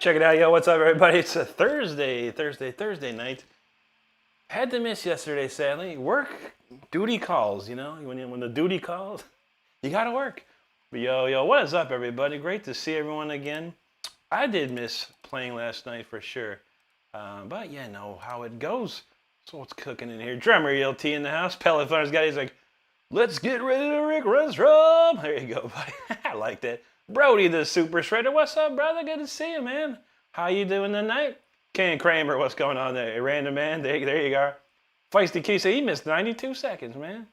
check it out. Yo, what's up, everybody? It's a Thursday night. Had to miss yesterday, sadly. Work, duty calls, you know? When the duty calls, you gotta work. But yo, what is up, everybody? Great to see everyone again. I did miss playing last night for sure. But yeah, know how it goes. So what's cooking in here? Drummer ELT in the house. Pellet Thunder's got, he's like, let's get ready to Rick Renstrom. There you go, buddy. I like that. Brody the Super Shredder. What's up, brother? Good to see you, man. How you doing tonight? Ken Kramer, what's going on there? Hey, Random Man, there you go. Feisty Key said he missed 92 seconds, man.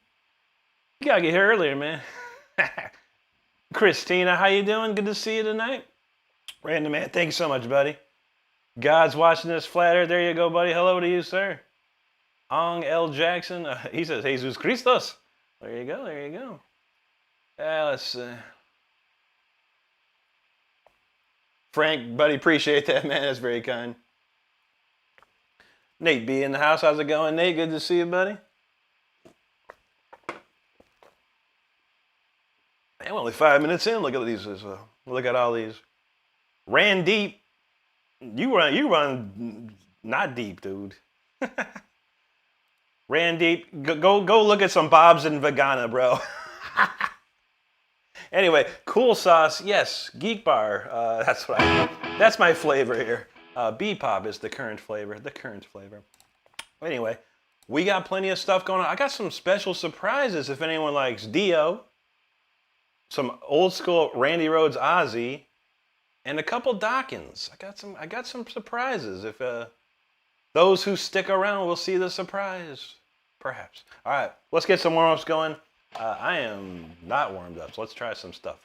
You gotta get here earlier, man. Christina, how you doing? Good to see you tonight. Random Man, thanks so much, buddy. God's watching this flatter. There you go, buddy. Hello to you, sir. Ong L. Jackson, he says, Jesus Christos. There you go. Let's see. Frank, buddy, appreciate that, man. That's very kind. Nate B in the house. How's it going, Nate? Good to see you, buddy. Man, we're only 5 minutes in. Look at these. Look at all these. Ran deep. You run not deep, dude. Ran deep. Go look at some Bob's and Vegana, bro. Anyway, cool sauce, yes. Geek Bar, that's my flavor here. B-Pop is the current flavor. Anyway, we got plenty of stuff going on. I got some special surprises if anyone likes Dio, some old school Randy Rhoads Ozzy, and a couple Dawkins. I got some surprises. If those who stick around will see the surprise, perhaps. All right, let's get some warm-ups going. I am not warmed up, so let's try some stuff.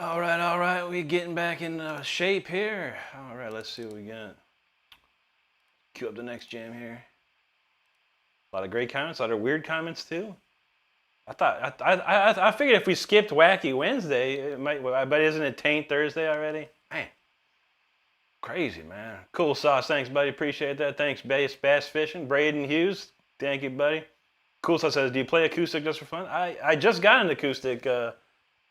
All right. We getting back in shape here. All right, let's see what we got. Cue up the next jam here. A lot of great comments, a lot of weird comments too. I figured if we skipped Wacky Wednesday, it might. But isn't it Taint Thursday already? Man, crazy man. Cool sauce, thanks buddy, appreciate that. Thanks Bass Fishing, Braden Hughes, thank you buddy. Cool sauce says, do you play acoustic just for fun? I just got an acoustic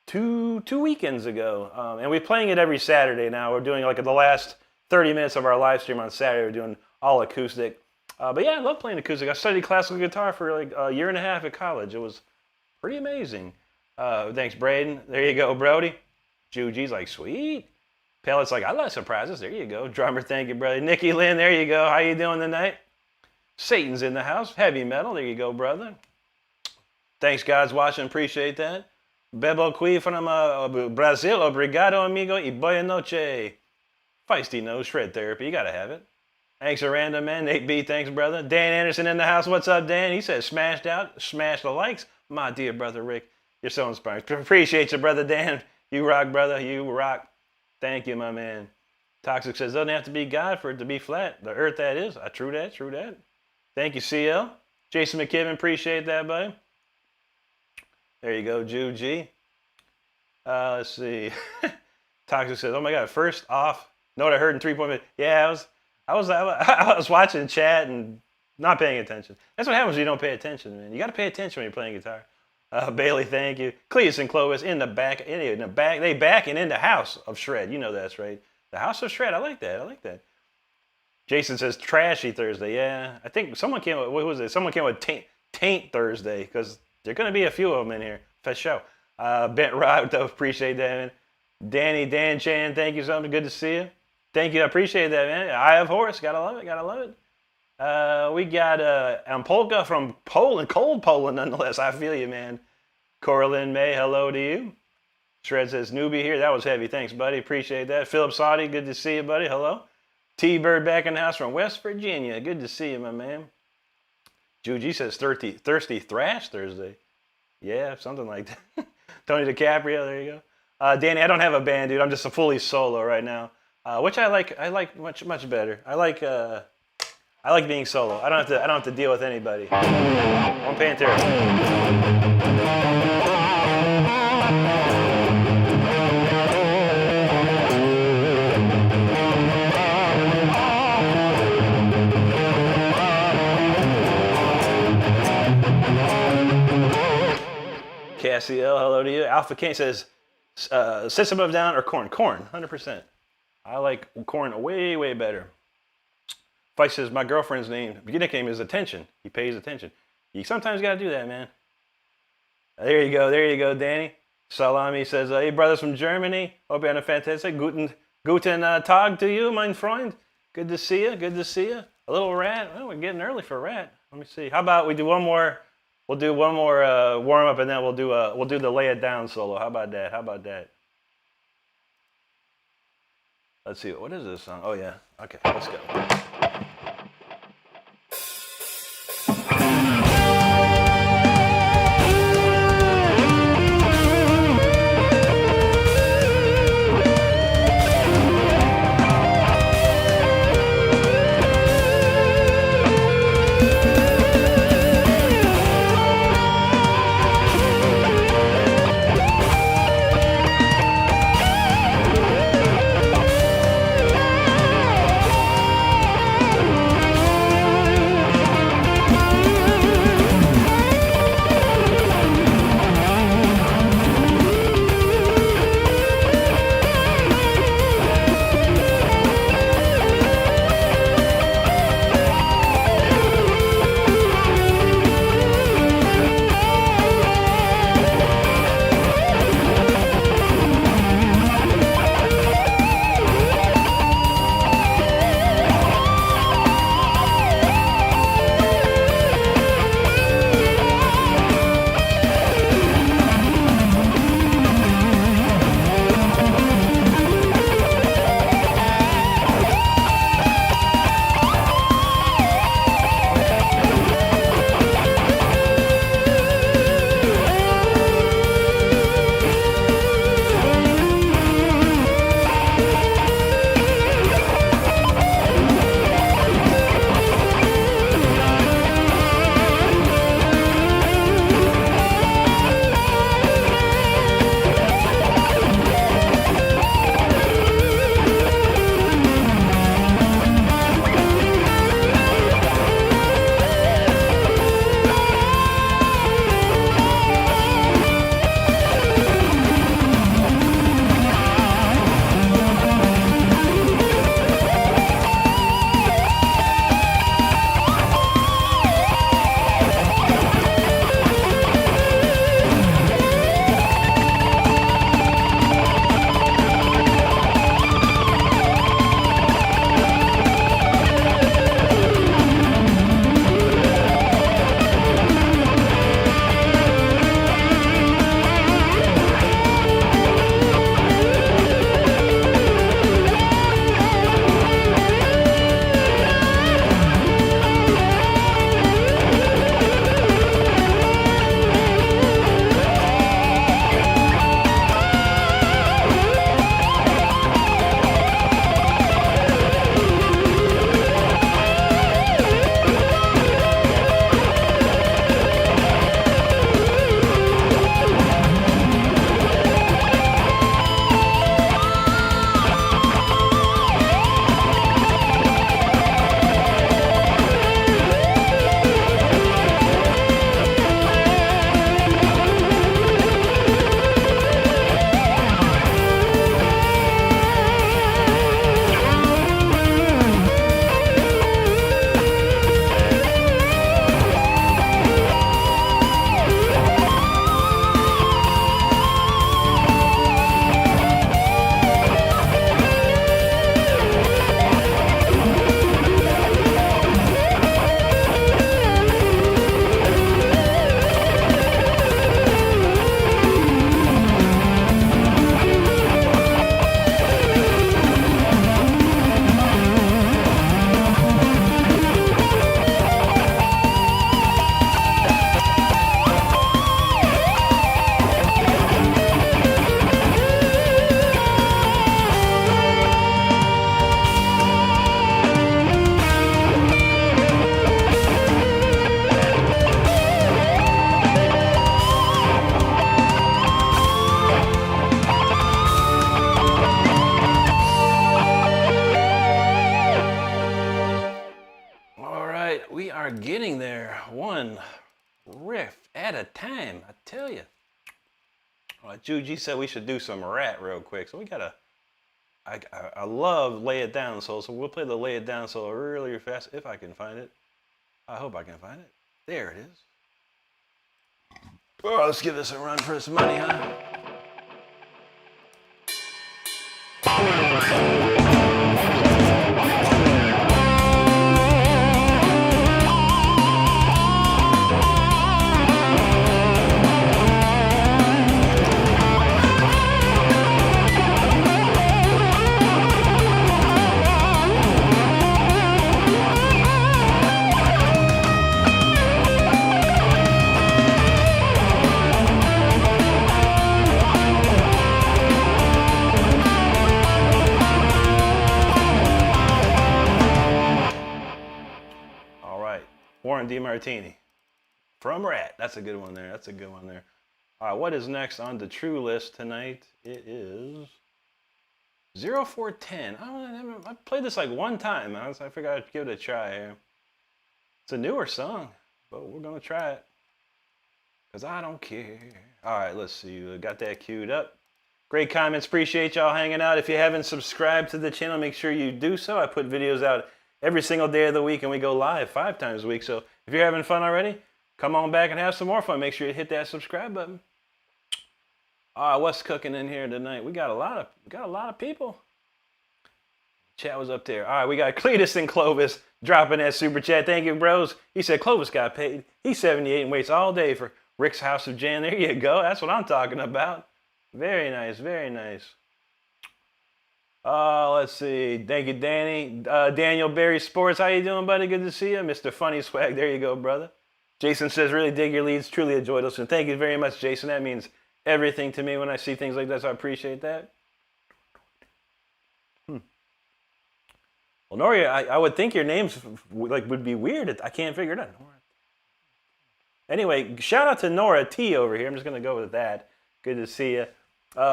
two weekends ago, and we're playing it every Saturday now. We're doing like the last 30 minutes of our live stream on Saturday. We're doing all acoustic. But yeah, I love playing acoustic. I studied classical guitar for like a year and a half at college. It was pretty amazing. Thanks, Braden. There you go, Brody. Juji's like, sweet. Pellet's like, I love surprises. There you go. Drummer, thank you, brother. Nikki Lynn, there you go. How you doing tonight? Satan's in the house. Heavy metal. There you go, brother. Thanks, guys, watching. Appreciate that. Bebo Qui from Brazil. Obrigado, amigo. Y boa noche. Feisty nose, shred therapy. You gotta have it. Thanks, Aranda, man. Nate B, thanks, brother. Dan Anderson in the house. What's up, Dan? He says, smashed out. Smash the likes. My dear brother Rick, you're so inspiring. Appreciate you, brother Dan. You rock, brother. You rock. Thank you, my man. Toxic says, doesn't have to be God for it to be flat. The earth, that is. True that. Thank you, CL. Jason McKibben, appreciate that, buddy. There you go, Ju G. Let's see. Toxic says, oh my God, first off, know what I heard in 3.5? Yeah, I was watching chat and not paying attention. That's what happens when you don't pay attention, man. You got to pay attention when you're playing guitar. Bailey, thank you. Cletus and Clovis in the back. They back and in the house of Shred. You know that's right. The house of Shred. I like that. Jason says trashy Thursday. Yeah, I think someone came up. What was it? Someone came up with taint Thursday because there are going to be a few of them in here for sure. Bent Rod, though, appreciate that, man. Dan Chan, thank you so much. Good to see you. Thank you. I appreciate that, man. Eye of Horse. Gotta love it. We got Polka from Poland, cold Poland nonetheless. I feel you, man. Coraline May, hello to you. Shred says, newbie here. That was heavy. Thanks, buddy. Appreciate that. Philip Saudi, good to see you, buddy. Hello. T-Bird back in the house from West Virginia. Good to see you, my man. Juji says, thirsty thrash Thursday. Yeah, something like that. Tony DiCaprio, there you go. Danny, I don't have a band, dude. I'm just a fully solo right now, which I like much better. I like being solo. I don't have to deal with anybody. One Pantera. Cassiel, hello to you. Alpha King says, System of a Down or Korn? Korn, 100%. I like Korn way better. Vice says, my girlfriend's nickname is Attention. He pays attention. You sometimes got to do that, man. There you go, Danny. Salami says, hey, brothers from Germany. Hope you're having a fantastic. Guten Tag to you, mein Freund. Good to see you. A little rat. Oh, we're getting early for rat. Let me see. How about we do one more? We'll do one more warm up, and then we'll do the Lay It Down solo. How about that? Let's see. What is this song? Oh yeah. Okay, let's go. are getting there one riff at a time, I tell you. Juji said we should do some Rat real quick, so we gotta. I love Lay It Down Soul, so we'll play the Lay It Down Soul really fast if I can find it. I hope I can find it. There it is. Oh, let's give this a run for some money, huh? Warren DeMartini from Rat. That's a good one there. That's a good one there. All right, what is next on the True list tonight? It is 0410. I played this like one time. I figured I'd give it a try here. It's a newer song, but we're going to try it because I don't care. All right, let's see. We got that queued up. Great comments. Appreciate y'all hanging out. If you haven't subscribed to the channel, make sure you do so. I put videos out every single day of the week, and we go live 5 times a week. So if you're having fun already, come on back and have some more fun. Make sure you hit that subscribe button. All right, what's cooking in here tonight? We got a lot of people. Chat was up there. All right, we got Cletus and Clovis dropping that super chat. Thank you, bros. He said Clovis got paid. He's 78 and waits all day for Rick's House of Jam. There you go. That's what I'm talking about. Very nice, very nice. Let's see. Thank you, Danny. Daniel Berry Sports. How you doing, buddy? Good to see you. Mr. Funny Swag. There you go, brother. Jason says, really dig your leads. Truly a joy to listen. Thank you very much, Jason. That means everything to me when I see things like that, so I appreciate that. Well, Noria, I would think your names would be weird. I can't figure it out. Anyway, shout out to Nora T over here. I'm just going to go with that. Good to see you.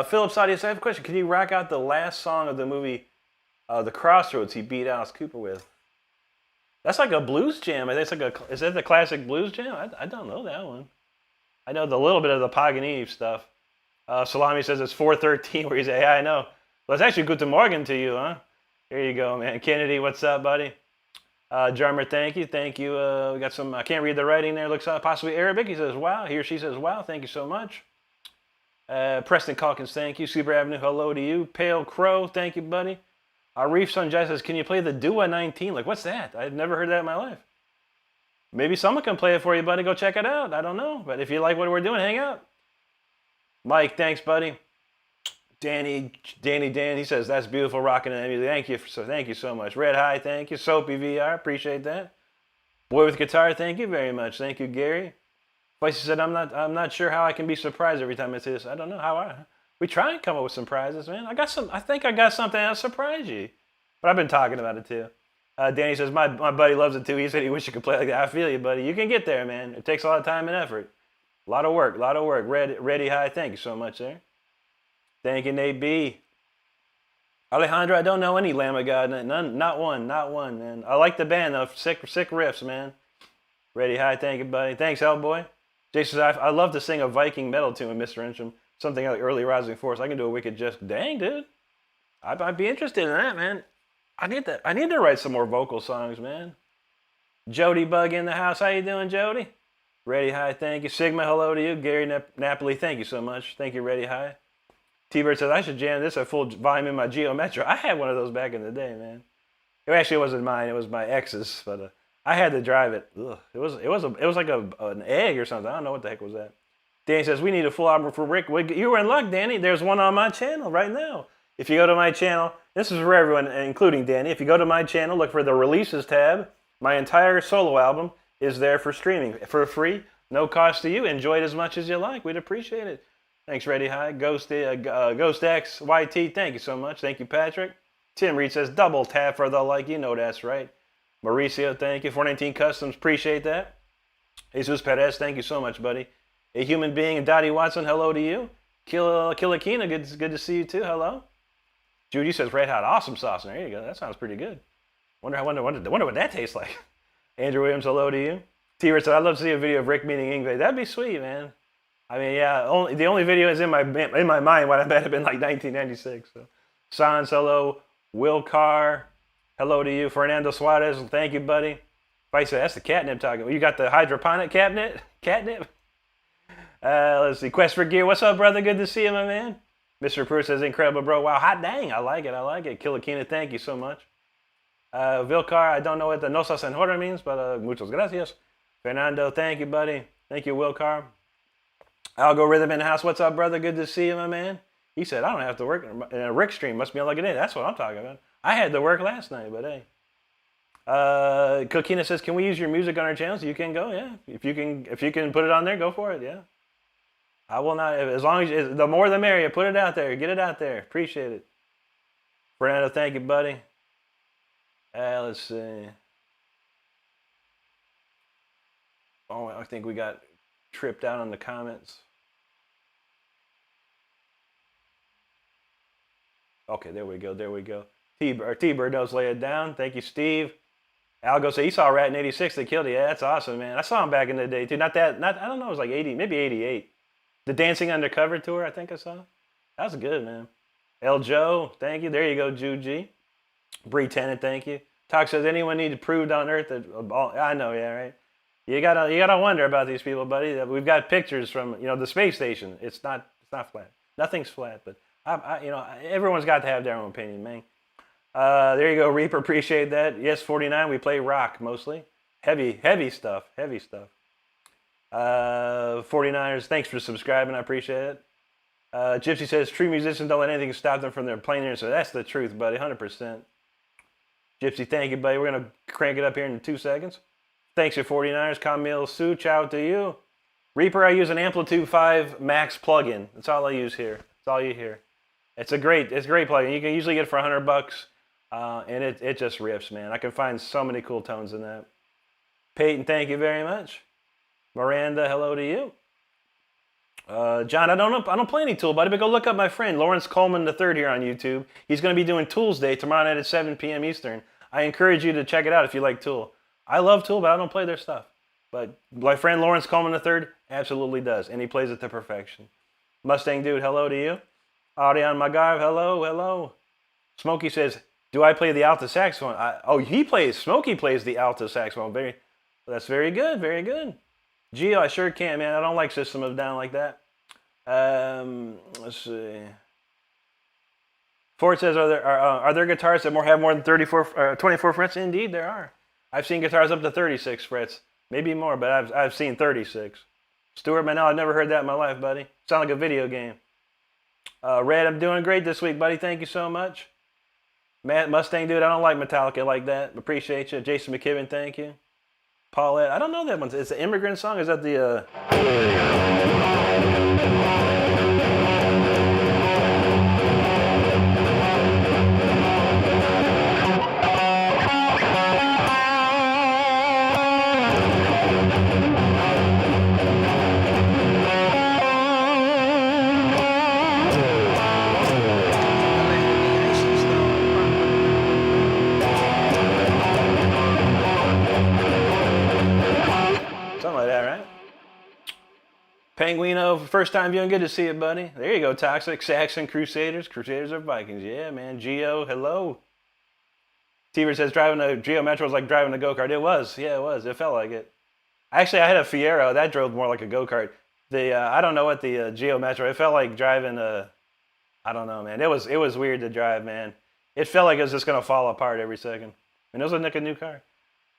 Phillips Audience, I have a question. Can you rock out the last song of the movie, The Crossroads, he beat Alice Cooper with? That's like a blues jam. Is that the classic blues jam? I don't know that one. I know the little bit of the Paganini stuff. Salami says it's 4:13 where he's at. Yeah, I know. Well, it's actually Guten Morgen to you, huh? Here you go, man. Kennedy, what's up, buddy? Jarmer, thank you. Thank you. We got some, I can't read the writing there. Looks possibly Arabic. He says, wow. He or she says, wow. Thank you so much. Preston Calkins, thank you. Super Avenue, hello to you. Pale Crow, thank you, buddy. Reef Sunjai says, can you play the Dua 19? Like, what's that? I've never heard that in my life. Maybe someone can play it for you, buddy. Go check it out. I don't know. But if you like what we're doing, hang out. Mike, thanks, buddy. Dan, he says, that's beautiful rocking and music. Thank you so much. Red High, thank you. Soapy VR, appreciate that. Boy with Guitar, thank you very much. Thank you, Gary. He said, I'm not sure how I can be surprised every time I say this. I don't know we try and come up with some prizes, man. I think I got something that'll surprise you. But I've been talking about it too. Danny says, my buddy loves it too. He said he wished he could play like that. I feel you, buddy. You can get there, man. It takes a lot of time and effort. A lot of work. Ready High, thank you so much, sir. Thank you, Nate B. Alejandro, I don't know any Lamb of God. None, not one, man. I like the band though. Sick riffs, man. Ready High, thank you, buddy. Thanks, Hellboy. Jason says, I love to sing a Viking metal tune, Mr. Renstrom. Something like Early Rising Force. I can do a wicked just. Dang, dude. I'd be interested in that, man. I need to write some more vocal songs, man. Jody Bug in the house. How you doing, Jody? Ready High, thank you. Sigma, hello to you. Gary Napoli, thank you so much. Thank you, Ready High. T-Bird says, I should jam this at full volume in my Geo Metro. I had one of those back in the day, man. It actually wasn't mine. It was my ex's, but I had to drive it. Ugh. It was like an egg or something. I don't know what the heck was that. Danny says, we need a full album for Rick. You were in luck, Danny. There's one on my channel right now. If you go to my channel, this is for everyone, including Danny. If you go to my channel, look for the Releases tab. My entire solo album is there for streaming for free. No cost to you. Enjoy it as much as you like. We'd appreciate it. Thanks, Ready High. Ghost X YT, thank you so much. Thank you, Patrick. Tim Reed says, double tap for the like. You know that's right. Mauricio, thank you. 419 Customs, appreciate that. Jesus Perez, thank you so much, buddy. A Human Being and Dottie Watson, hello to you. Kilakina, good to see you too. Hello. Judy says, Red Hot, awesome sauce. There you go. That sounds pretty good. Wonder what that tastes like. Andrew Williams, hello to you. T-Bird said, I'd love to see a video of Rick meeting Ingve. That'd be sweet, man. I mean, yeah, the only video is in my mind. What I bet had been like 1996. So. Sans, hello. Will Carr, hello to you. Fernando Suarez, thank you, buddy. If I say that's the catnip talking. You got the hydroponic catnip? Catnip? Let's see. Quest for Gear, what's up, brother? Good to see you, my man. Mr. Pruitt says, incredible, bro. Wow, hot dang. I like it. Kilakina, thank you so much. Vilcar, I don't know what the no se senhora means, but muchas gracias. Fernando, thank you, buddy. Thank you, Wilcar. Algorithm in the house, what's up, brother? Good to see you, my man. He said, I don't have to work. Rick stream must be on like a day. That's what I'm talking about. I had to work last night, but hey. Kokina says, can we use your music on our channels? You can go, yeah. If you can put it on there, go for it, yeah. I will not, as long as, the more the merrier. Put it out there. Get it out there. Appreciate it. Fernando, thank you, buddy. Let's see. Oh, I think we got tripped out on the comments. Okay, there we go. T-Bird knows lay it down. Thank you, Steve. Algo said he saw a rat in '86 that killed it. Yeah, that's awesome, man. I saw him back in the day too. I don't know, it was like 80, maybe 88. The Dancing Undercover tour, I think I saw. That was good, man. El Joe, thank you. There you go, Juji. Bree Tennant, thank you. Talk says, anyone need to prove on Earth that I know, yeah, right. You gotta wonder about these people, buddy. We've got pictures from the space station. It's not flat. Nothing's flat, but everyone's got to have their own opinion, man. There you go, Reaper. Appreciate that. Yes, 49. We play rock mostly. Heavy stuff. 49ers. Thanks for subscribing. I appreciate it. Gypsy says true musicians don't let anything stop them from their playing. So that's the truth, buddy. 100%. Gypsy, thank you, buddy. We're gonna crank it up here in 2 seconds. Thanks, your 49ers. Camille Sue, ciao to you. Reaper, I use an Amplitude 5 Max plugin. That's all I use here. That's all you hear. It's a great plugin. You can usually get it for $100, and it just rips, man. I can find so many cool tones in that. Peyton, thank you very much. Miranda, hello to you. John, I don't play any Tool, buddy, but go look up my friend Lawrence Coleman III here on YouTube. He's going to be doing Tools Day tomorrow night at 7 p.m. Eastern. I encourage you to check it out if you like Tool. I love Tool, but I don't play their stuff. But my friend Lawrence Coleman III absolutely does, and he plays it to perfection. Mustang Dude, hello to you. Audion Magarv, hello. Smokey says, do I play the alto saxophone? Smokey plays the alto saxophone. That's very good. Gio, I sure can, man. I don't like System of a Down like that. Let's see. Ford says, are there guitars that have more than 24 frets? Indeed, there are. I've seen guitars up to 36 frets. Maybe more, but I've seen 36. Stuart Manel, I've never heard that in my life, buddy. Sound like a video game. Red, I'm doing great this week, buddy. Thank you so much. Matt Mustang, dude, I don't like Metallica like that. Appreciate you. Jason McKibben, thank you. Paulette, I don't know that one. It's an Immigrant Song. Is that the... Penguino, first time viewing, good to see you, buddy. There you go, Toxic, Saxon, Crusaders. Crusaders are Vikings. Yeah, man. Geo, hello. T-Bird says driving a Geo Metro was like driving a go-kart. It was. Yeah, it was. It felt like it. Actually, I had a Fiero. That drove more like a go-kart. I don't know what the Geo Metro, it felt like driving a, I don't know, man. It was weird to drive, man. It felt like it was just going to fall apart every second. And it was like a new car.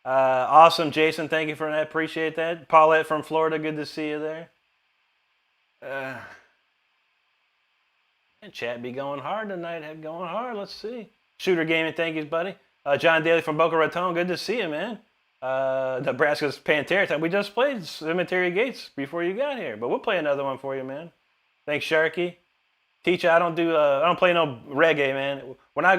Awesome, Jason. Thank you for that. Appreciate that. Paulette from Florida. Good to see you there. And chat be going hard tonight. Going hard. Let's see. Shooter Gaming, thank you, buddy. John Daly from Boca Raton, good to see you, man. Nebraska's Pantera time. We just played Cemetery Gates before you got here, but we'll play another one for you, man. Thanks, Sharky. Teacher, I don't play no reggae, man. When I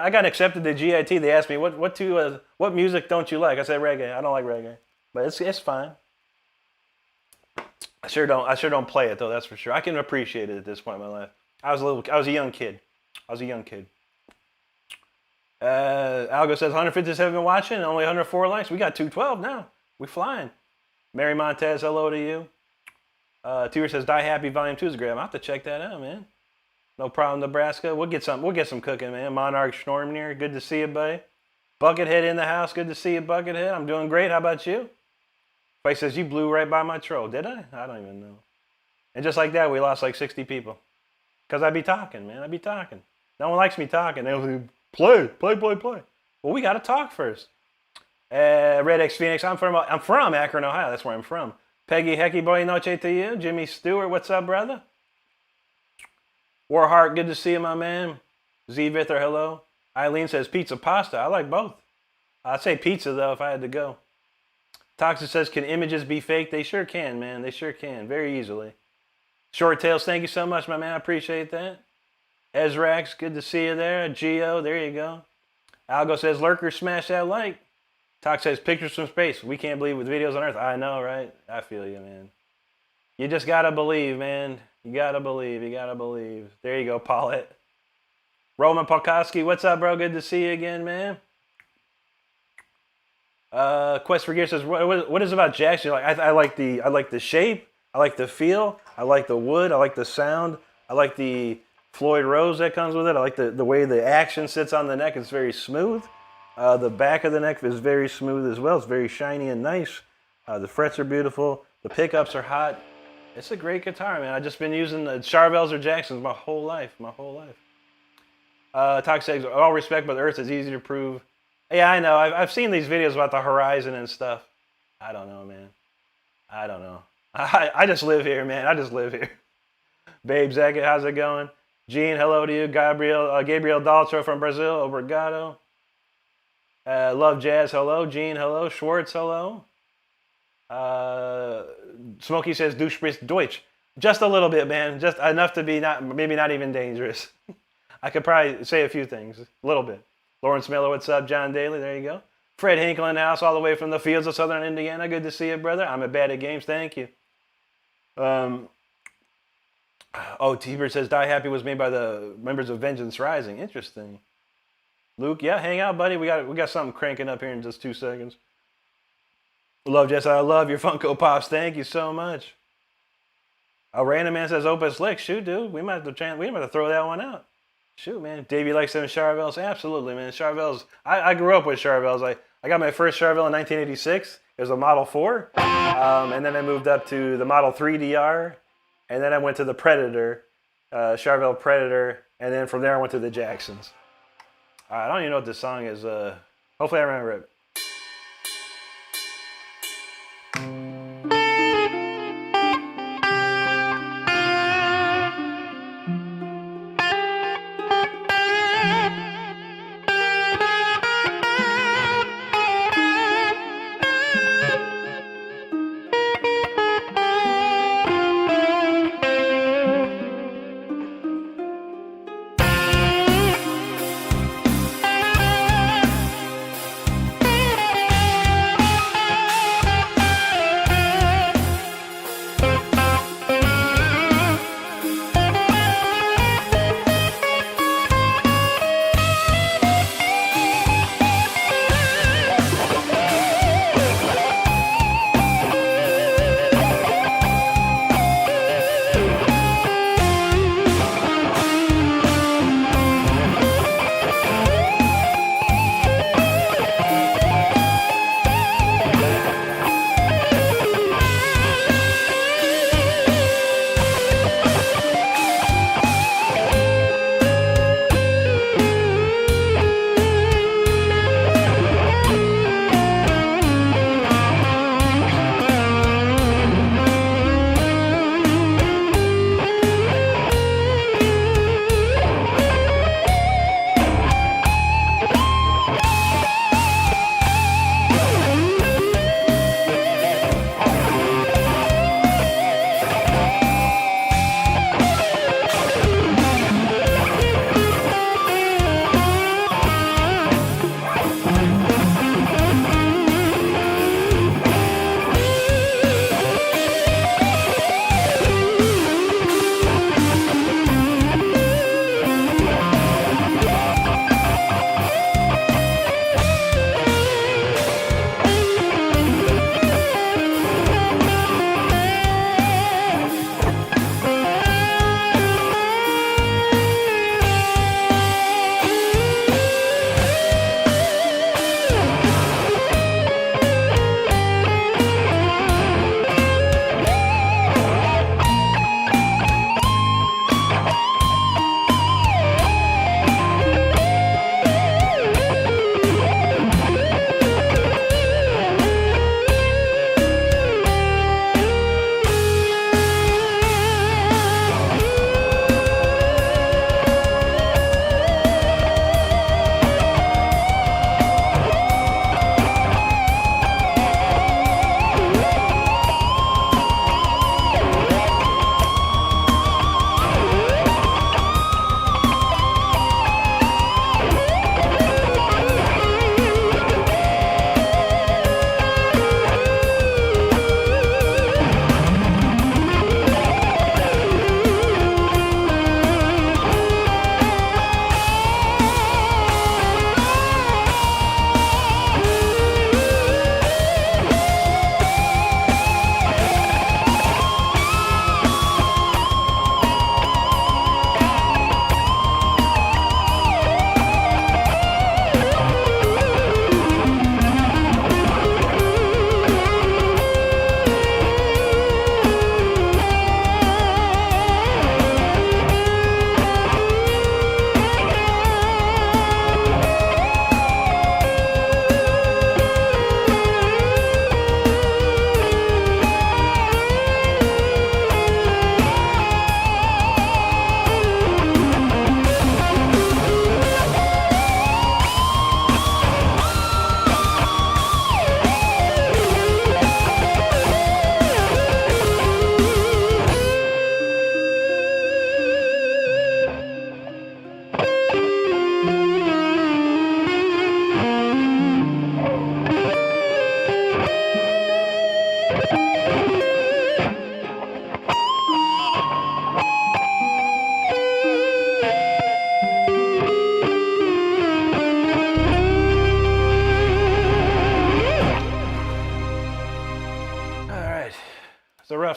got accepted to GIT, they asked me what music don't you like? I said reggae. I don't like reggae, but it's fine. I sure don't play it though. That's for sure. I can appreciate it at this point in my life. I was a young kid. Algo says 157 been watching and only 104 likes. We got 212 now. We flying. Mary Montez, hello to you. Tier says Die Happy Volume 2 is great. I'm have to check that out, man. No problem, Nebraska. We'll get some cooking, man. Monarch Schnormnir, good to see you, buddy. Buckethead in the house, good to see you, Buckethead. I'm doing great. How about you? Fight says you blew right by my troll. Did I? I don't even know. And just like that, we lost like 60 people. Because I be talking, man. I be talking. No one likes me talking. They'll say, play. Well, we got to talk first. Red X Phoenix, I'm from Akron, Ohio. That's where I'm from. Peggy Hecky Boy Noche to you. Jimmy Stewart, what's up, brother? Warheart, good to see you, my man. Z Vither, hello. Eileen says pizza pasta. I like both. I'd say pizza, though, if I had to go. Toxic says, can images be fake? They sure can, man. They sure can. Very easily. Short Tails, thank you so much, my man. I appreciate that. Ezrax, good to see you there. Geo, there you go. Algo says, lurker, smash that like. Tox says, pictures from space. We can't believe with videos on Earth. I know, right? I feel you, man. You just got to believe, man. You got to believe. You got to believe. There you go, Paulette. Roman Polkowski, what's up, bro? Good to see you again, man. Quest for Gear says, what is about Jackson? I like the shape. I like the feel. I like the wood. I like the sound. I like the Floyd Rose that comes with it. I like the way the action sits on the neck. It's very smooth. The back of the neck is very smooth as well. It's very shiny and nice. The frets are beautiful. The pickups are hot. It's a great guitar, man. I've just been using the Charvels or Jacksons my whole life. Toxic, all respect, but the Earth is easy to prove. Yeah, I know. I've seen these videos about the horizon and stuff. I don't know, man. I don't know. I just live here, man. I just live here. Babe Zagat, how's it going? Gene, hello to you. Gabriel Daltro from Brazil. Obrigado. Love Jazz, hello. Gene, hello. Schwartz, hello. Smokey says, du sprichst Deutsch. Just a little bit, man. Just enough to be maybe not even dangerous. I could probably say a few things. A little bit. Lawrence Miller, what's up? John Daly, there you go. Fred Hinkle in the house all the way from the fields of southern Indiana. Good to see you, brother. I'm bad at games. Thank you. T-Bird says Die Happy was made by the members of Vengeance Rising. Interesting. Luke, yeah, hang out, buddy. We got something cranking up here in just 2 seconds. Love Jess, I love your Funko Pops. Thank you so much. Random Man says Opus Lick. Shoot, dude. We might have to throw that one out. Shoot, man. Davey likes them Charvels. Absolutely, man. Charvels. I grew up with Charvels. I got my first Charvel in 1986. It was a Model 4. And then I moved up to the Model 3 DR. And then I went to the Predator, Charvel Predator. And then from there I went to the Jacksons. I don't even know what this song is. Hopefully I remember it.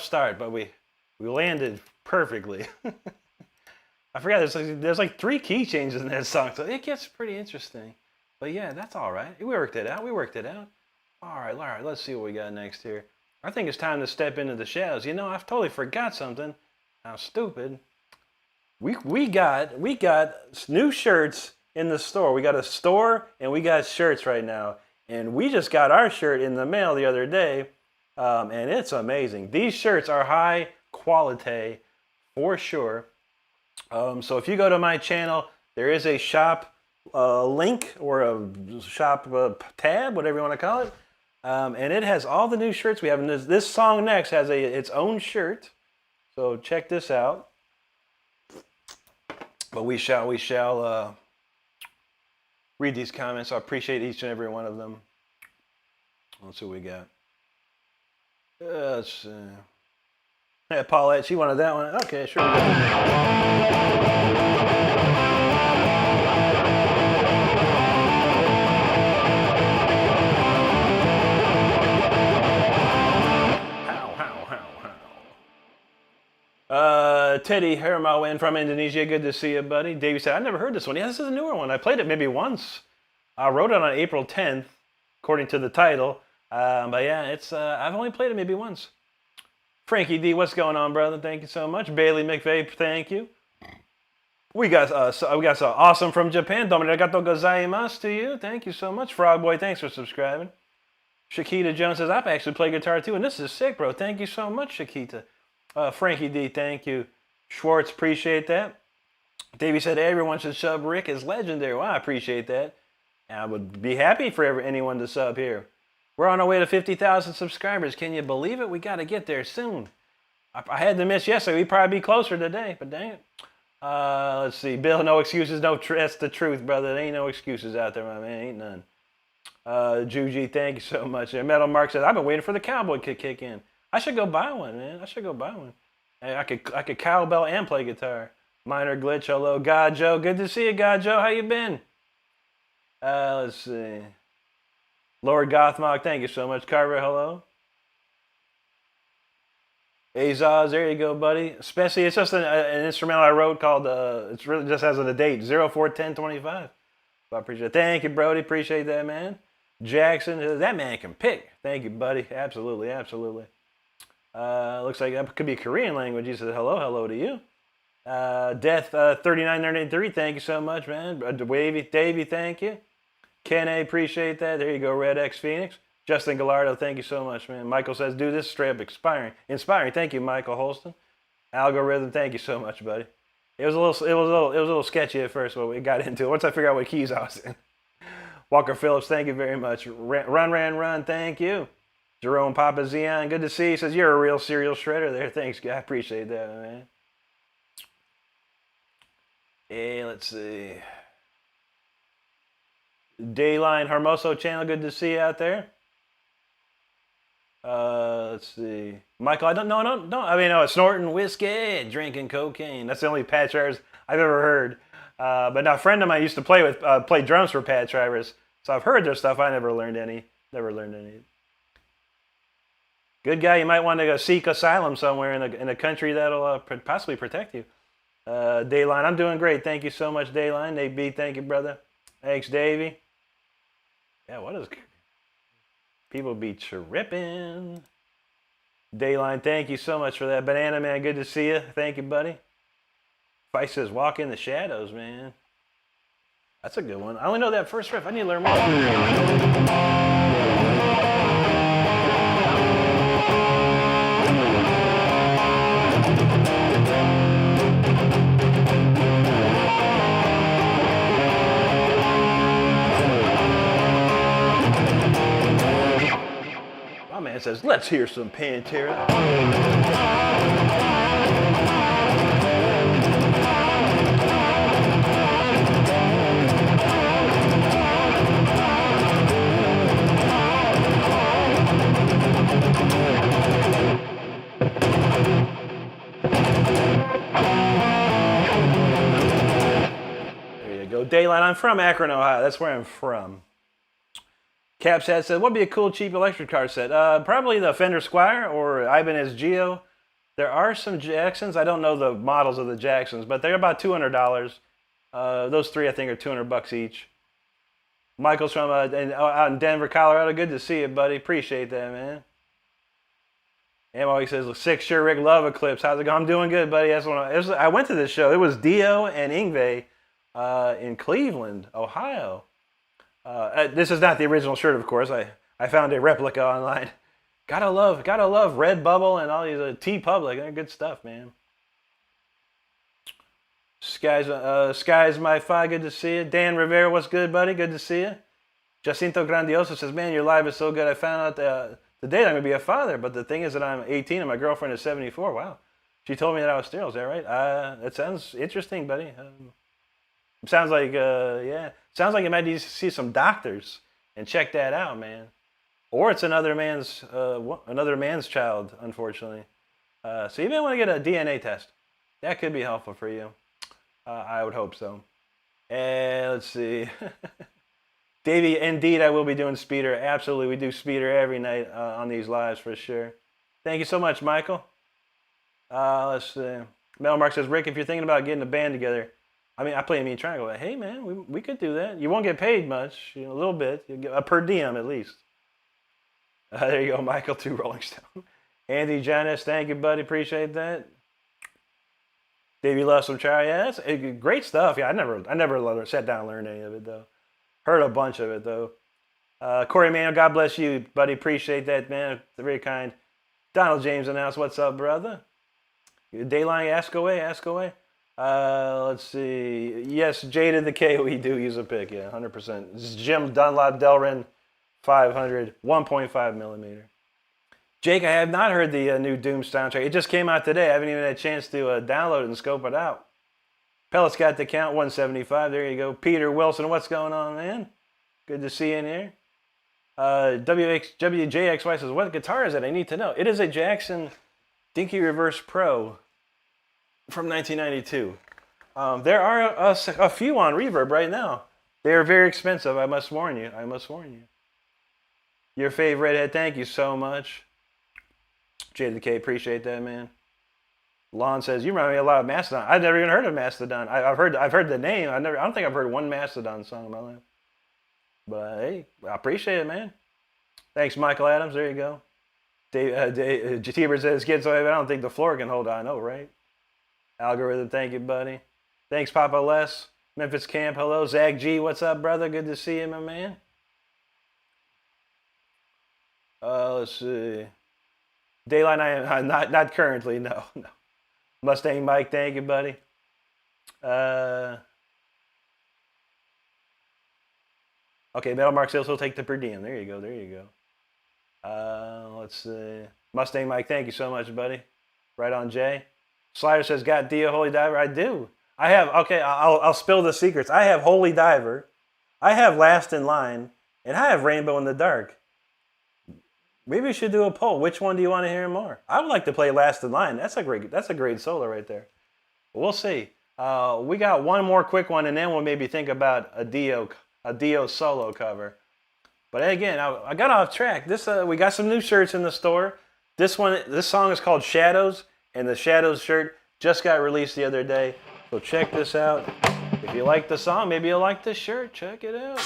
rough start, but we landed perfectly. I forgot there's like 3 key changes in that song, so it gets pretty interesting. But yeah, that's all right. We worked it out. All right. Let's see what we got next here. I think it's time to step into the shadows. You know, I've totally forgot something. How stupid. We got new shirts in the store. We got a store and we got shirts right now. And we just got our shirt in the mail the other day, and it's amazing. These shirts are high quality for sure. So if you go to my channel, there is a shop link or a shop tab, whatever you want to call it. And it has all the new shirts we have. And this song next has its own shirt. So check this out. But we shall read these comments. I appreciate each and every one of them. Let's see what we got. Let's see. Yeah, Paulette, she wanted that one. Okay, sure. Teddy Hermawan from Indonesia, good to see you, buddy. Davey said, I never heard this one. Yeah, this is a newer one. I played it maybe once. I wrote it on April 10th, according to the title. But yeah, it's I've only played it maybe once. Frankie D, what's going on, brother? Thank you so much. Bailey McVeigh, thank you. We got some awesome from Japan. Domo arigatou gozaimasu to you. Thank you so much. Frog Boy, thanks for subscribing. Shakita Jones says, I actually play guitar too, and this is sick, bro. Thank you so much, Shakita. Frankie D, thank you. Schwartz, appreciate that. Davey said, everyone should sub Rick is legendary. Well, I appreciate that. And I would be happy for anyone to sub here. We're on our way to 50,000 subscribers. Can you believe it? We got to get there soon. I had to miss yesterday. We'd probably be closer today, but dang it. Let's see. Bill, no excuses. No, that's the truth, brother. There ain't no excuses out there, my man. Ain't none. Juji, thank you so much. Metal Mark says, I've been waiting for the cowboy to kick in. I should go buy one, man. I should go buy one. I could cowbell and play guitar. Minor glitch. Hello, God Joe. Good to see you, God Joe. How you been? Let's see. Lord Gothmog, thank you so much. Carver, hello. Azaz, there you go, buddy. Especially, it's just an instrumental I wrote called, it's really just has a date, 04/10/25. I appreciate it. Thank you, Brody. Appreciate that, man. Jackson, that man can pick. Thank you, buddy. Absolutely, absolutely. Looks like that could be Korean language. He said, hello to you. Death 3993, thank you so much, man. Wavy, Davey, thank you. Ken A, appreciate that. There you go, Red X Phoenix. Justin Gallardo, thank you so much, man. Michael says, do this straight up inspiring. Thank you, Michael Holston. Algorithm, thank you so much, buddy. It was a little sketchy at first, but we got into it. Once I figured out what keys I was in. Walker Phillips, thank you very much. Run, thank you. Jerome Papa Zion, good to see you. Says, you're a real serial shredder there. Thanks, guy. I appreciate that, man. Hey, let's see. Dayline Hermoso channel, good to see you out there. Let's see. Michael, I don't know. I mean, snorting whiskey, drinking cocaine. That's the only Pat Travers I've ever heard. But now a friend of mine used to play drums for Pat Travers. So I've heard their stuff. I never learned any. Good guy. You might want to go seek asylum somewhere in a country that'll possibly protect you. Dayline, I'm doing great. Thank you so much, Dayline. Nate B, thank you, brother. Thanks, Davey. Yeah, what is... People be tripping. Dayline, thank you so much for that. Banana Man, good to see you. Thank you, buddy. Fife says, walk in the shadows, man. That's a good one. I only know that first riff. I need to learn more. Man says, let's hear some Pantera. There you go. Daylight, I'm from Akron, Ohio. That's where I'm from. Capsat said, what'd be a cool cheap electric car set? Probably the Fender Squire or Ibanez Geo. There are some Jacksons. I don't know the models of the Jacksons, but they're about $200. Those three, I think, are $200 each. Michael's from out in Denver, Colorado. Good to see you, buddy. Appreciate that, man. And always says, "Sick, sure, Rick. Love Eclipse. How's it going?" I'm doing good, buddy. I went to this show. It was Dio and Yngwie in Cleveland, Ohio. This is not the original shirt, of course. I found a replica online. Gotta love Redbubble and all these T-Public. They're good stuff, man. Skies my fi, good to see you. Dan Rivera, what's good, buddy? Good to see you. Jacinto Grandioso says, "Man, your live is so good. I found out the date I'm gonna be a father, but the thing is that I'm 18 and my girlfriend is 74. Wow, she told me that I was sterile. Is that right? That sounds interesting, buddy. Sounds like sounds like you might need to see some doctors and check that out, man. Or it's another man's child, unfortunately. So you may want to get a DNA test. That could be helpful for you. I would hope so. And let's see. Davey, indeed, I will be doing Speeder. Absolutely, we do Speeder every night on these lives for sure. Thank you so much, Michael. Let's see. Mel Mark says, "Rick, if you're thinking about getting a band together," I play a mean triangle. Hey, man, we could do that. You won't get paid much, a little bit. You'll get a per diem at least. There you go, Michael, 2 Rolling Stone. Andy Janis, thank you, buddy. Appreciate that. Davey loves some char. Yeah, that's great stuff. Yeah, I never sat down and learned any of it though. Heard a bunch of it though. Corey Manuel, God bless you, buddy. Appreciate that, man. Very kind. Donald James announced, "What's up, brother?" Dayline, ask away. Let's see. Yes, Jada the K, we do use a pick. Yeah, 100%. This is Jim Dunlop Delrin 500 1.5 millimeter. Jake, I have not heard the new Doom soundtrack. It just came out today. I haven't even had a chance to download it and scope it out. Pellets got the count, 175. There you go. Peter Wilson, what's going on, man? Good to see you in here. WJXY says, "What guitar is it? I need to know." It is a Jackson Dinky Reverse Pro from 1992. There are a few on Reverb right now. They are very expensive, I must warn you. Your favorite redhead, thank you so much. JDK, appreciate that, man. Lon says, "You remind me a lot of Mastodon." I've never even heard of Mastodon. I've heard the name. I don't think I've heard one Mastodon song in my life. But hey, I appreciate it, man. Thanks, Michael Adams. There you go. Jatiber says, "Kids, I don't think the floor can hold on." I know, right? Algorithm, thank you, buddy. Thanks, Papa Les. Memphis Camp, hello. Zach G, what's up, brother? Good to see you, my man. Let's see. Dayline, I am not currently, no. Mustang Mike, thank you, buddy. Okay, Metal Mark Sales will take the per diem. There you go. Let's see. Mustang Mike, thank you so much, buddy. Right on, Jay. Slider says, "Got Dia Holy Diver?" I do. I have, okay, I'll spill the secrets. I have Holy Diver, I have Last in Line, and I have Rainbow in the Dark. Maybe we should do a poll. Which one do you want to hear more? I would like to play Last in Line. That's a great solo right there. We'll see. We got one more quick one, and then we'll maybe think about a Dio solo cover. But again, I got off track. We got some new shirts in the store. This song is called Shadows, and the Shadows shirt just got released the other day. So check this out. If you like the song, maybe you'll like this shirt. Check it out.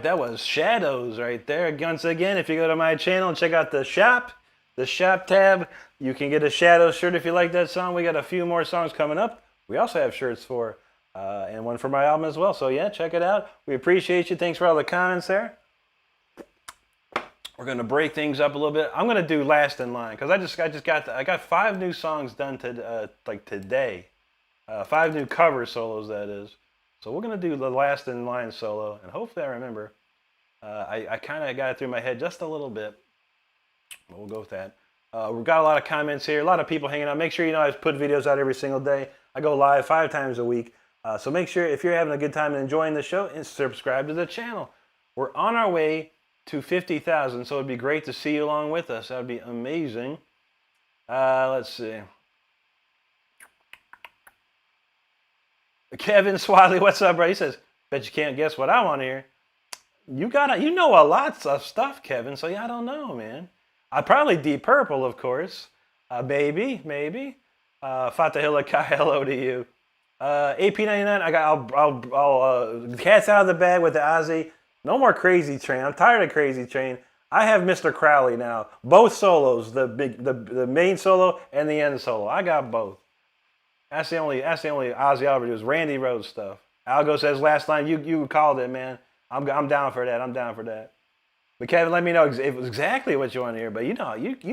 right, that was Shadows right there. Once again, if you go to my channel and check out the shop tab, you can get a Shadows shirt if you like that song. We got a few more songs coming up. We also have shirts for, and one for my album as well. So yeah, check it out. We appreciate you. Thanks for all the comments there. We're gonna break things up a little bit. I'm gonna do Last in Line because I got 5 new songs done like today, 5 new cover solos that is. So we're gonna do the Last in Line solo, and hopefully I remember. I kind of got it through my head just a little bit, but we'll go with that. We've got a lot of comments here, a lot of people hanging out. Make sure you know I put videos out every single day. I go live 5 times a week. So make sure if you're having a good time and enjoying the show, and subscribe to the channel. We're on our way to 50,000, so it'd be great to see you along with us. That would be amazing. Let's see. Kevin Swiley, what's up, bro? He says, bet you can't guess what I want to hear. You know a lot of stuff, Kevin, so yeah, I don't know, man. Probably Deep Purple, of course. Maybe. Fatahilla Kai, hello to you. AP99, I'll cat's out of the bag with the Ozzy. No more Crazy Train. I'm tired of Crazy Train. I have Mr. Crowley now. Both solos, the main solo and the end solo. I got both. That's the only Ozzy I'll ever do is Randy Rhoads stuff. Algo says last line, you called it, man. I'm down for that. I'm down for that. But Kevin, let me know if it was exactly what you want to hear. But you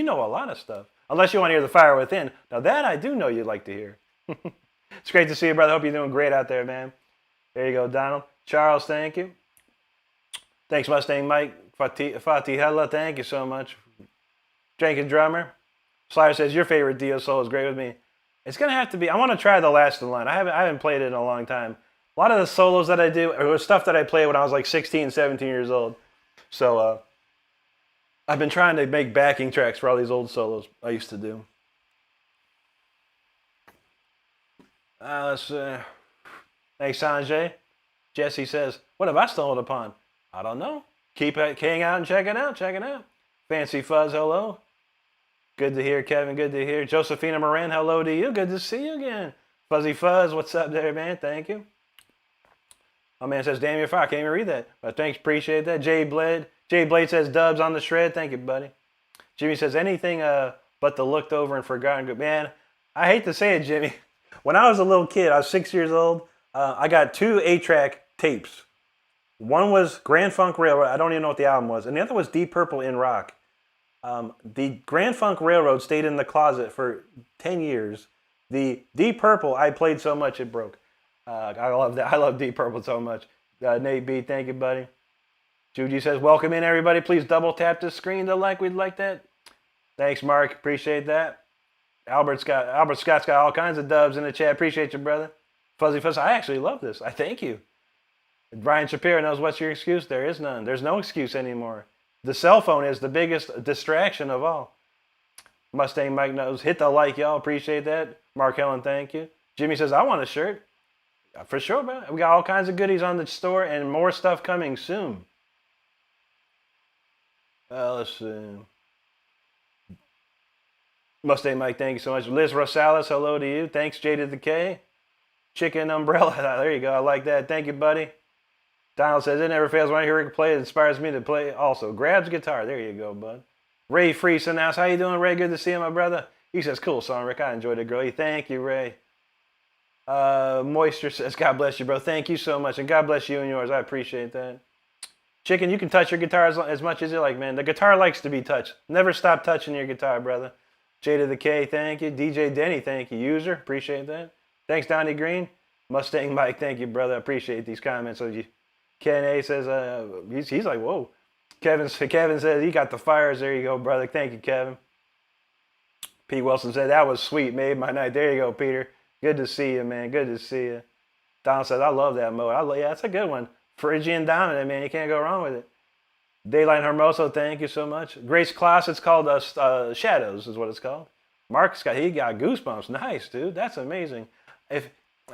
know a lot of stuff. Unless you want to hear The Fire Within. Now that I do know you'd like to hear. It's great to see you, brother. Hope you're doing great out there, man. There you go, Donald. Charles, thank you. Thanks, Mustang Mike. Fatih Hella, thank you so much. Jenkins Drummer. Slayer says, your favorite Dio solo is great with me. It's going to have to be, I want to try the Last in Line. I haven't played it in a long time. A lot of the solos that I do are stuff that I played when I was like 16, 17 years old. So I've been trying to make backing tracks for all these old solos I used to do. Thanks, Sanjay. Jesse says, what have I stumbled upon? I don't know. Keep hanging out and check it out. Fancy Fuzz, hello. Good to hear, Kevin. Good to hear. Josephina Moran, hello to you. Good to see you again. Fuzzy Fuzz, what's up there, man? Thank you. My man says, damn, you're fine. I can't even read that. But thanks, appreciate that. Jay Blade says, dubs on the shred. Thank you, buddy. Jimmy says, anything but the looked over and forgotten good. Man, I hate to say it, Jimmy. When I was a little kid, I was 6 years old, I got 2 8-track tapes. One was Grand Funk Railroad. I don't even know what the album was. And the other was Deep Purple in Rock. The Grand Funk Railroad stayed in the closet for 10 years. The Deep Purple, I played so much it broke. I love that. I love Deep Purple so much. Nate B, thank you, buddy. Juji says, welcome in, everybody. Please double tap the screen to like. We'd like that. Thanks, Mark. Appreciate that. Albert Scott's got all kinds of dubs in the chat. Appreciate you, brother. Fuzzy Fuzz, I actually love this. I thank you. Brian Shapiro knows what's your excuse. There is none. There's no excuse anymore. The cell phone is the biggest distraction of all. Mustang Mike knows. Hit the like, y'all. Appreciate that. Mark Helen, thank you. Jimmy says, I want a shirt. For sure, man. We got all kinds of goodies on the store and more stuff coming soon. Let's see. Mustang Mike, thank you so much. Liz Rosales, hello to you. Thanks, J to the K. Chicken Umbrella, there you go. I like that. Thank you, buddy. Donald says, it never fails when I hear Rick play. It inspires me to play also. Grabs guitar. There you go, bud. Ray Freeson asks, how you doing, Ray? Good to see you, my brother. He says, cool song, Rick. I enjoyed it, girl. Thank you, Ray. Moisture says, God bless you, bro. Thank you so much. And God bless you and yours. I appreciate that. Chicken, you can touch your guitar as much as you like, man. The guitar likes to be touched. Never stop touching your guitar, brother. J to the K, thank you. DJ Denny, thank you. User, appreciate that. Thanks, Donnie Green. Mustang Mike, thank you, brother. I appreciate these comments. So Ken A says, he's like, whoa. Kevin says, he got the fires. There you go, brother. Thank you, Kevin. Pete Wilson said, that was sweet. Made my night. There you go, Peter. Good to see you, man. Good to see you. Don says, I love that mode. Yeah, that's a good one. Phrygian Dominant, man. You can't go wrong with it. Daylight Hermoso, thank you so much. Grace Kloss, it's called Shadows, is what it's called. Mark's he got goosebumps. Nice, dude. That's amazing. I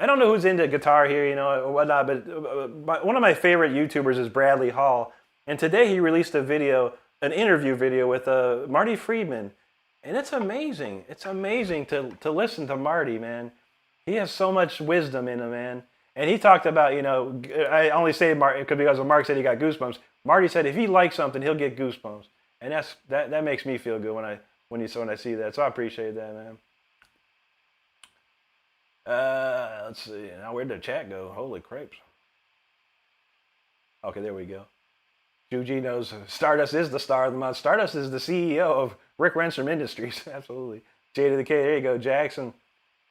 don't know who's into guitar here, you know, or whatnot, but one of my favorite YouTubers is Bradley Hall. And today he released a video, an interview video with Marty Friedman. And it's amazing. It's amazing to listen to Marty, man. He has so much wisdom in him, man. And he talked about, I only say Mark because Mark said he got goosebumps. Marty said if he likes something, he'll get goosebumps, and that makes me feel good when I see that. So I appreciate that, man. Let's see. Now where'd the chat go? Holy crapes. Okay, there we go. Juji knows Stardust is the star of the month. Stardust is the CEO of Rick Renstrom Industries. Absolutely. J to the K. There you go. Jackson.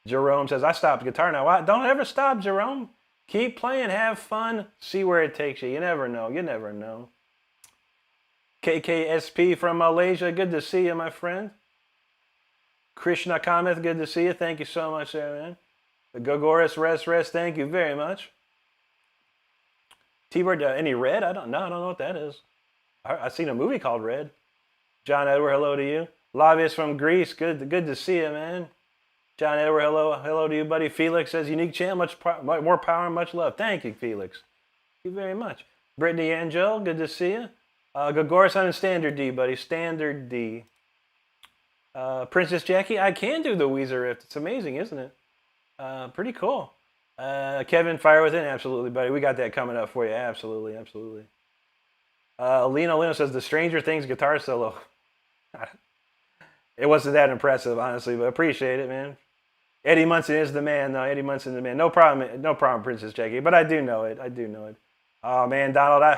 Jerome says, I stopped guitar now. Don't ever stop, Jerome. Keep playing. Have fun. See where it takes you. You never know. You never know. KKSP from Malaysia. Good to see you, my friend. Krishna Kamath. Good to see you. Thank you so much there, man. The Gogoris Rest. Thank you very much. T-Bird, any Red? I don't know what that is. I've seen a movie called Red. John Edward, hello to you. Lavius from Greece, good to see you, man. John Edward, hello to you, buddy. Felix says, unique channel, more power and much love. Thank you, Felix. Thank you very much. Brittany Angel, good to see you. Gogoris on Standard D, buddy. Standard D. Princess Jackie, I can do the Weezer Rift. It's amazing, isn't it? Pretty cool. Kevin, Fire Within, absolutely, buddy. We got that coming up for you. Absolutely. Lino says the Stranger Things guitar solo. It wasn't that impressive, honestly, but appreciate it, man. Eddie Munson is the man, though. Eddie Munson the man. No problem, Princess Jackie. But I do know it. Oh man, Donald,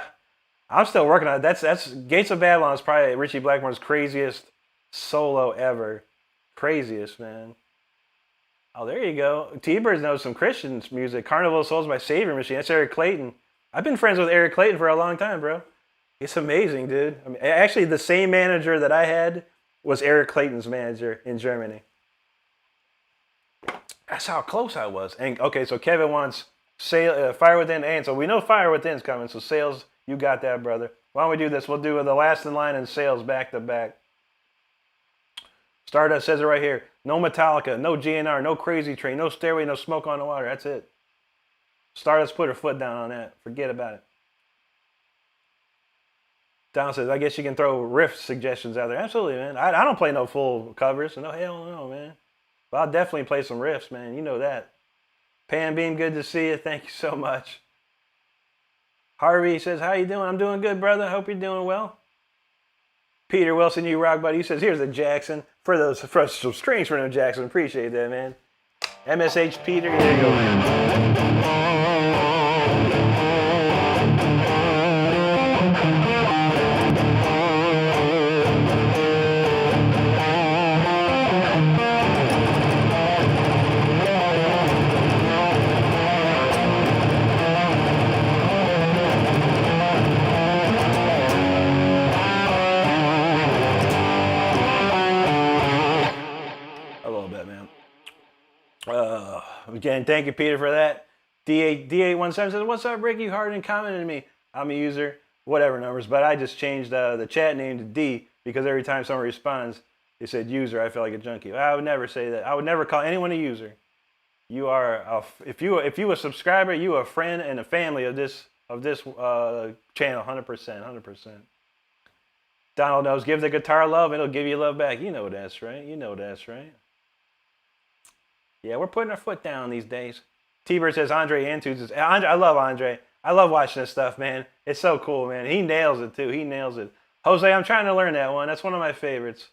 I'm still working on it. That's Gates of Babylon is probably Richie Blackmore's craziest solo ever. Craziest, man. Oh, there you go. T-Birds knows some Christian music. Carnival of Souls by Savior Machine. That's Eric Clayton. I've been friends with Eric Clayton for a long time, bro. It's amazing, dude. I mean, actually, the same manager that I had was Eric Clayton's manager in Germany. That's how close I was. And okay, so Kevin wants Fire Within, and so we know Fire Within's coming. So Sales, you got that, brother. Why don't we do this? We'll do the Last in Line and Sales back to back. Stardust says it right here. No Metallica, no GNR, no Crazy Train, no Stairway, no Smoke on the Water. That's it. Stardust put her foot down on that. Forget about it. Don says, I guess you can throw riff suggestions out there. Absolutely, man. I don't play no full covers. No, hell no, man. But I'll definitely play some riffs, man. You know that. Pan Beam, good to see you. Thank you so much. Harvey says, how you doing? I'm doing good, brother. Hope you're doing well. Peter Wilson, you rock, buddy. He says, here's a Jackson. For some strings for no Jackson. Appreciate that, man. MSH Peter, here you go, man. Again, thank you, Peter, for that. D817 says, what's up, Ricky? Hardin commented to me. I'm a user, whatever numbers, but I just changed the chat name to D because every time someone responds, they said user, I feel like a junkie. I would never say that. I would never call anyone a user. You are, if you a subscriber, you are a friend and a family of this channel, 100%. Donald knows, give the guitar love and it'll give you love back. You know that's right. Yeah, we're putting our foot down these days. T-Bird says Andre Antunes. I love Andre. I love watching this stuff, man. It's so cool, man. He nails it, too. He nails it. Jose, I'm trying to learn that one. That's one of my favorites.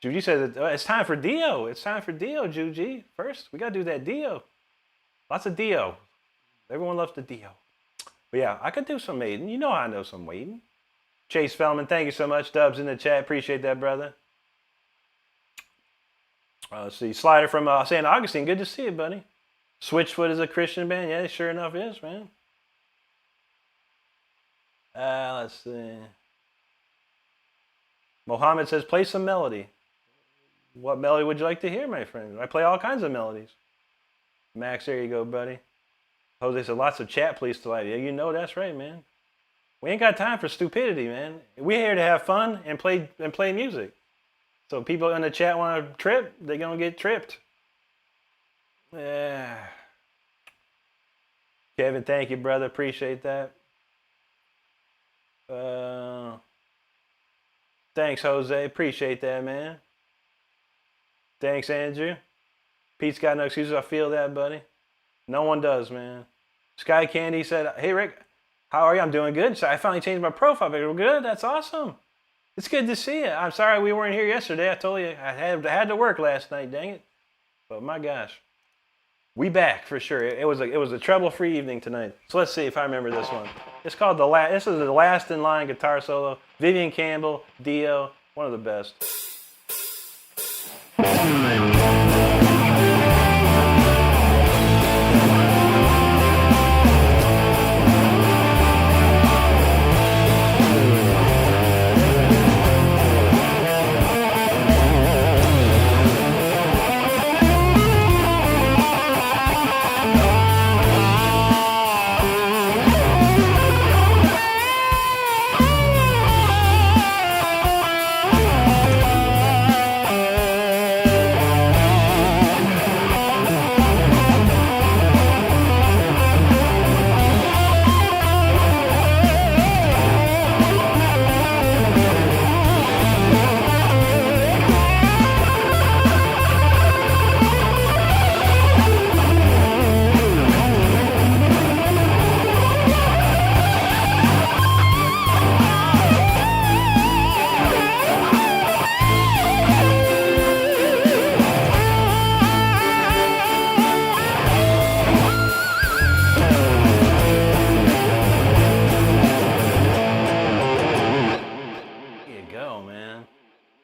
Juji says, it's time for Dio. It's time for Dio, Juji. First, we got to do that Dio. Lots of Dio. Everyone loves the Dio. But yeah, I could do some Maiden. You know I know some Maiden. Chase Fellman, thank you so much. Dubs in the chat. Appreciate that, brother. Let's see. Slider from St. Augustine. Good to see you, buddy. Switchfoot is a Christian band. Yeah, it sure enough is, man. Let's see. Mohammed says, play some melody. What melody would you like to hear, my friend? I play all kinds of melodies. Max, there you go, buddy. Jose said, lots of chat, please, tonight. Yeah, you know that's right, man. We ain't got time for stupidity, man. We're here to have fun and play music. So people in the chat want to trip, they're going to get tripped. Yeah. Kevin, thank you, brother. Appreciate that. Thanks, Jose. Appreciate that, man. Thanks, Andrew. Pete's got no excuses. I feel that, buddy. No one does, man. Sky Candy said, "Hey Rick, how are you? I'm doing good. So I finally changed my profile picture. Well, good. That's awesome. It's good to see you. I'm sorry we weren't here yesterday. I told you I had to work last night. Dang it. But my gosh, we back for sure. It was a trouble-free evening tonight. So let's see if I remember this one. It's called This is the last in line guitar solo. Vivian Campbell, Dio, one of the best.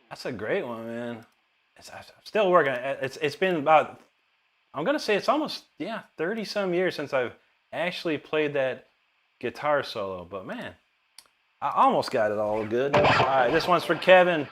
That's a great one, man. I'm still working. It's been about, I'm gonna say it's almost 30 some years since I've actually played that guitar solo. But man, I almost got it all good. All right, this one's for Kevin.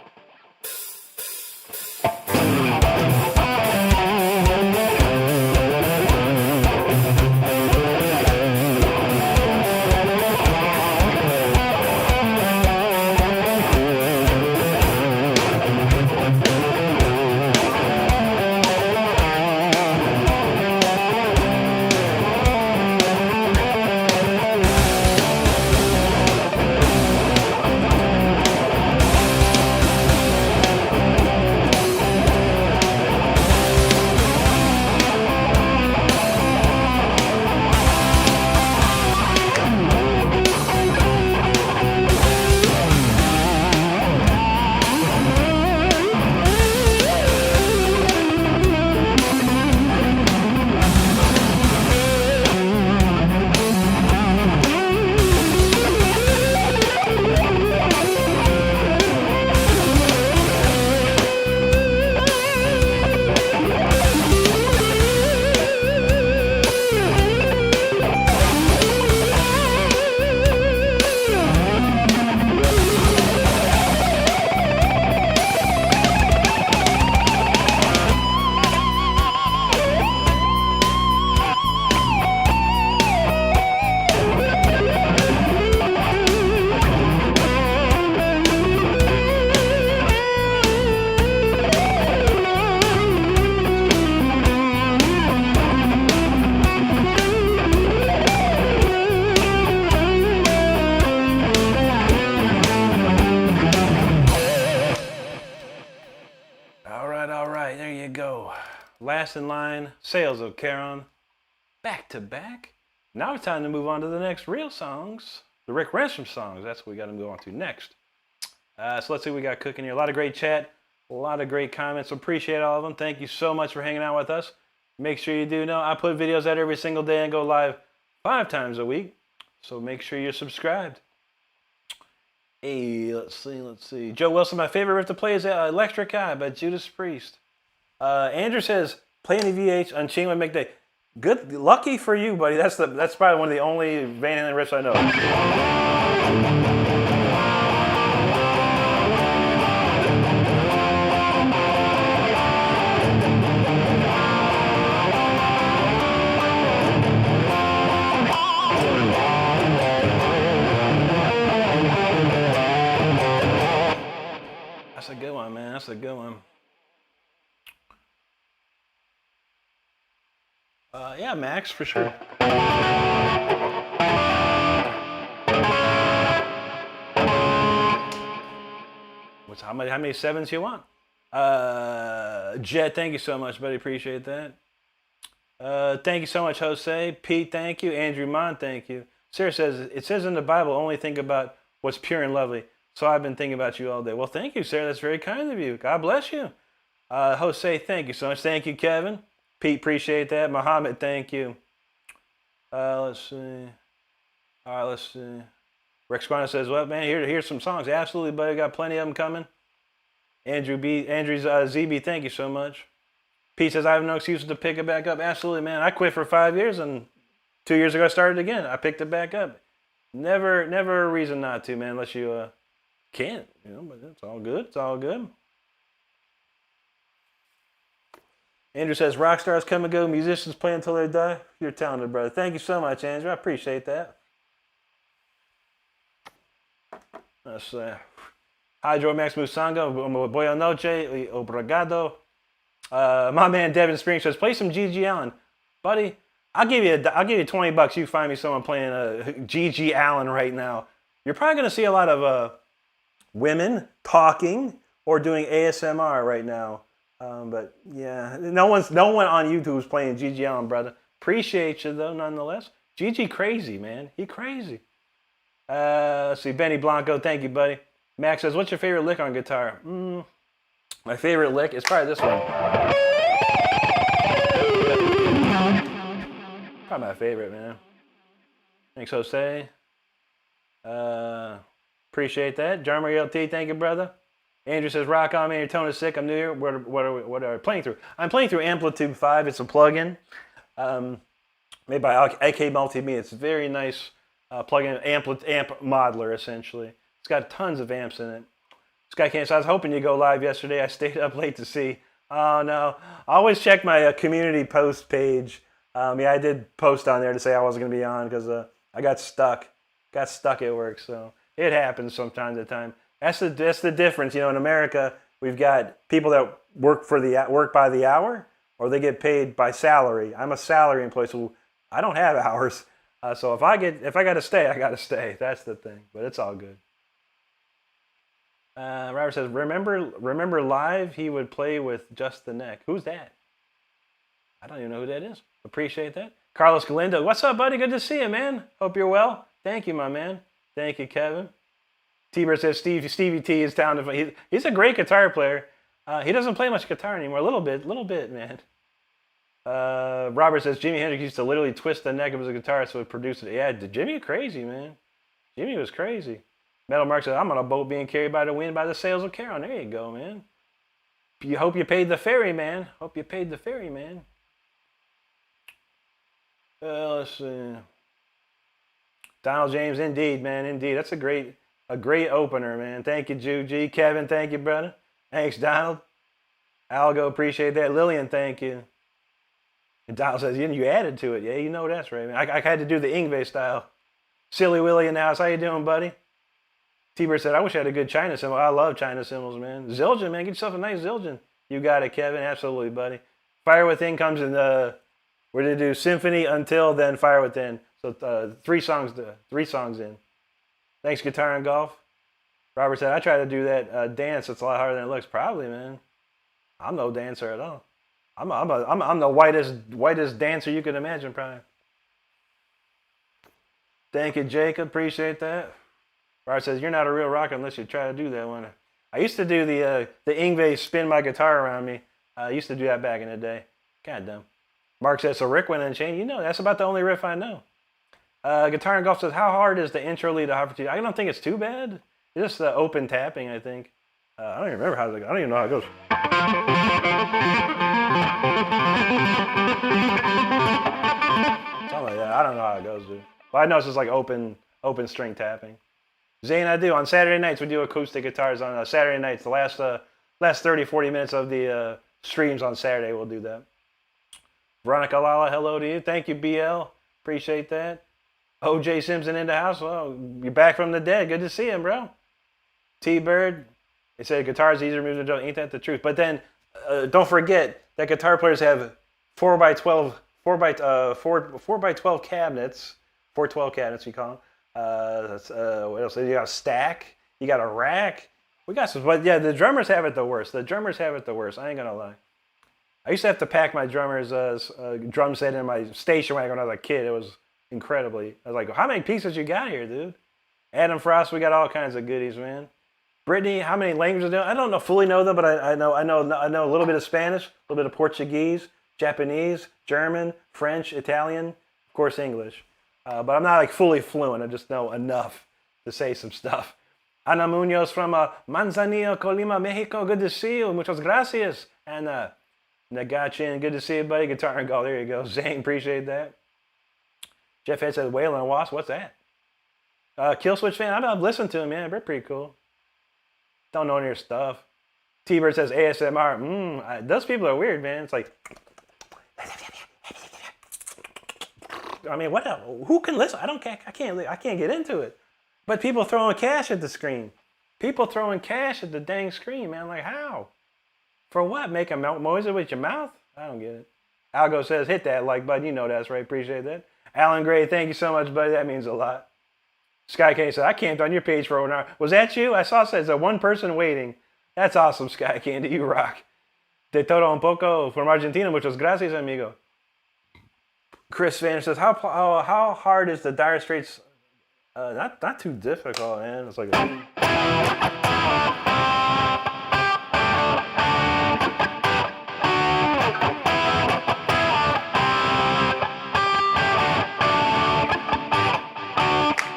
Last in line, Sales of Charon, back to back. Now it's time to move on to the next real songs, the Rick Renstrom songs. That's what we got to go on to next. So let's see what we got cooking here. A lot of great chat, a lot of great comments. Appreciate all of them. Thank you so much for hanging out with us. Make sure you do know I put videos out every single day and go live 5 times a week. So make sure you're subscribed. Hey, let's see. Joe Wilson, my favorite riff to play is Electric Eye by Judas Priest. Andrew says, play any VH Unchained by McDay. Good, lucky for you, buddy. That's probably one of the only Van Halen riffs I know. That's a good one, man. That's a good one. Yeah, Max, for sure. How many 7s you want? Jet, thank you so much, buddy. Appreciate that. Thank you so much, Jose. Pete, thank you. Andrew Mon, thank you. Sarah says, it says in the Bible, only think about what's pure and lovely. So I've been thinking about you all day. Well, thank you, Sarah. That's very kind of you. God bless you. Jose, thank you so much. Thank you, Kevin. Pete, appreciate that. Muhammad, thank you. Let's see. All right, let's see. Rex Squana says, well, man, here's some songs. Absolutely, buddy. Got plenty of them coming. Andrew's ZB, thank you so much. Pete says, I have no excuses to pick it back up. Absolutely, man. I quit for 5 years, and 2 years ago I started again. I picked it back up. Never a reason not to, man, unless you can't. You know, but it's all good. It's all good. Andrew says, rock stars come and go, musicians play until they die. You're talented, brother. Thank you so much, Andrew. I appreciate that. Let's Hydro Max Musango, Boa Noche, Obrigado. My man Devin Spring says, play some G.G. Allen. Buddy, I'll give you $20. You find me someone playing G.G. Allen right now. You're probably going to see a lot of women talking or doing ASMR right now. But yeah, no one on YouTube is playing G.G. Allen, brother. Appreciate you though, nonetheless. G.G. crazy, man. He crazy. Let's see, Benny Blanco, thank you, buddy. Max says, what's your favorite lick on guitar? My favorite lick is probably this one. Probably my favorite, man. Thanks, Jose. Appreciate that. Jarmer LT, thank you, brother. Andrew says, rock on, man. Your tone is sick. I'm new here. What are we playing through? I'm playing through Amplitude 5. It's a plugin made by AK Multimedia. It's a very nice plugin, amp modeler, essentially. It's got tons of amps in it. Sky Cancer, I was hoping you'd go live yesterday. I stayed up late to see. Oh, no. I always check my community post page. Yeah, I did post on there to say I wasn't going to be on because I got stuck. Got stuck at work, so it happens from time to time. That's the difference. You know, in America, we've got people that work by the hour, or they get paid by salary. I'm a salary employee, so I don't have hours. So if I got to stay, I got to stay. That's the thing. But it's all good. Robert says, remember live? He would play with just the neck. Who's that? I don't even know who that is. Appreciate that. Carlos Galindo, what's up, buddy? Good to see you, man. Hope you're well. Thank you, my man. Thank you, Kevin. T-Bird says Stevie T is talented. He's a great guitar player. He doesn't play much guitar anymore. A little bit, man. Robert says Jimi Hendrix used to literally twist the neck of his guitar so it produced it. Yeah, Jimmy crazy, man. Jimmy was crazy. Metal Mark says, I'm on a boat being carried by the wind by the sails of Charon. There you go, man. Hope you paid the ferry, man. Hope you paid the ferry, man. Let's see. Donald James, indeed, man, indeed. That's a great opener, man. Thank you, Juji. Kevin, thank you, brother. Thanks, Donald. Algo, appreciate that. Lillian, thank you. And Donald says, you added to it. Yeah, you know that's right, man. I had to do the Ingve style. Silly Willie in the house. How you doing, buddy? T-Bird said, I wish I had a good China cymbal. I love China cymbals, man. Zildjian, man. Get yourself a nice Zildjian. You got it, Kevin. Absolutely, buddy. Fire Within comes in we're going to do Symphony Until, then Fire Within. So 3 songs in. Thanks, Guitar and Golf. Robert said, I try to do that dance. It's a lot harder than it looks. Probably, man. I'm no dancer at all. I'm the whitest dancer you can imagine, probably. Thank you, Jacob. Appreciate that. Robert says, you're not a real rocker unless you try to do that one. I used to do the Ingve spin my guitar around me. I used to do that back in the day. God damn. Mark says, so Rick went Unchained. You know, that's about the only riff I know. Guitar and Golf says, how hard is the intro lead to Opportunity? I don't think it's too bad. It's just the open tapping, I think. I don't even remember how it goes. I don't even know how it goes. Something like that. I don't know how it goes, dude. But I know it's just like open string tapping. Zane, I do. On Saturday nights, we do acoustic guitars. On Saturday nights, the last 30, 40 minutes of the streams on Saturday, we'll do that. Veronica Lala, hello to you. Thank you, BL. Appreciate that. OJ Simpson in the house. Well, you're back from the dead. Good to see him, bro. T-Bird. They said guitar's easier to move than Joe. Ain't that the truth? But then, don't forget that guitar players have 4x12 cabinets. 412 cabinets, we call them. What else? You got a stack. You got a rack. We got some. But yeah, the drummers have it the worst. I ain't gonna lie. I used to have to pack my drummer's drum set in my station wagon when I was a kid. It was incredibly. I was like, how many pieces you got here, dude? Adam Frost, we got all kinds of goodies, man. Brittany, how many languages do I don't know fully know them, but I know a little bit of Spanish, a little bit of Portuguese, Japanese, German, French, Italian, of course English. But I'm not like fully fluent. I just know enough to say some stuff. Ana Munoz from Manzanillo, Colima, Mexico. Good to see you. Muchas gracias. Ana Nagachin, good to see you, buddy. Guitar and Golf. There you go. Zane, appreciate that. Jeff Head says, Whale and Wasp. What's that? Killswitch fan. I've listened to him, man. They're pretty cool. Don't know any of your stuff. T-Bird says ASMR. Those people are weird, man. It's like, I mean, what? Who can listen? I can't get into it. But people throwing cash at the screen. People throwing cash at the dang screen, man. Like, how? For what? Make a noise with your mouth? I don't get it. Algo says, hit that like button. You know that's right. Appreciate that. Alan Gray, thank you so much, buddy. That means a lot. Sky King said, I camped on your page for an hour. Was that you? I saw it says a one person waiting. That's awesome, Sky Candy. You rock. De todo un poco from Argentina. Muchas gracias, amigo. Chris Van says, how hard is the Dire Straits? Not too difficult, man. It's like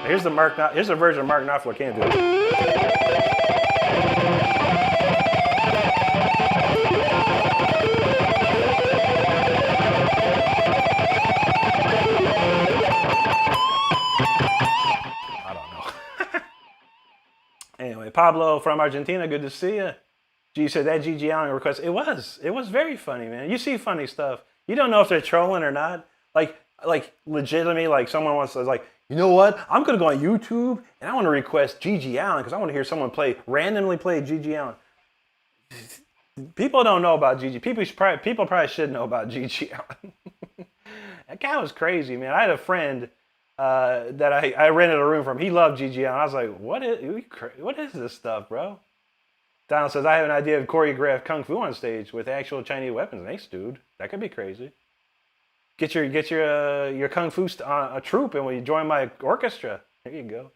here's the version Mark Knopfler can't do. Anyway, Pablo from Argentina, good to see you. G said that GG Allen request. It was very funny, man. You see funny stuff. You don't know if they're trolling or not. Like legitimately, like someone wants to like, you know what? I'm gonna go on YouTube and I want to request GG Allen because I want to hear someone randomly play GG Allen. People don't know about GG. People probably should know about GG Allen. That guy was crazy, man. I had a friend that I rented a room from. He loved GG Allen. I was like, what is this stuff, bro? Donald says, I have an idea of choreographed kung fu on stage with actual Chinese weapons. Nice, dude. That could be crazy. Get your kung fu a troupe and will you join my orchestra? There you go.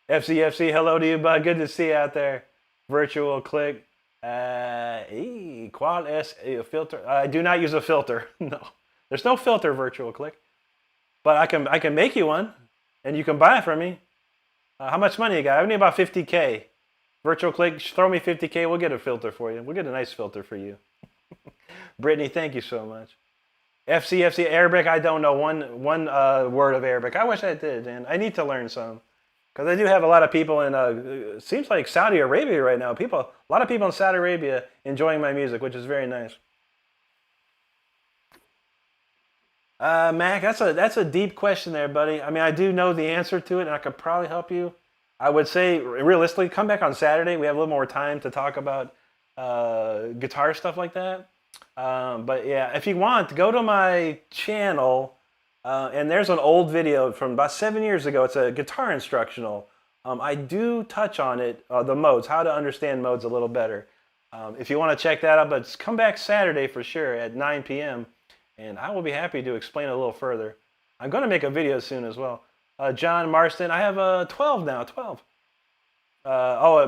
FCFC, hello to you, bud. Good to see you out there. Virtual click. Qual es a filter? I do not use a filter. No, there's no filter. Virtual click. But I can make you one, and you can buy it from me. How much money you got? I need about 50K. Virtual click, throw me 50K. We'll get a filter for you. We'll get a nice filter for you. Brittany, thank you so much. FCFC Arabic, I don't know one word of Arabic. I wish I did, and I need to learn some. Because I do have a lot of people in, it seems like Saudi Arabia right now. A lot of people in Saudi Arabia enjoying my music, which is very nice. Mac, that's a deep question there, buddy. I mean, I do know the answer to it, and I could probably help you. I would say, realistically, come back on Saturday. We have a little more time to talk about guitar stuff like that. But yeah, if you want, go to my channel, and there's an old video from about 7 years ago. It's a guitar instructional. I do touch on it, the modes, how to understand modes a little better. If you want to check that out, but come back Saturday for sure at 9 p.m. and I will be happy to explain it a little further. I'm going to make a video soon as well. John Marston, I have 12 now, 12.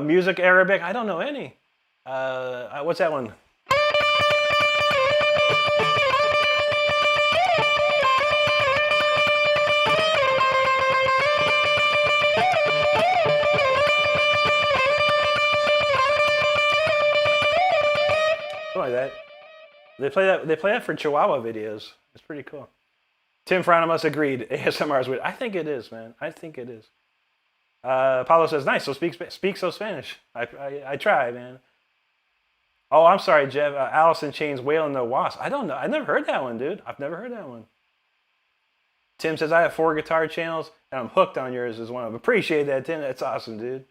Music Arabic, I don't know any. What's that one? Something like that. They play that for Chihuahua videos. It's pretty cool. Tim Fronimus agreed. ASMR is weird. I think it is, man. I think it is. Paulo says, nice. So speak so Spanish. I try, man. Oh, I'm sorry, Jeff. Allison Chains Whale and the Wasp. I don't know. I never heard that one, dude. I've never heard that one. Tim says, I have 4 guitar channels, and I'm hooked on yours as one of them. Appreciate that, Tim. That's awesome, dude.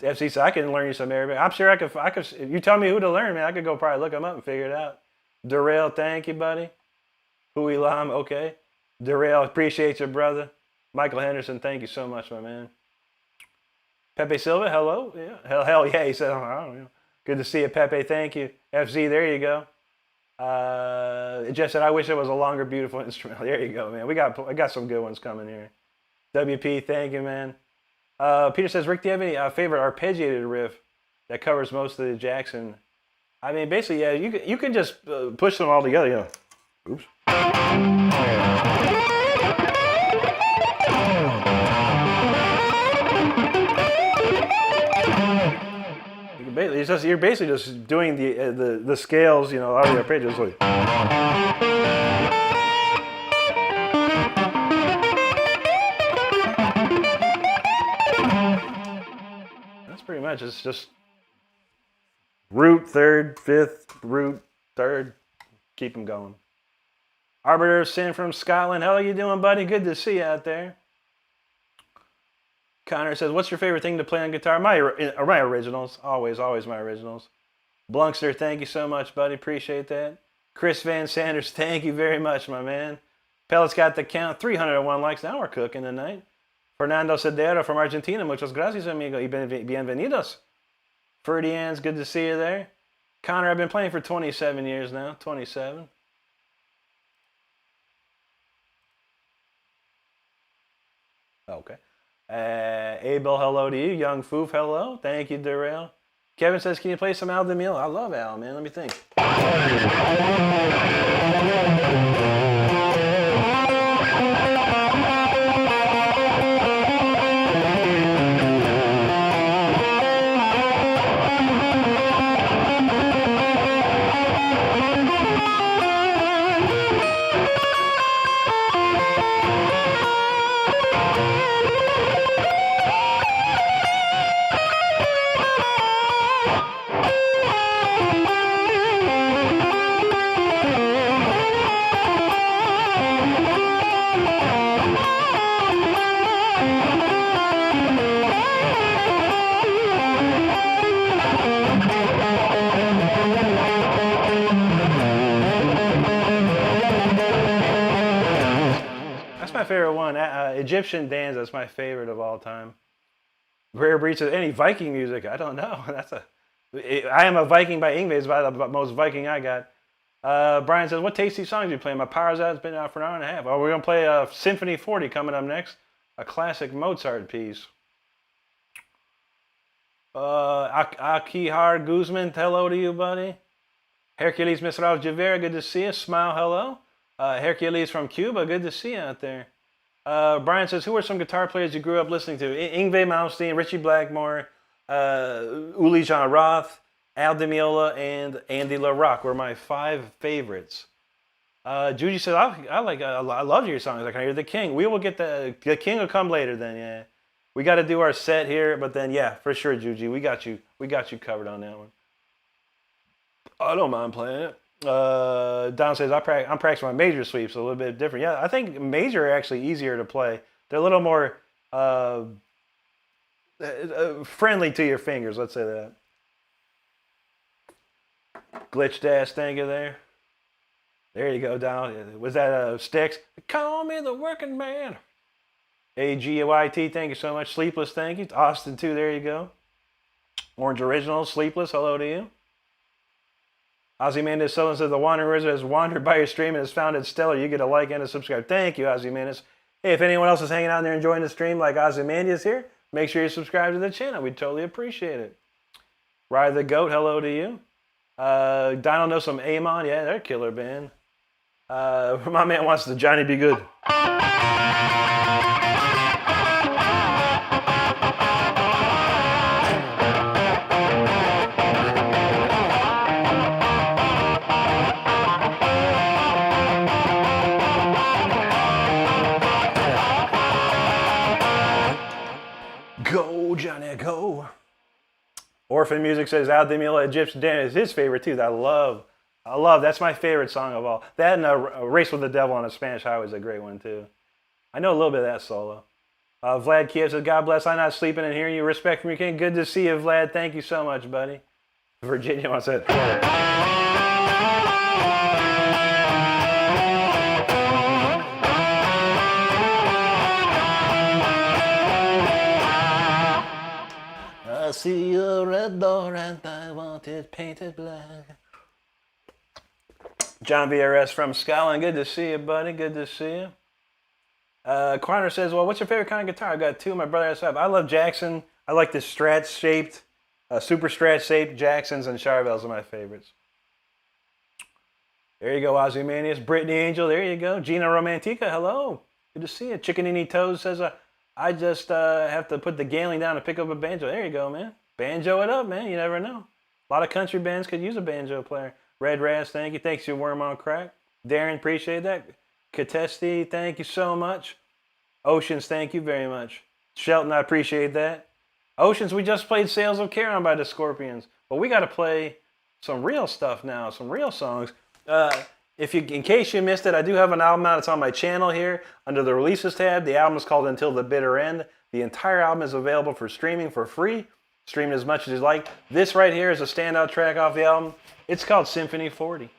FC says, I can learn you some Arabic. I'm sure I could. If you tell me who to learn, man, I could go probably look them up and figure it out. Darrell, thank you, buddy. Huilam, okay. Darrell, appreciate you, brother. Michael Henderson, thank you so much, my man. Pepe Silva, hello. Yeah. Hell yeah, he said, I don't know. Good to see you, Pepe. Thank you. FZ, there you go. Jeff said, I wish it was a longer, beautiful instrumental. There you go, man. I got some good ones coming here. WP, thank you, man. Peter says, Rick, do you have any favorite arpeggiated riff that covers most of the Jackson? I mean, basically, yeah, you can just push them all together, you know. Oops. You're basically just doing the scales, you know, out of the arpeggios. Like. That's pretty much. It's just root, third, fifth, root, third. Keep them going. Arbiter of Sin from Scotland. How are you doing, buddy? Good to see you out there. Connor says, what's your favorite thing to play on guitar? My originals. Always my originals. Blunkster, thank you so much, buddy. Appreciate that. Chris Van Sanders, thank you very much, my man. Pellet's got the count. 301 likes. Now we're cooking tonight. Fernando Cedero from Argentina. Muchas gracias, amigo. Y bienvenidos. Ferdians, good to see you there. Connor, I've been playing for 27 years now. 27. Okay. Abel, hello to you. Young Foof, hello. Thank you, Darrell. Kevin says, can you play some Al DeMille? I love Al, man. Let me think. Favorite one, Egyptian Dance. That's my favorite of all time. Rare Breach of any Viking music. I don't know. I Am a Viking by Yngwie is about the most Viking I got. Brian says, what tasty songs you playing? My power's out. It's been out for an hour and a half. Oh, we're gonna play Symphony 40 coming up next. A classic Mozart piece. Akihar Guzman, hello to you, buddy. Hercules Misrav Javera, good to see you. Smile, hello. Hercules from Cuba, good to see you out there. Brian says, who are some guitar players you grew up listening to? Yngwie Malmsteen, Richie Blackmore, Uli Jon Roth, Al Di Meola, and Andy LaRocque were my 5 favorites. Judy says, I love your songs. I can hear The King. We will get the King will come later then, yeah. We got to do our set here, but then, yeah, for sure, Judy, we got you covered on that one. I don't mind playing it. Don says, I'm practicing my major sweeps, a little bit different. Yeah, I think major are actually easier to play. They're a little more friendly to your fingers, let's say that. Glitch Dash, thank you there. There you go, Don. Was that Sticks? Call me the working man. AGYT, thank you so much. Sleepless, thank you. Austin, too, there you go. Orange Original, Sleepless, hello to you. Ozymandias Sullivan says, the Wandering Wizard has wandered by your stream and has found it stellar. You get a like and a subscribe. Thank you, Ozymandias. Hey, if anyone else is hanging out there enjoying the stream like Ozymandias here, make sure you subscribe to the channel. We'd totally appreciate it. Ride the Goat, hello to you. Dino knows some Amon. Yeah, they're a killer band. My man wants the Johnny Be Good. Go, Johnny, go. Orphan Music says Al Di Meola, Egyptian Dance is his favorite too. I love, that's my favorite song of all. That and a Race with the Devil on a Spanish Highway is a great one too. I know a little bit of that solo. Vlad Kiev says, God bless, I'm not sleeping and hearing you. Respect from your king. Good to see you, Vlad. Thank you so much, buddy. Virginia wants it. I see a red door and I want it it painted black. John VRS from Scotland. Good to see you, buddy. Good to see you. Quanner says, well, what's your favorite kind of guitar? I've got two. My brother has five. I love Jackson. I like the Strat-shaped, super Strat-shaped Jacksons, and Charvels are my favorites. There you go, Ozymandias. Brittany Angel, there you go. Gina Romantica, hello. Good to see you. Chickanini Toes says, I just have to put the Gailing down to pick up a banjo. There you go, man. Banjo it up, man. You never know. A lot of country bands could use a banjo player. Red Raz, thank you. Thanks, you Worm on Crack. Darren, appreciate that. Katesti, thank you so much. Oceans, thank you very much. Shelton, I appreciate that. Oceans, we just played Sales of Charon by the Scorpions. But we got to play some real stuff now, some real songs. In case you missed it, I do have an album out. It's on my channel here under the Releases tab. The album is called Until the Bitter End. The entire album is available for streaming for free. Stream it as much as you like. This right here is a standout track off the album. It's called Symphony 40.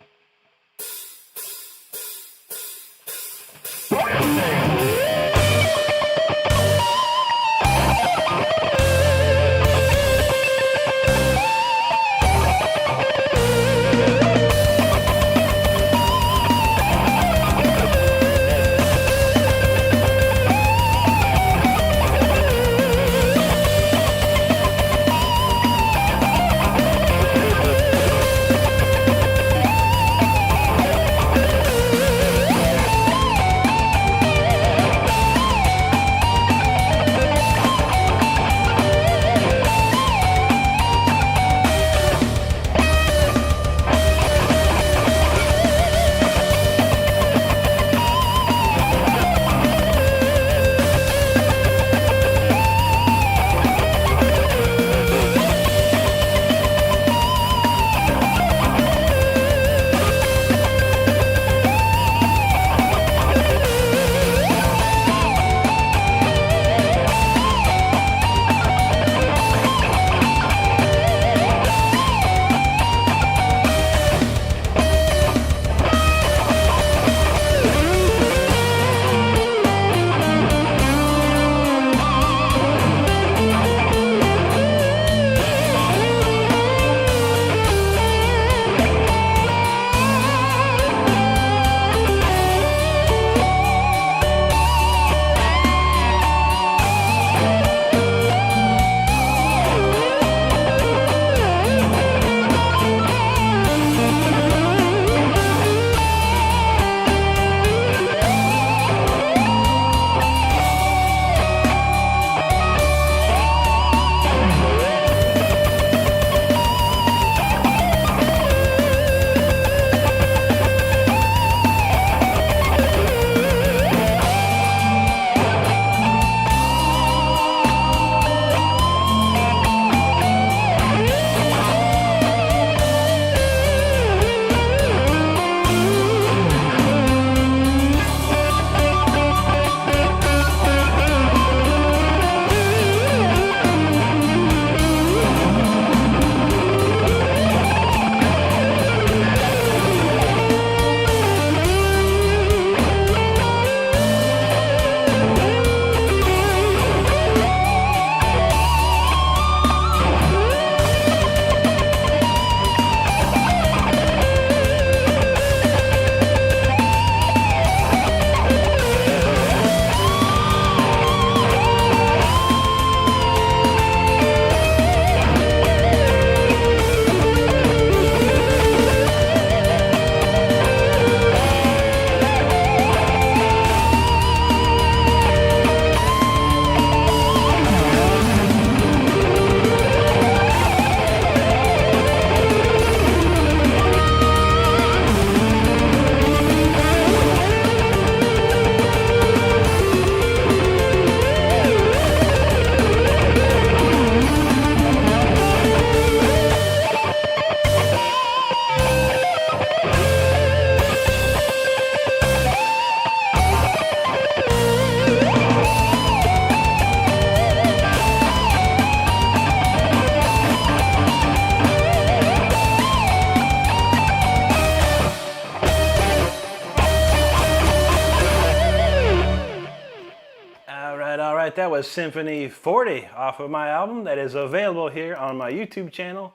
right, that was Symphony 40 off of my album that is available here on my YouTube channel.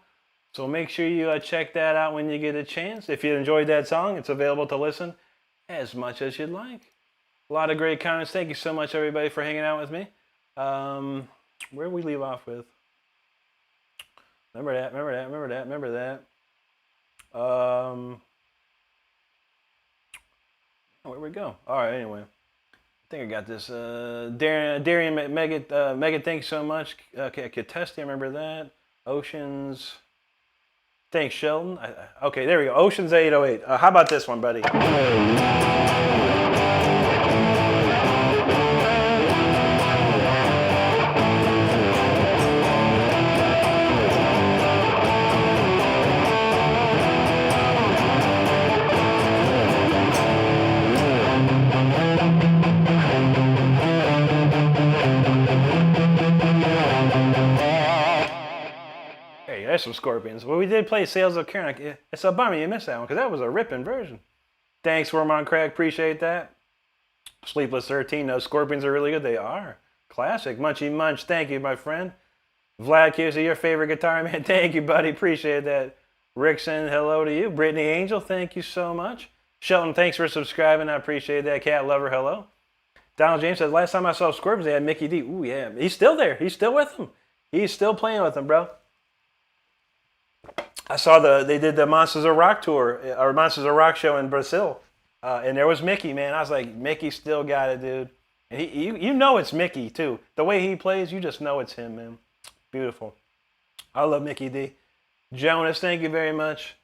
So make sure you check that out when you get a chance. If you enjoyed that song, it's available to listen as much as you'd like. A lot of great comments. Thank you so much, everybody, for hanging out with me. Where did we leave off with? Remember that. Where we go? All right, anyway. I think I got this. Darian Megan, thank you so much. Okay, Catesti, remember that. Oceans. Thanks, Sheldon. Okay, there we go. Oceans 808. How about this one, buddy? There's some Scorpions. Well, we did play Sales of Karen. It's a bummer you missed that one because that was a ripping version. Thanks, Wormon Craig. Appreciate that. Sleepless 13. No, Scorpions are really good. They are. Classic. Munchy Munch. Thank you, my friend. Vlad Q, your favorite guitar man. Thank you, buddy. Appreciate that. Rickson, hello to you. Brittany Angel, thank you so much. Shelton, thanks for subscribing. I appreciate that. Cat Lover, hello. Donald James says, last time I saw Scorpions, they had Mickey D. Ooh, yeah. He's still there. He's still with them. He's still playing with them, bro. I saw they did the Monsters of Rock tour, or Monsters of Rock show in Brazil, and there was Mickey, man. I was like, Mickey still got it, dude. And you know it's Mickey too. The way he plays, you just know it's him, man. Beautiful. I love Mickey D. Jonas, thank you very much.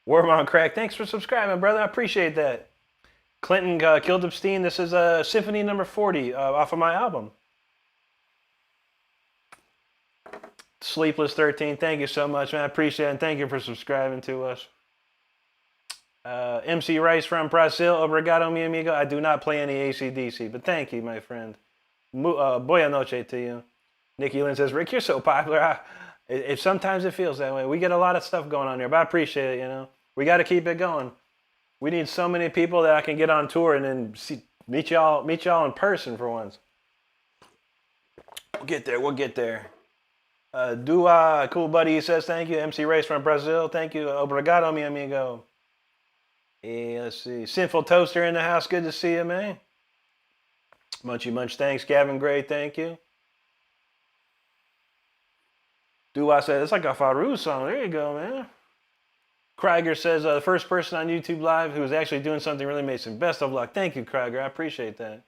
Wormon Crack, thanks for subscribing, brother. I appreciate that. Clinton Kildipstein, this is Symphony number 40 off of my album. Sleepless 13, thank you so much, man. I appreciate it, and thank you for subscribing to us. MC Rice from Brazil, obrigado, mi amigo. I do not play any AC/DC, but thank you, my friend. Boa noche to you. Nikki Lynn says, Rick, you're so popular. Sometimes it feels that way. We get a lot of stuff going on here, but I appreciate it, you know. We got to keep it going. We need so many people that I can get on tour and then meet y'all in person for once. We'll get there. Dua, cool buddy, says thank you. MC Race from Brazil, thank you. Obrigado, mi amigo. Let's see. Sinful Toaster in the house, good to see you, man. Munchy Munch, thanks. Gavin Gray, thank you. Dua said, it's like a Faru song. There you go, man. Krieger says, the first person on YouTube Live who was actually doing something really amazing. Best of luck. Thank you, Krieger. I appreciate that.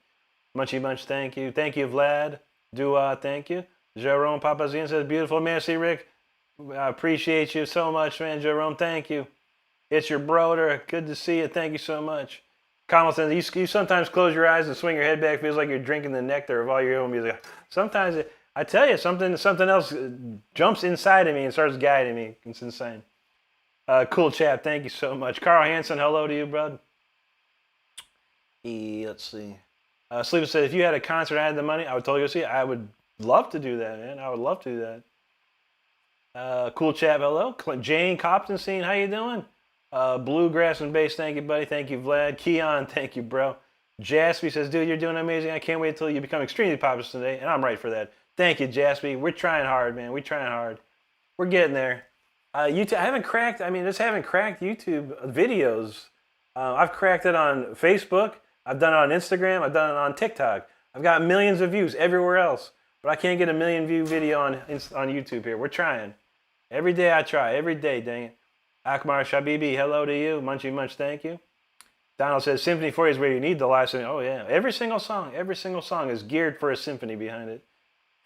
Munchy Munch, thank you. Thank you, Vlad. Dua, thank you. Jerome Papazine says, beautiful, merci, Rick. I appreciate you so much, man. Jerome, thank you. It's your brother. Good to see you. Thank you so much. Kamal says, you sometimes close your eyes and swing your head back. Feels like you're drinking the nectar of all your own music. Sometimes, I tell you, something else jumps inside of me and starts guiding me. It's insane. Cool chap. Thank you so much. Carl Hansen, hello to you, bud. Let's see. Sleeper said, if you had a concert and I had the money, I would totally go see it. I would love to do that, man. I would love to do that. Cool chap, hello. Jane Coptonstein, how you doing? Bluegrass and bass, thank you, buddy. Thank you, Vlad. Keon, thank you, bro. Jaspy says, dude, you're doing amazing. I can't wait until you become extremely popular today. And I'm right for that. Thank you, Jaspy. We're trying hard, man. We're trying hard. We're getting there. YouTube, I haven't cracked YouTube videos. I've cracked it on Facebook. I've done it on Instagram. I've done it on TikTok. I've got millions of views everywhere else. But I can't get a 1 million view video on YouTube here. We're trying. Every day I try. Every day, dang it. Akmar Shabibi, hello to you. Munchy Munch, thank you. Donald says, Symphony 40 is where you need the live symphony. Oh, yeah. Every single song is geared for a symphony behind it.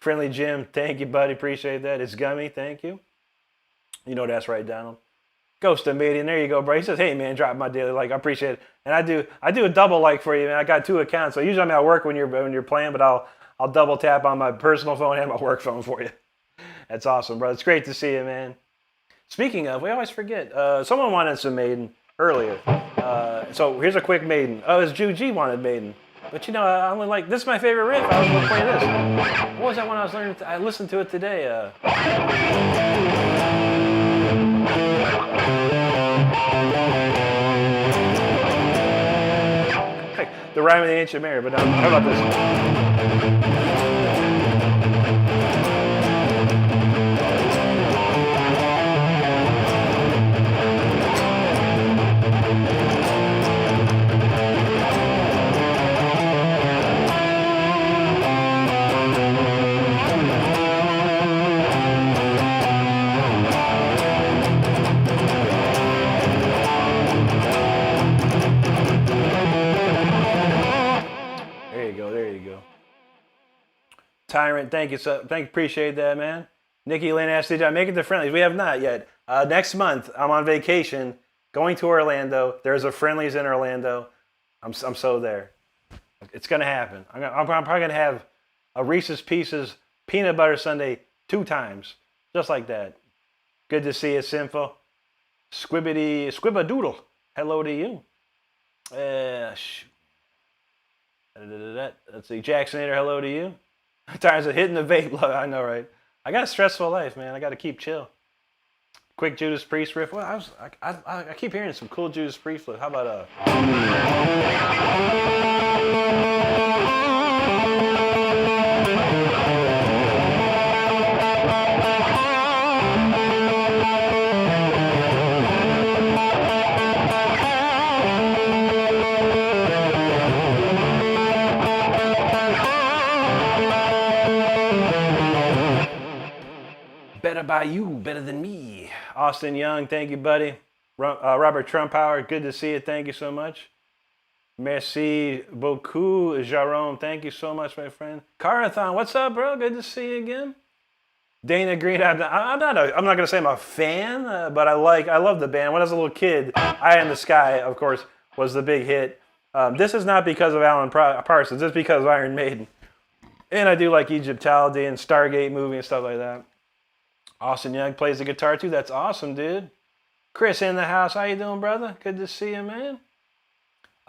Friendly Jim, thank you, buddy. Appreciate that. It's Gummy, thank you. You know that's right, Donald. Ghost of Median, there you go, bro. He says, hey, man, drop my daily like. I appreciate it. And I do a double like for you, man. I got 2 accounts. So usually I'm at work when you're playing, but I'll double tap on my personal phone and my work phone for you. That's awesome, bro. It's great to see you, man. Speaking of, we always forget. Someone wanted some Maiden earlier. So here's a quick Maiden. Oh, it's Ju G wanted Maiden. But you know, I only like, this is my favorite riff. I was going to play this. What was that one I was learning? I listened to it today. The Rhyme of the Ancient Mariner. But how about this? go. There you go. Tyrant, thank you. Appreciate that, man. Nikki Lynn asked, did I make it to Friendlies? We have not yet. Next month, I'm on vacation, going to Orlando. There's a Friendlies in Orlando. I'm so there. It's going to happen. I'm probably going to have a Reese's Pieces peanut butter sundae 2 times. Just like that. Good to see you, Sinful. Squibbadoodle. Hello to you. Let's see. Jacksonator, hello to you. Times of hitting the vape. I know, right? I got a stressful life, man. I got to keep chill. Quick Judas Priest riff. Well, I keep hearing some cool Judas Priest riff. How about Better by you, better than me. Austin Young, thank you, buddy. Robert Trumpauer, good to see you. Thank you so much. Merci beaucoup, Jerome. Thank you so much, my friend. Carathon, what's up, bro? Good to see you again. Dana Green, I'm not gonna say I'm a fan, but I love the band. When I was a little kid, Eye in the Sky, of course, was the big hit. This is not because of Alan Parsons. It's because of Iron Maiden. And I do like Egyptology and Stargate movie and stuff like that. Austin Young plays the guitar too. That's awesome, dude. Chris in the house. How you doing, brother? Good to see you, man.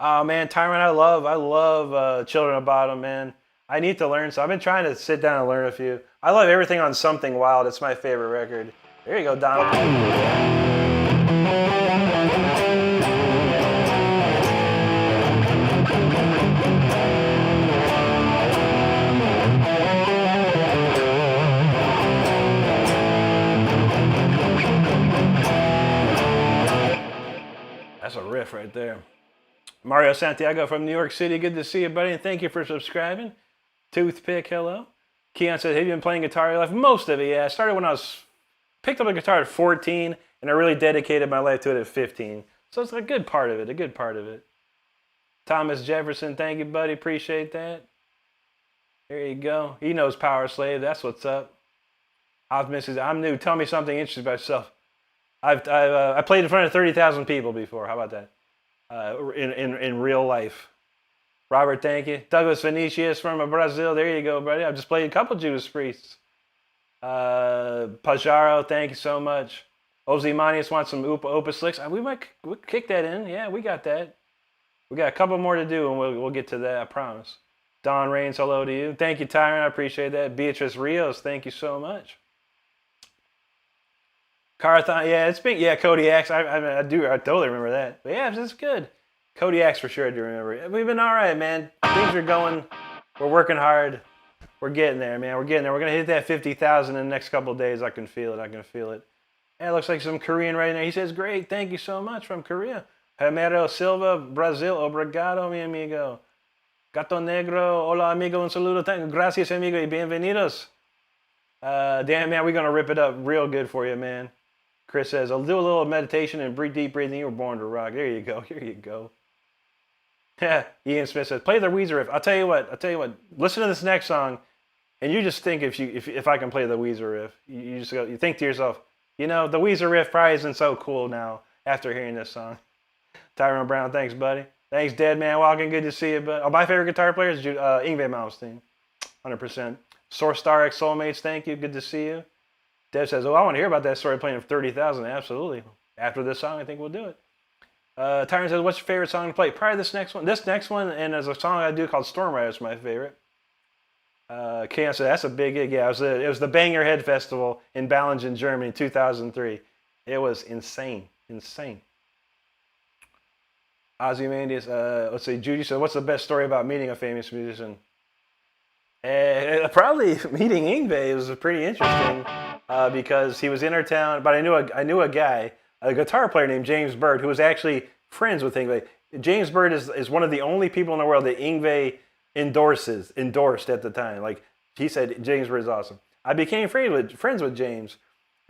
Oh man, Tyrant, I love Children of Bodom, man. I need to learn. So I've been trying to sit down and learn a few. I love everything on Something Wild. It's my favorite record. There you go, Donald. That's a riff right there. Mario Santiago from New York City. Good to see you, buddy, and thank you for subscribing. Toothpick, hello. Keon said, have you been playing guitar your life? Most of it, yeah. I started when picked up a guitar at 14, and I really dedicated my life to it at 15. So it's a good part of it, Thomas Jefferson, thank you, buddy. Appreciate that. There you go. He knows Power Slave. That's what's up. Optimistic, I'm new. Tell me something interesting about yourself. I played in front of 30,000 people before. How about that? In real life. Robert, thank you. Douglas Vinicius from Brazil. There you go, buddy. I've just played a couple Judas Priests. Pajaro, thank you so much. Ozymandias wants some Opus Licks. We'll kick that in. Yeah, we got that. We got a couple more to do, and we'll get to that, I promise. Don Rains, hello to you. Thank you, Tyron. I appreciate that. Beatrice Rios, thank you so much. Carathon, yeah, Kodiak's. I totally remember that. But yeah, it's good. Kodiak's for sure, I do remember. We've been all right, man. Things are going. We're working hard. We're getting there, man. We're getting there. We're going to hit that 50,000 in the next couple of days. I can feel it. Yeah, it looks like some Korean right now. He says, great. Thank you so much from Korea. Romero Silva, Brazil. Obrigado, mi amigo. Gato Negro. Hola, amigo. Un saludo. Gracias, amigo. Y bienvenidos. Damn, man, we're going to rip it up real good for you, man. Chris says, I'll do a little meditation and deep breathing. You were born to rock. There you go. Here you go. Ian Smith says, play the Weezer riff. I'll tell you what. Listen to this next song, and you just think if I can play the Weezer riff, you think to yourself, the Weezer riff probably isn't so cool now after hearing this song. Tyrone Brown, thanks, buddy. Thanks, Dead Man Walking. Good to see you, bud. Oh, my favorite guitar player is Yngwie Malmsteen. 100%. Source Star X Soulmates, thank you. Good to see you. Deb says, I want to hear about that story playing for 30,000. Absolutely. After this song, I think we'll do it. Tyron says, what's your favorite song to play? Probably this next one. This next one, and there's a song I do called Storm Rider. It's my favorite. Keon said, that's a big gig. Yeah, it was the Bang Your Head Festival in Ballingen, Germany in 2003. It was insane. Ozymandias, let's see, Judy said, what's the best story about meeting a famous musician? Probably meeting Yngwie was pretty interesting. Because he was in our town, but I knew a guy, a guitar player named James Bird, who was actually friends with Yngwie. James Bird is one of the only people in the world that Yngwie endorsed at the time. Like he said, James Bird is awesome. I became friends with James,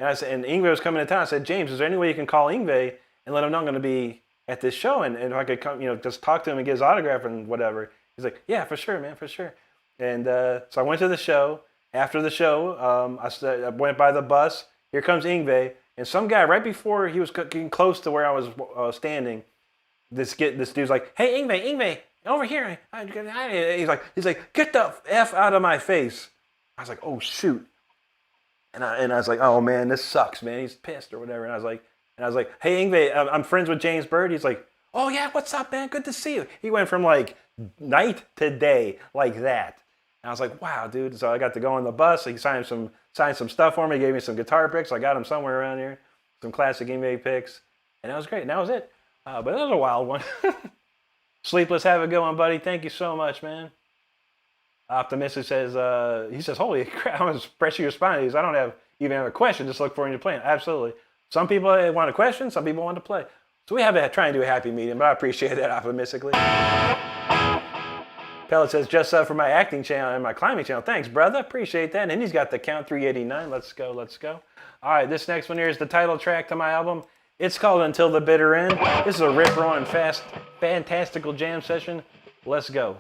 and Yngwie was coming to town. I said, James, is there any way you can call Yngwie and let him know I'm going to be at this show, and if I could come, just talk to him and get his autograph and whatever. He's like, yeah, for sure, man, for sure. And so I went to the show. After the show, I went by the bus. Here comes Ingve. And some guy, right before he was getting close to where I was standing, this dude's like, hey, Ingve, over here. He's like, get the F out of my face. I was like, oh, shoot. And I was like, oh, man, this sucks, man. He's pissed or whatever. And I was like, hey, Ingve, I'm friends with James Bird. He's like, oh, yeah, what's up, man? Good to see you. He went from like night to day like that. And I was like, wow, dude. So I got to go on the bus. He signed some stuff for me. Gave me some guitar picks. I got them somewhere around here. Some classic Ingve picks. And that was great. And that was it. But that was a wild one. Sleepless, have a good one, buddy. Thank you so much, man. Optimistic says, he says, holy crap, I'm pressing your spine. I don't even have a question. Just look forward to playing. Absolutely. Some people want a question. Some people want to play. So we have to try and do a happy medium, but I appreciate that optimistically. Pellet says, just for my acting channel and my climbing channel. Thanks, brother. Appreciate that. And he's got the count 389. Let's go. All right, this next one here is the title track to my album. It's called Until the Bitter End. This is a rip-roaring, fantastical jam session. Let's go.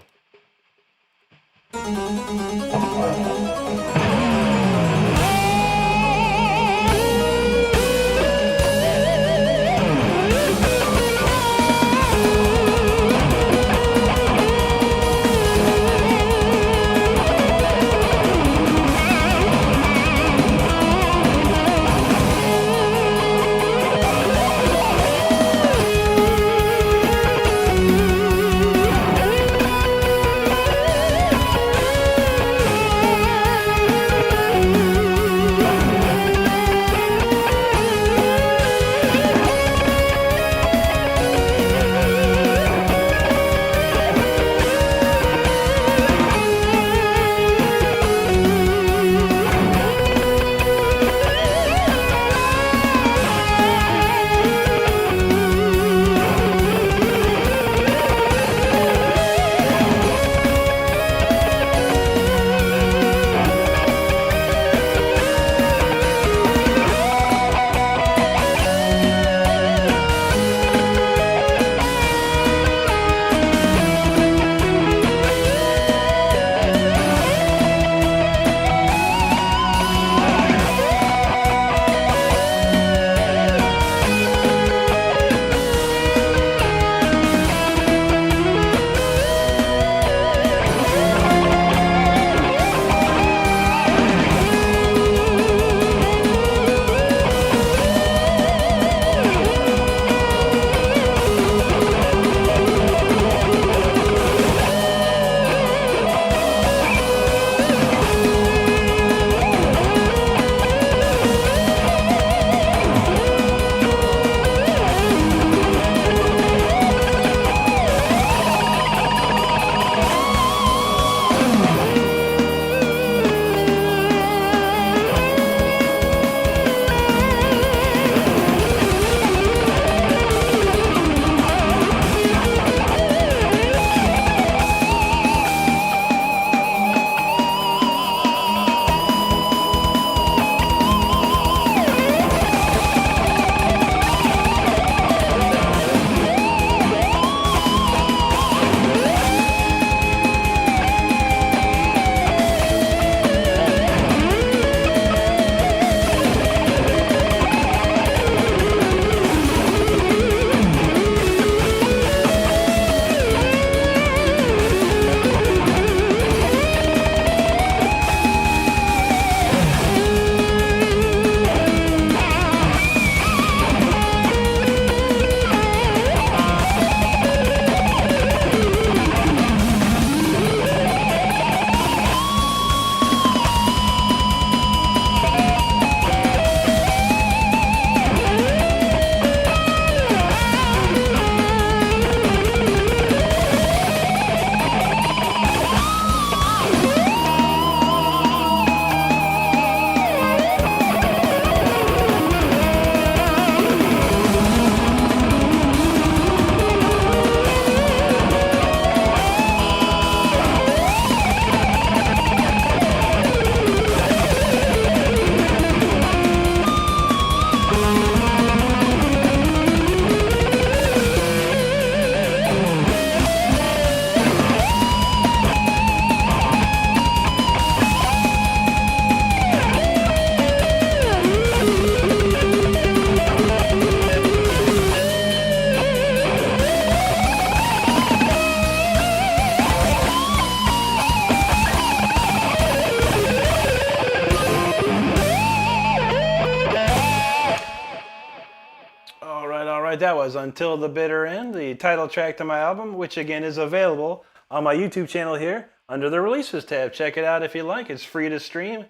like that was Until the Bitter End, the title track to my album, which again is available on my YouTube channel here under the Releases tab. Check it out if you like. It's free to stream.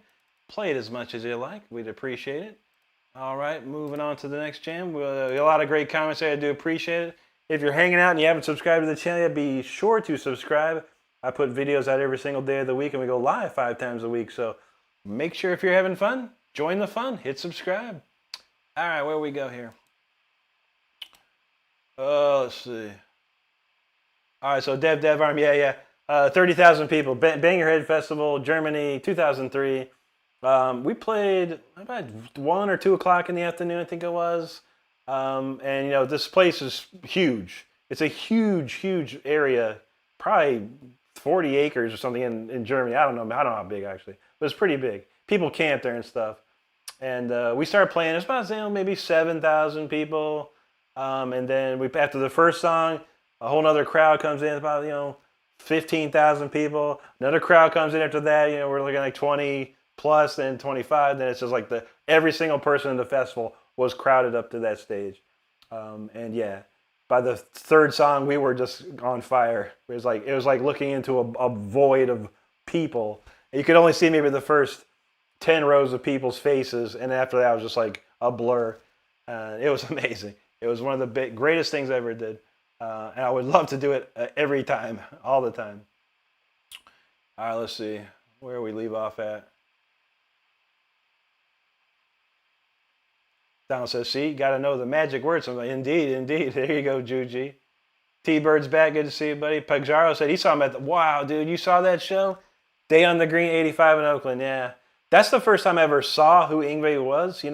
Play it as much as you like. We'd appreciate it. All right, moving on to the next jam. A lot of great comments there. I do appreciate it. If you're hanging out and you haven't subscribed to the channel yet, be sure to subscribe. I put videos out every single day of the week, and we go live 5 times a week. So make sure if you're having fun, join the fun. Hit subscribe. All right, where we go here? Let's see. All right, so Dev Arm, yeah. 30,000 people. Bang Your Head Festival, Germany, 2003. We played about 1 or 2 o'clock in the afternoon, I think it was. And you know, this place is huge. It's a huge area, probably 40 acres or something in Germany. I don't know how big actually, but it's pretty big. People camp there and stuff. And we started playing. It's about maybe 7,000 people. And then after the first song, a whole other crowd comes in, about 15,000 people. Another crowd comes in after that. We're looking like 20 plus, then 25. Then it's just like every single person in the festival was crowded up to that stage. And yeah, by the third song, we were just on fire. It was like looking into a void of people. You could only see maybe the first 10 rows of people's faces, and after that, it was just like a blur. It was amazing. It was one of the greatest things I ever did. And I would love to do it every time, all the time. All right, let's see. Where we leave off at. Donald says, see, got to know the magic words. I'm like, indeed. There you go, Juji. T-Bird's back. Good to see you, buddy. Pagzaro said he saw him wow, dude, you saw that show? Day on the Green, 85 in Oakland, yeah. That's the first time I ever saw who Yngwie was, It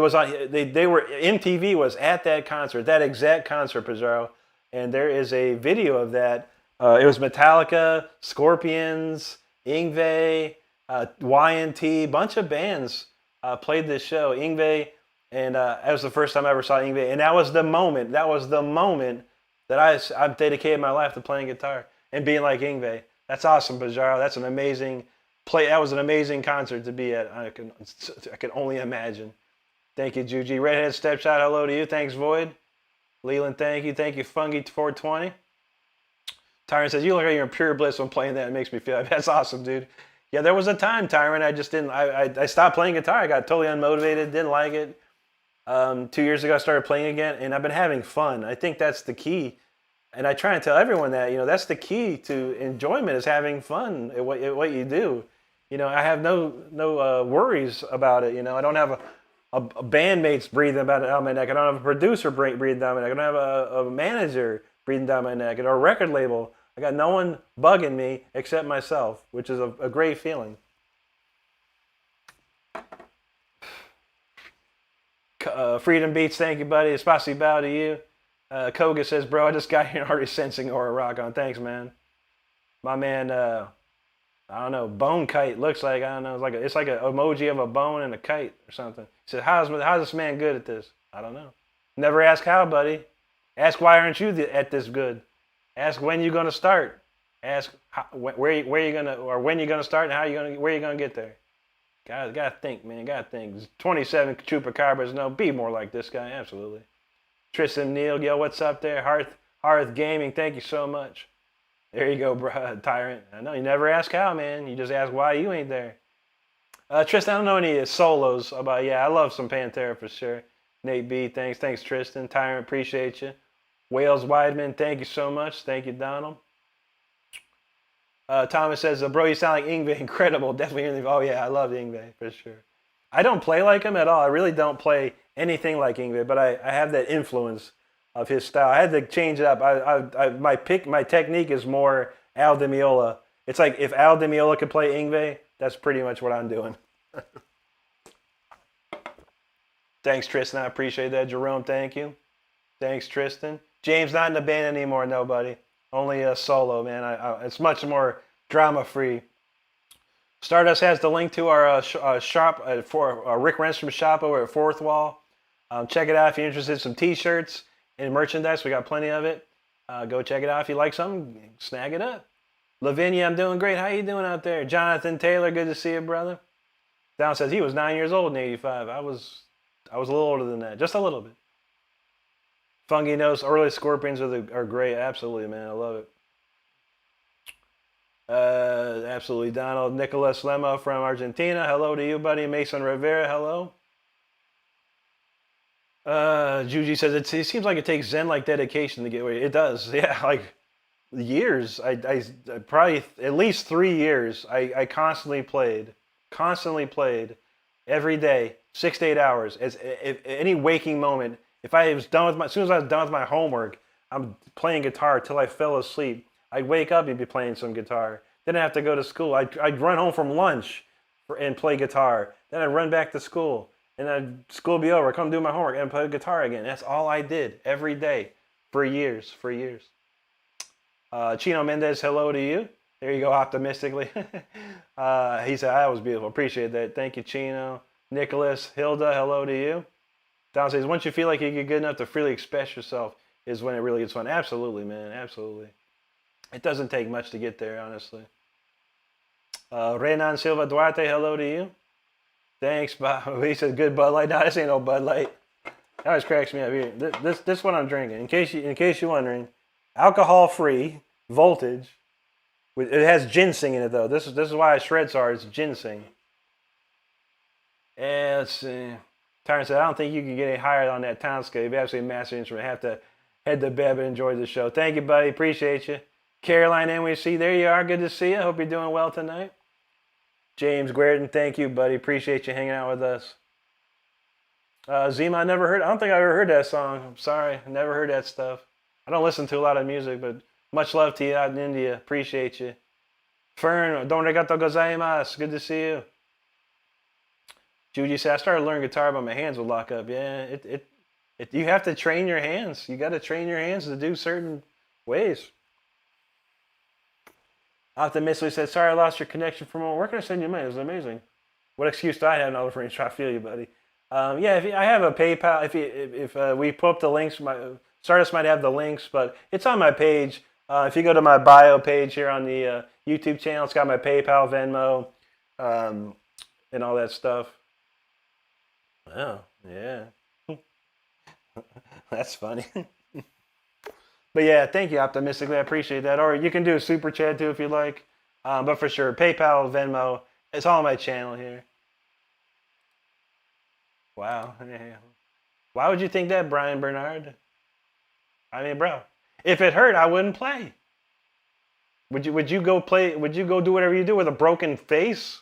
was on, MTV was at that concert, that exact concert, Pizarro. And there is a video of that. It was Metallica, Scorpions, Yngwie, YNT, bunch of bands played this show. Yngwie, and that was the first time I ever saw Yngwie. And that was the moment that I dedicated my life to playing guitar and being like Yngwie. That's awesome, Pizarro. That's an amazing that was an amazing concert to be at. I can only imagine. Thank you, Juji. Redhead Stepshot, hello to you. Thanks, Void. Leland, thank you. Thank you, Fungi420. Tyrant says, you look like you're in pure bliss when playing that. It makes me feel like that's awesome, dude. Yeah, there was a time, Tyrant, I just didn't, I stopped playing guitar. I got totally unmotivated, didn't like it. 2 years ago, I started playing again, and I've been having fun. I think that's the key. And I try and tell everyone that, that's the key to enjoyment is having fun at what you do. I have no worries about it. I don't have a bandmates breathing down my neck. I don't have a producer breathing down my neck. I don't have a manager breathing down my neck or a record label. I got no one bugging me except myself, which is a great feeling. Freedom Beats, thank you, buddy. Spasibo to you. Koga says, bro, I just got here already sensing Aura Rock on. Thanks, man. My man, I don't know, bone kite looks like, I don't know, it's like an emoji of a bone and a kite or something. He said, how's this man good at this? I don't know. Never ask how, buddy. Ask why aren't you at this good? Ask when you're going to start. Ask where you going to, or when you're going to start and where you're going to get there. Guys, got to think, man, got to think. 27 Chupacabras, no, be more like this guy, absolutely. Tristan Neal, yo, what's up there? Hearth Gaming, thank you so much. There you go, bro, Tyrant. I know, you never ask how, man. You just ask why you ain't there. Tristan, I don't know any solos about, yeah, I love some Pantera for sure. Nate B, thanks Tristan. Tyrant, appreciate you. Wales Weidman, thank you so much. Thank you, Donald. Thomas says, bro, you sound like Yngwie, incredible. Definitely, oh yeah, I love Yngwie for sure. I don't play like him at all. I really don't play anything like Yngwie, but I have that influence of his style. I had to change it up. My technique is more Al Di Meola. It's like if Al Di Meola could play Yngwie, that's pretty much what I'm doing. Thanks, Tristan. I appreciate that. Jerome, thank you. Thanks, Tristan. James, not in the band anymore, nobody. Only a solo, man. It's much more drama-free. Stardust has the link to our shop for our Rick Renstrom shop over at Fourth Wall. Check it out if you're interested in some T-shirts and merchandise. We got plenty of it. Go check it out. If you like something, snag it up. Lavinia, I'm doing great. How you doing out there? Jonathan Taylor, good to see you, brother. Down says he was 9 years old in '85. I was a little older than that, just a little bit. Funky notes, early scorpions are great. Absolutely, man. I love it. Absolutely, Donald. Nicolas Lemo from Argentina. Hello to you, buddy. Mason Rivera. Hello. Juji says it seems like it takes Zen-like dedication to get away. It does. Yeah, like years. I probably at least 3 years. I constantly played every day, 6 to 8 hours. As if, any waking moment. If I was done with as soon as I was done with my homework, I'm playing guitar till I fell asleep. I'd wake up and be playing some guitar. Then I'd have to go to school. I'd run home from lunch and play guitar. Then I'd run back to school. And then school would be over. I'd come do my homework and play guitar again. That's all I did every day for years. Chino Mendez, hello to you. There you go, optimistically. He said, that was beautiful. Appreciate that. Thank you, Chino. Nicholas, Hilda, hello to you. Don says, once you feel like you get good enough to freely express yourself is when it really gets fun. Absolutely, man. Absolutely. It doesn't take much to get there, honestly. Renan Silva Duarte, hello to you. Thanks, Bob. He says, good Bud Light. No, this ain't no Bud Light. That always cracks me up. This one I'm drinking. In case you're wondering, alcohol-free, voltage. It has ginseng in it, though. This is why shreds are. It's ginseng. And let's see. Tyron said, I don't think you can get any higher on that town scale. You've absolutely mastered the instrument. Have to head to bed, but enjoy the show. Thank you, buddy. Appreciate you. Caroline NWC, there you are. Good to see you. Hope you're doing well tonight. James Guertin, thank you, buddy. Appreciate you hanging out with us. Zima, I don't think I ever heard that song. I'm sorry. I never heard that stuff. I don't listen to a lot of music, but much love to you out in India. Appreciate you. Fern, don regato gozaimasu. Good to see you. Juji said, I started learning guitar, but my hands would lock up. Yeah, you have to train your hands. You got to train your hands to do certain ways. Optimistically said, sorry I lost your connection for a moment. Where can I send you money? It was amazing. What excuse do I have now for me to try to feel you, buddy? Yeah, I have a PayPal. If we put up the links, Stardust might have the links, but it's on my page. If you go to my bio page here on the YouTube channel, it's got my PayPal, Venmo, and all that stuff. Oh, yeah. That's funny. But yeah, thank you, optimistically. I appreciate that. Or you can do a super chat too if you like. But for sure, PayPal, Venmo, it's all on my channel here. Wow. Why would you think that, Brian Bernard? I mean, bro, if it hurt, I wouldn't play. Would you go play? Would you go do whatever you do with a broken face?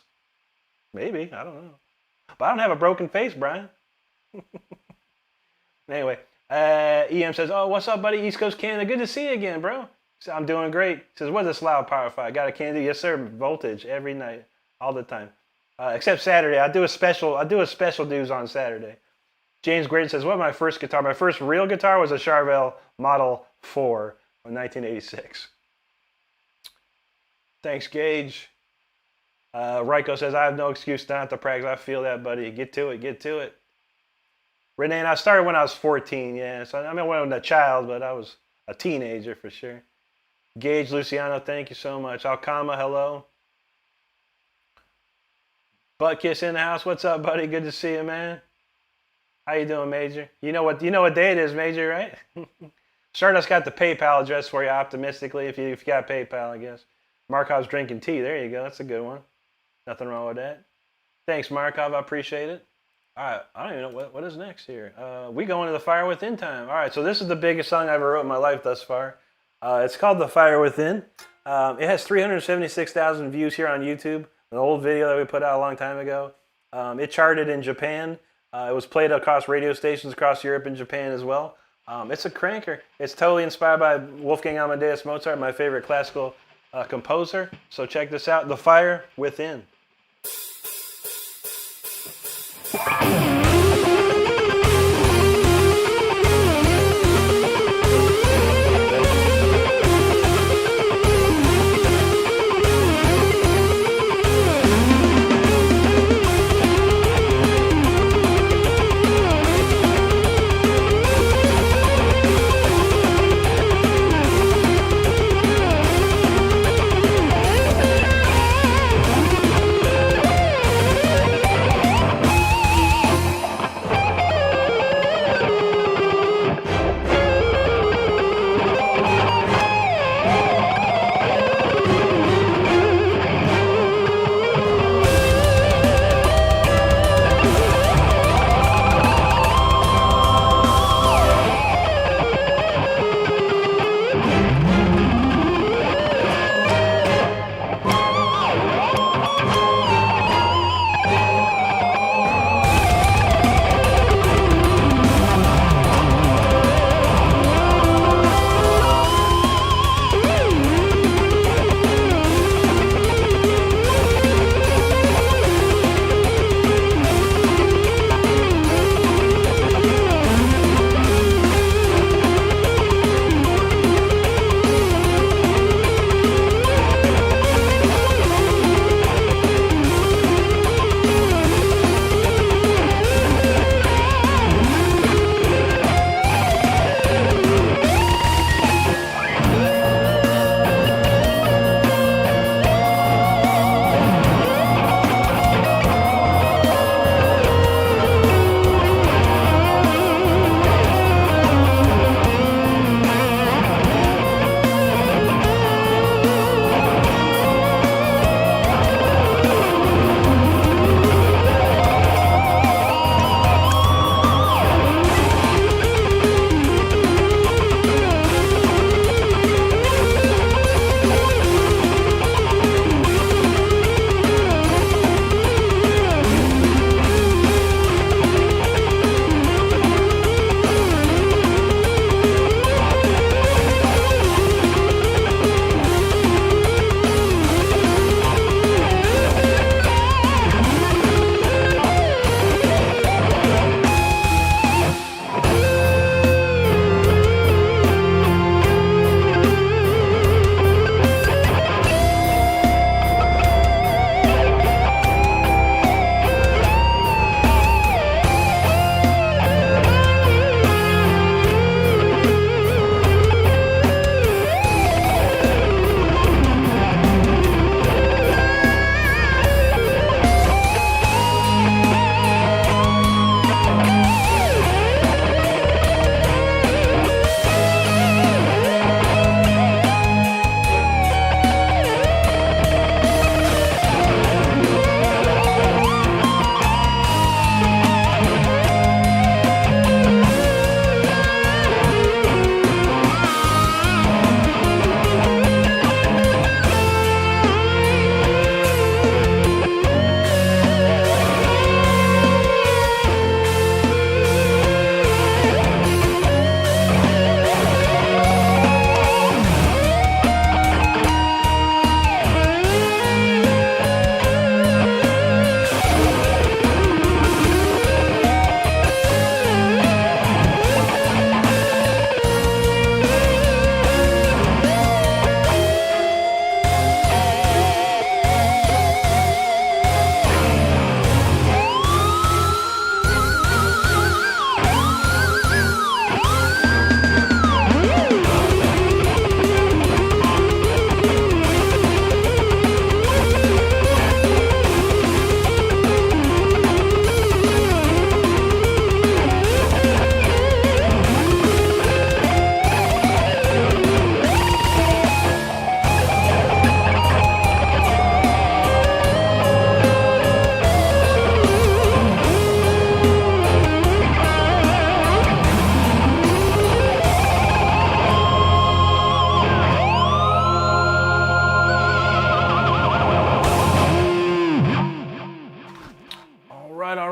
Maybe, I don't know. But I don't have a broken face, Brian. Anyway, EM says, oh, what's up, buddy? East Coast Canada. Good to see you again, bro. I'm doing great. Says, what's this loud power fight? Got a can do? Yes, sir. Voltage every night, all the time. Except Saturday. I do a special dues on Saturday. James Graydon says, what my first guitar? My first real guitar was a Charvel Model 4 from 1986. Thanks, Gage. Ryko says, I have no excuse not to practice. I feel that, buddy. Get to it. Renee, and I started when I was 14, yeah. So I mean, I wasn't a child, but I was a teenager for sure. Gage Luciano, thank you so much. Alcama, hello. Butt Kiss in the house. What's up, buddy? Good to see you, man. How you doing, Major? You know what day it is, Major, right? Stardust got the PayPal address for you optimistically if you got PayPal, I guess. Markov's drinking tea. There you go. That's a good one. Nothing wrong with that. Thanks, Markov. I appreciate it. All right. I don't even know what is next here. We go into the Fire Within time. All right. So this is the biggest song I ever wrote in my life thus far. It's called The Fire Within. It has 376,000 views here on YouTube. An old video that we put out a long time ago. It charted in Japan. It was played across radio stations across Europe and Japan as well. It's a cranker. It's totally inspired by Wolfgang Amadeus Mozart, my favorite classical composer. So check this out, The Fire Within.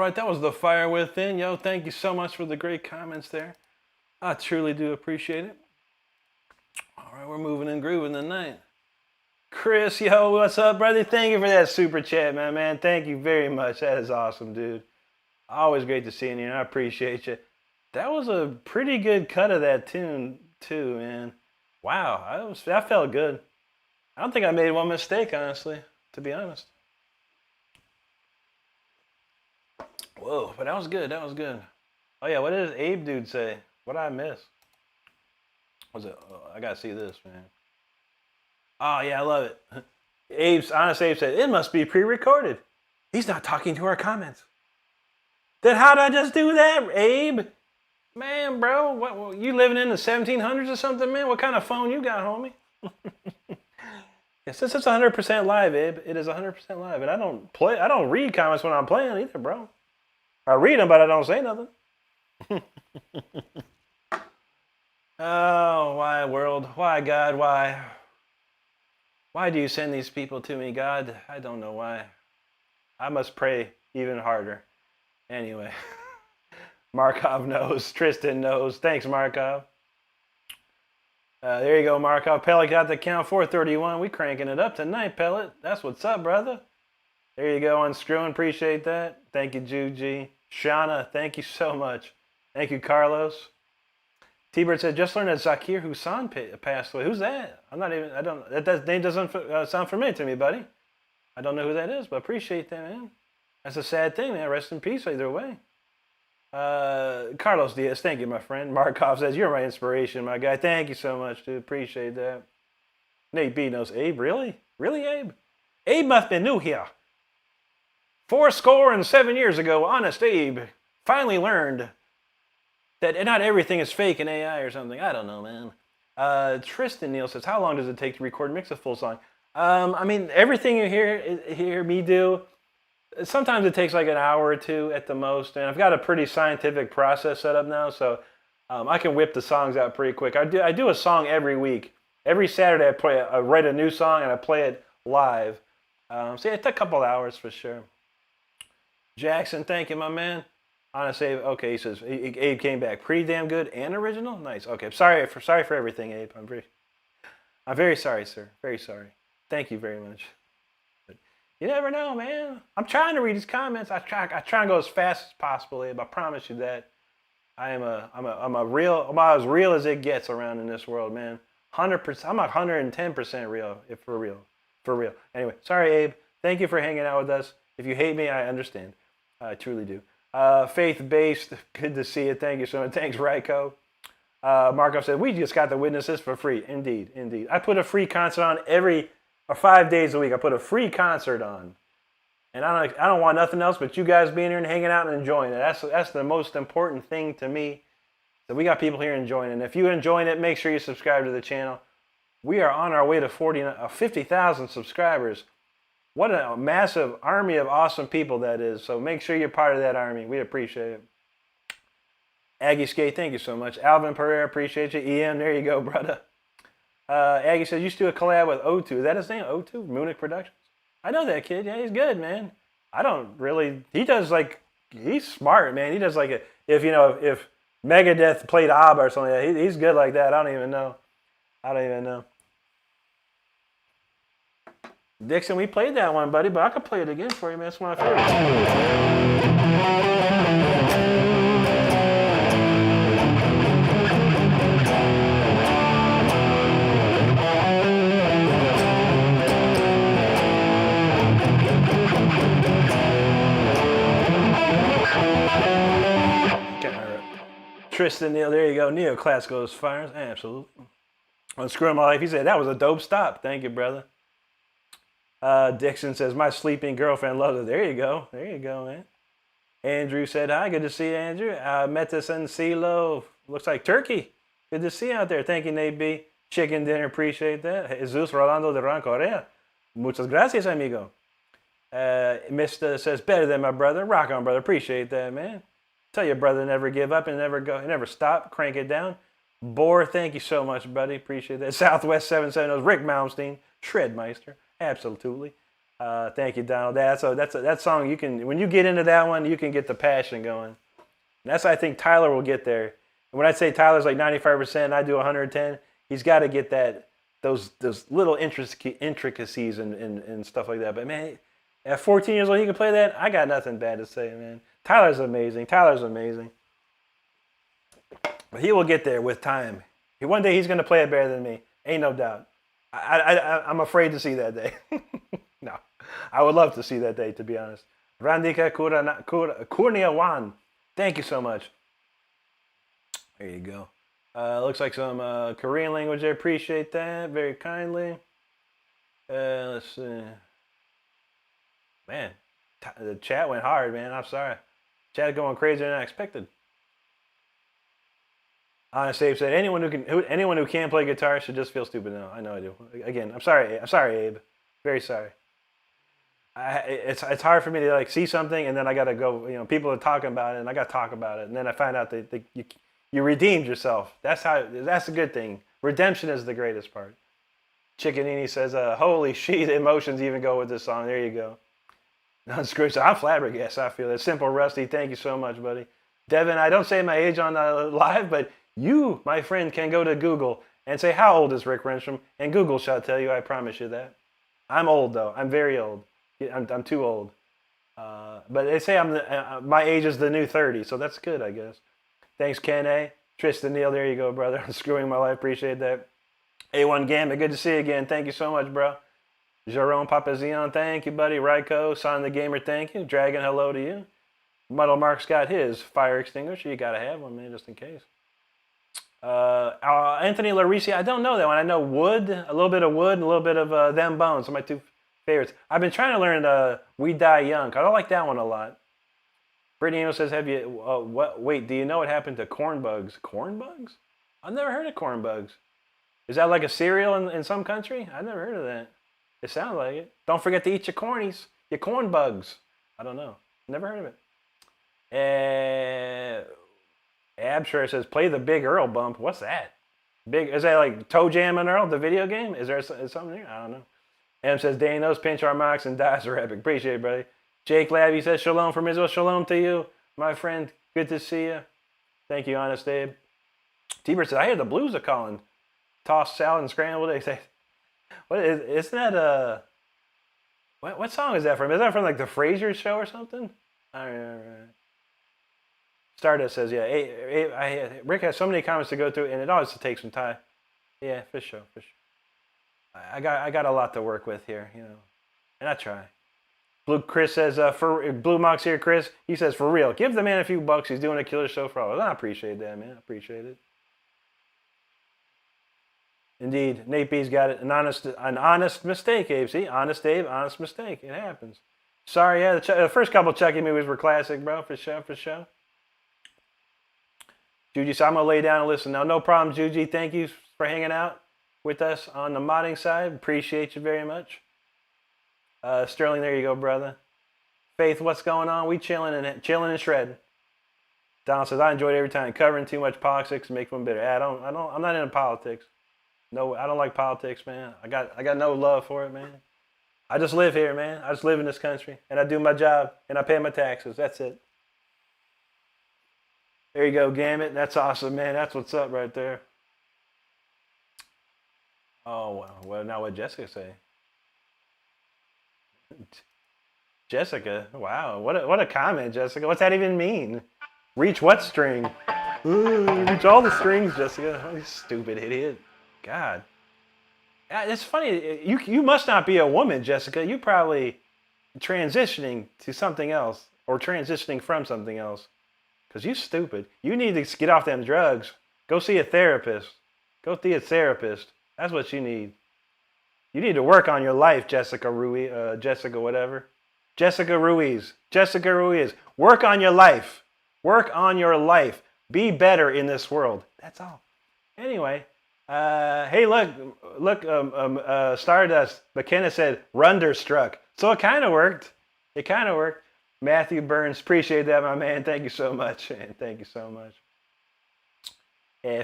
right, that was the fire within. Yo, thank you so much for the great comments there. I truly do appreciate it. All right, we're moving and grooving tonight. Chris, yo, what's up, brother? Thank you for that super chat, man. Thank you very much. That is awesome, dude. Always great to see you, and I appreciate you. That was a pretty good cut of that tune, too, man. Wow, that felt good. I don't think I made one mistake, honestly, to be honest. Whoa, but that was good. That was good. Oh, yeah, what did Abe dude say? What did I miss? Was it? Oh, I got to see this, man. Oh, yeah, I love it. Honest Abe said, it must be pre-recorded. He's not talking to our comments. Then how did I just do that, Abe? Man, bro, what you living in the 1700s or something, man? What kind of phone you got, homie? Yeah, since it's 100% live, Abe, it is 100% live. And I don't read comments when I'm playing either, bro. I read them, but I don't say nothing. Oh, why, world? Why, God? Why? Why do you send these people to me, God? I don't know why. I must pray even harder. Anyway, Markov knows. Tristan knows. Thanks, Markov. There you go, Markov. Pellet got the count. 431. We cranking it up tonight, Pellet. That's what's up, brother. There you go, Unscrewing. Appreciate that. Thank you, Juji. Shauna, thank you so much. Thank you, Carlos. T-Bird said, just learned that Zakir Hussan passed away. Who's that? That name doesn't sound familiar to me, buddy. I don't know who that is, but appreciate that, man. That's a sad thing, man. Rest in peace either way. Carlos Diaz, thank you, my friend. Markov says, you're my inspiration, my guy. Thank you so much, dude. Appreciate that. Nate B knows Abe. Really? Really, Abe? Abe must have been new here. 77 years ago, Honest Abe finally learned that not everything is fake in AI or something. I don't know, man. Tristan Neal says, how long does it take to record and mix a full song? I mean, everything you hear me do, sometimes it takes like an hour or two at the most. And I've got a pretty scientific process set up now, so I can whip the songs out pretty quick. I do a song every week. Every Saturday I write a new song and I play it live. So yeah, it took a couple hours for sure. Jackson, thank you, my man. Honest Abe, okay, he says Abe came back pretty damn good and original. Nice. Okay, sorry for everything, Abe. I'm very sorry, sir. Very sorry. Thank you very much. But you never know, man. I'm trying to read his comments. I try and go as fast as possible, Abe. I promise you that. I'm as real as it gets around in this world, man. 100%. I'm 110% real, if for real. Anyway, sorry, Abe. Thank you for hanging out with us. If you hate me, I understand. I truly do. Faith-based, good to see you. Thank you so much. Thanks, Ryko. Markov said, we just got the witnesses for free. Indeed. I put a free concert on 5 days a week. I put a free concert on. And I don't want nothing else but you guys being here and hanging out and enjoying it. That's the most important thing to me. So we got people here enjoying it. And if you're enjoying it, make sure you subscribe to the channel. We are on our way to 50,000 subscribers. What a massive army of awesome people that is. So make sure you're part of that army. We appreciate it. Aggie Skate, thank you so much. Alvin Pereira, appreciate you. Ian, there you go, brother. Aggie says, you used to do a collab with O2. Is that his name? O2? Munich Productions? I know that kid. Yeah, he's good, man. I don't really... He does he's smart, man. He does if Megadeth played ABBA or something, he's good like that. I don't even know. Dixon, we played that one, buddy, but I could play it again for you, man. It's one of my favorites. Tristan Neal, there you go. Neoclassical fires, absolutely. Unscrew my life. He said that was a dope stop. Thank you, brother. Dixon says, my sleeping girlfriend loves it. There you go, man. Andrew said, hi, good to see you, Andrew. Metis and Silo, looks like Turkey. Good to see you out there. Thank you, Nate B. Chicken dinner, appreciate that. Jesus Rolando de Rancorea. Muchas gracias, amigo. Mr. says, better than my brother. Rock on, brother. Appreciate that, man. Tell your brother never give up and never stop. Crank it down. Boar, thank you so much, buddy. Appreciate that. Southwest 770, Rick Malmsteen, Shredmeister. Absolutely. Thank you, Donald. That song. You can when you get into that one, you can get the passion going. And that's I think Tyler will get there. And when I say Tyler's like 95%, I do 110. He's got to get those little intricacies and stuff like that. But man, at 14 years old, he can play that. I got nothing bad to say, man. Tyler's amazing. But he will get there with time. One day he's going to play it better than me. Ain't no doubt. I'm afraid to see that day. No, I would love to see that day, to be honest. Randika Kurniawan, thank you so much. There you go. Looks like some Korean language there. Appreciate that very kindly. Let's see. Man, the chat went hard, man. I'm sorry. Chat going crazier than I expected. Honest Abe said anyone who can't play guitar should just feel stupid. No, I know I do. Again, I'm sorry, Abe. Very sorry. It's hard for me to like see something and then I gotta go. You know, people are talking about it and I gotta talk about it and then I find out that you redeemed yourself. That's a good thing. Redemption is the greatest part. Chickanini says, "Holy shit, emotions even go with this song." There you go. Unscrewed. I'm flabbergasted. I feel it. Simple Rusty, thank you so much, buddy. Devin, I don't say my age on live, but you, my friend, can go to Google and say, "How old is Rick Renstrom?" And Google shall tell you. I promise you that. I'm old though. I'm very old. I'm too old. But they say my age is the new 30, so that's good, I guess. Thanks, Ken A. Tristan Neal, there you go, brother. Screwing my life. Appreciate that. A1 Gambit, good to see you again. Thank you so much, bro. Jerome Papazion, thank you, buddy. Ryko, Son the Gamer, thank you. Dragon, hello to you. Muddle Mark's got his fire extinguisher. You got to have one, man, just in case. Anthony Larisi, I don't know that one. I know Wood, a little bit of Wood, and a little bit of Them Bones. Are my two favorites. I've been trying to learn We Die Young. I don't like that one a lot. Brittany says, "Have you? Wait, do you know what happened to corn bugs? Corn bugs? I've never heard of corn bugs. Is that like a cereal in some country? I've never heard of that. It sounds like it. Don't forget to eat your cornies, your corn bugs. I don't know. Never heard of it." Abshire says, "Play the Big Earl bump." What's that? Is that like Toe Jam and Earl, the video game? Is there something there? I don't know. M says, "Danos, pinch our marks, and dies are epic." Appreciate it, buddy. Jake Labby says, "Shalom from Israel." Shalom to you, my friend. Good to see you. Thank you, Honest Abe. T-Bird says, "I hear the Blues are calling. Tossed salad and scrambled eggs." Isn't that what song is that from? Is that from like the Frasier show or something? All right. Stardust says, "Yeah, Rick has so many comments to go through, and it always takes some time." Yeah, for sure. I got a lot to work with here, you know, and I try. Chris says, Blue Mox here, Chris. He says, "For real, give the man a few bucks. He's doing a killer show for all." I appreciate that, man. I appreciate it. Indeed, Nate B's got it. An honest mistake, Abe. See, honest Abe, honest mistake. It happens. Sorry, yeah. The first couple Chucky movies were classic, bro. For sure. Juji, so I'm gonna lay down and listen now. No problem, Juji. Thank you for hanging out with us on the modding side. Appreciate you very much. Sterling, there you go, brother. Faith, what's going on? We chilling and shredding. Donald says, "I enjoyed every time. Covering too much politics makes one bitter." I'm not into politics. No, I don't like politics, man. I got no love for it, man. I just live here, man. I just live in this country, and I do my job, and I pay my taxes. That's it. There you go, Gambit. That's awesome, man. That's what's up right there. Oh, well, now what Jessica say? Jessica, wow, what a comment, Jessica. What's that even mean? Reach what string? Reach all the strings, Jessica. Oh, you stupid idiot. God. It's funny. You must not be a woman, Jessica. You probably transitioning to something else or transitioning from something else. Because you stupid. You need to get off them drugs. Go see a therapist. Go see a therapist. That's what you need. You need to work on your life, Jessica Ruiz. Jessica whatever. Jessica Ruiz. Work on your life. Work on your life. Be better in this world. That's all. Anyway. Hey, look. Stardust. McKenna said, "Runderstruck." So it kind of worked. Matthew Burns, appreciate that, my man. Thank you so much.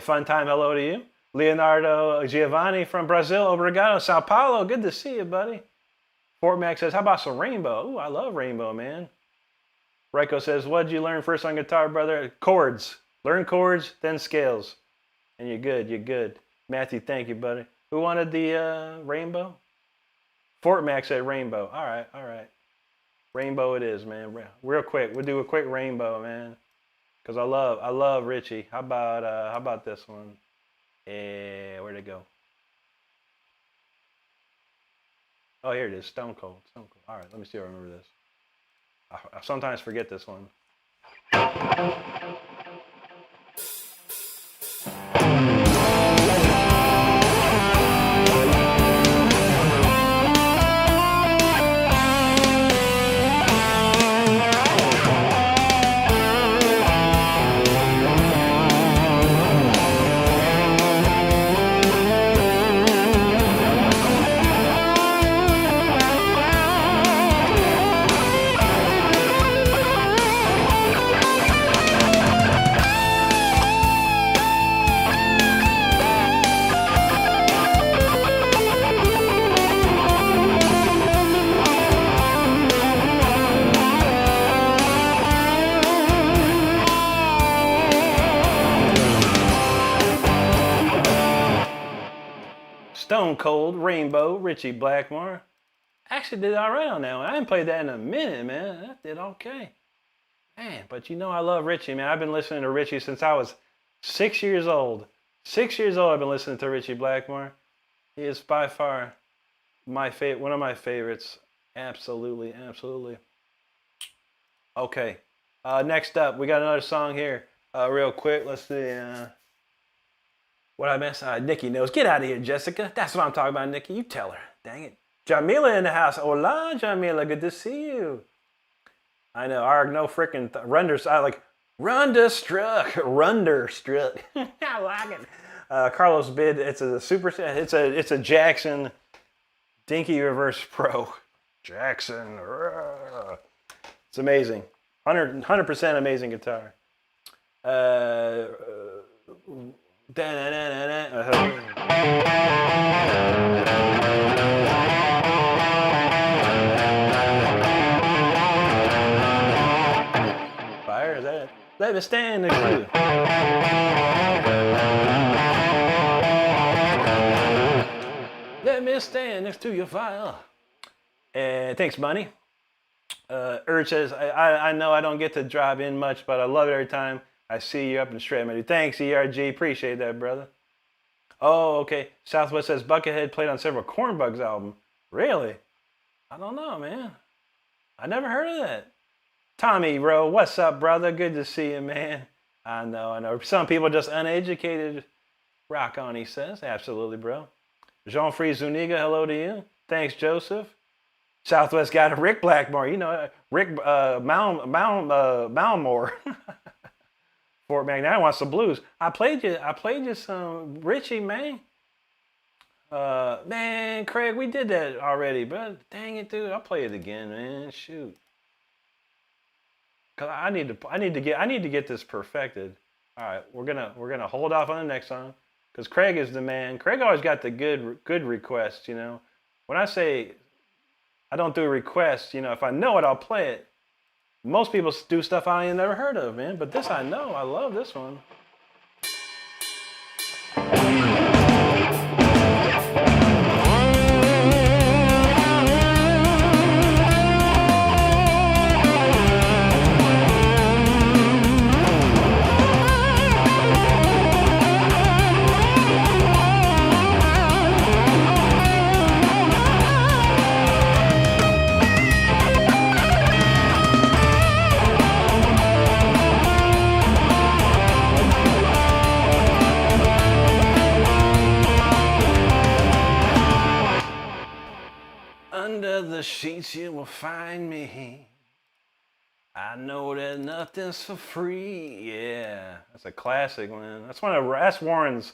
Fun time, hello to you. Leonardo Giovanni from Brazil, Obrigado, Sao Paulo. Good to see you, buddy. Fort Mac says, how about some Rainbow? Ooh, I love Rainbow, man. Ryko says, what did you learn first on guitar, brother? Chords. Learn chords, then scales. And you're good, you're good. Matthew, thank you, buddy. Who wanted the Rainbow? Fort Mac said Rainbow. All right, all right. Rainbow it is, man. Real quick, we'll do a quick Rainbow, man. Cause I love Richie. How about this one? Where'd it go? Oh, here it is. Stone Cold. Stone Cold. All right, let me see if I remember this. I sometimes forget this one. Stone Cold, Rainbow, Richie Blackmore. Actually did all right on that one. I haven't played that in a minute, man. That did okay. Man, but you know I love Richie, man. I've been listening to Richie since I was 6 years old. 6 years old I've been listening to Richie Blackmore. He is by far my favorite, one of my favorites. Absolutely, absolutely. Okay, next up, we got another song here. Real quick, let's see. What I miss? Nikki knows. Get out of here, Jessica. That's what I'm talking about, Nikki. You tell her. Dang it. Jamila in the house. Hola, Jamila. Good to see you. I know. No freaking I like Runderstruck. Runderstruck. I like it. Carlos Bid. It's a super. It's a Jackson Dinky Reverse Pro. Jackson. It's amazing. 100% amazing guitar. Fire, is that it? Let me stand next to you. Let me stand next to your fire. And thanks, Bunny. Urge says, I know I don't get to drive in much, but I love it every time I see you up in straight, man. Thanks, ERG. Appreciate that, brother. Oh, okay. Southwest says Buckethead played on several Cornbugs albums. Really? I don't know, man. I never heard of that. Tommy Rowe, what's up, brother? Good to see you, man. I know. Some people just uneducated. Rock on, he says. Absolutely, bro. Jean-Free Zuniga, hello to you. Thanks, Joseph. Southwest got a Rick Blackmore. You know, Rick Malmore. Fort McNair wants some blues. I played you some Richie, man. Man, Craig, we did that already, but dang it, dude, I'll play it again, man. Shoot. Cause I need to get this perfected. All right, we're gonna hold off on the next song, cause Craig is the man. Craig always got the good requests, you know. When I say I don't do requests, you know, if I know it, I'll play it. Most people do stuff I ain't never heard of, man. But this I know. I love this one. Under the sheets you will find me. I know that nothing's for free. Yeah, that's a classic, man. That's Warren's.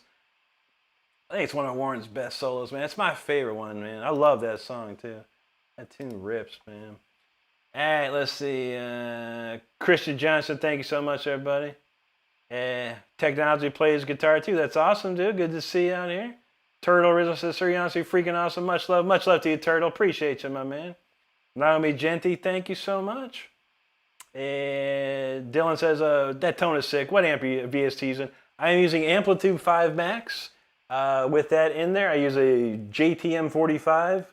I think it's one of Warren's best solos, man. It's my favorite one, man. I love that song too. That tune rips, man. All right, let's see. Christian Johnson, thank you so much, everybody. Technology plays guitar too. That's awesome, dude. Good to see you out here. Turtle Rizzo says, sir, you're honestly freaking awesome. Much love. Much love to you, Turtle. Appreciate you, my man. Naomi Genti, thank you so much. And Dylan says, that tone is sick. What amp are you VST using? I'm using Amplitude 5 Max. With that in there, I use a JTM 45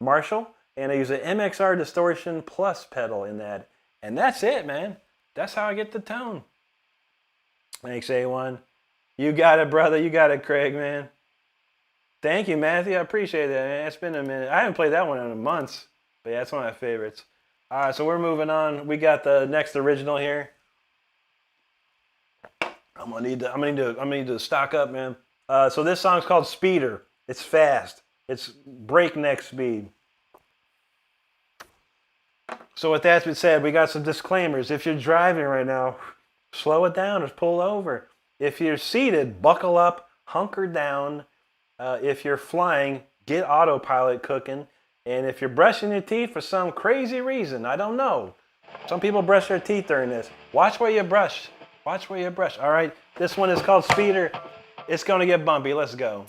Marshall. And I use an MXR Distortion Plus pedal in that. And that's it, man. That's how I get the tone. Thanks, A1. You got it, brother. You got it, Craig, man. Thank you, Matthew. I appreciate that, man. It's been a minute. I haven't played that one in months. But yeah, that's one of my favorites. All right, so we're moving on. We got the next original here. I'm gonna need to stock up, man. So this song's called Speeder. It's fast. It's breakneck speed. So with that being said, we got some disclaimers. If you're driving right now, slow it down or pull over. If you're seated, buckle up, hunker down. If you're flying, get autopilot cooking. And if you're brushing your teeth for some crazy reason, I don't know. Some people brush their teeth during this. Watch where you brush. Watch where you brush. All right, this one is called Speeder. It's going to get bumpy. Let's go.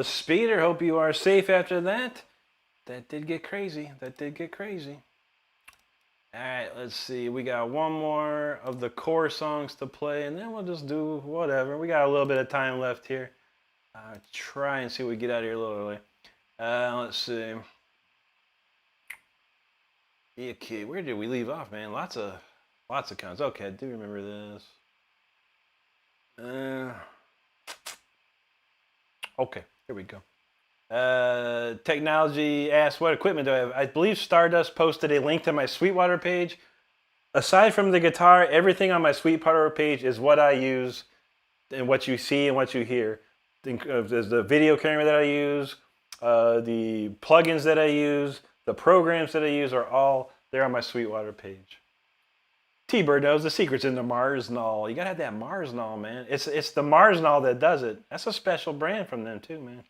Speeder, hope you are safe after that. That did get crazy. That did get crazy. All right, let's see. We got one more of the core songs to play, and then we'll just do whatever. We got a little bit of time left here. Try and see what we get out of here a little early. Let's see. Okay, where did we leave off, man? Lots of counts. Okay, I do remember this. Okay, here we go. Technology asks, what equipment do I have? I believe Stardust posted a link to my Sweetwater page. Aside from the guitar, everything on my Sweetwater page is what I use and what you see and what you hear. There's the video camera that I use, the plugins that I use, the programs that I use are all there on my Sweetwater page. T-Bird knows the secret's in the Marsnall. You gotta have that Marsnall, man. It's the Marsnall that does it. That's a special brand from them too, man.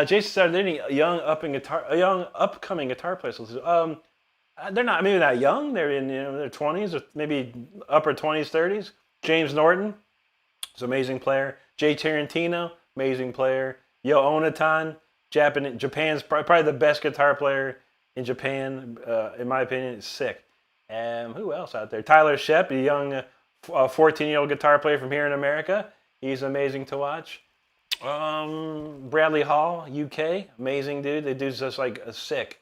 Jason said, "Are there any young upcoming guitar players?" They're not maybe not young. They're in their 20s or maybe upper 20s, 30s. James Norton is an amazing player. Jay Tarantino, amazing player. Yo Onatan, Japan's probably the best guitar player in Japan, in my opinion. It's sick. Who else out there? Tyler Shep, a young 14-year-old guitar player from here in America. He's amazing to watch. Bradley Hall, UK, amazing dude. They do just like a sick.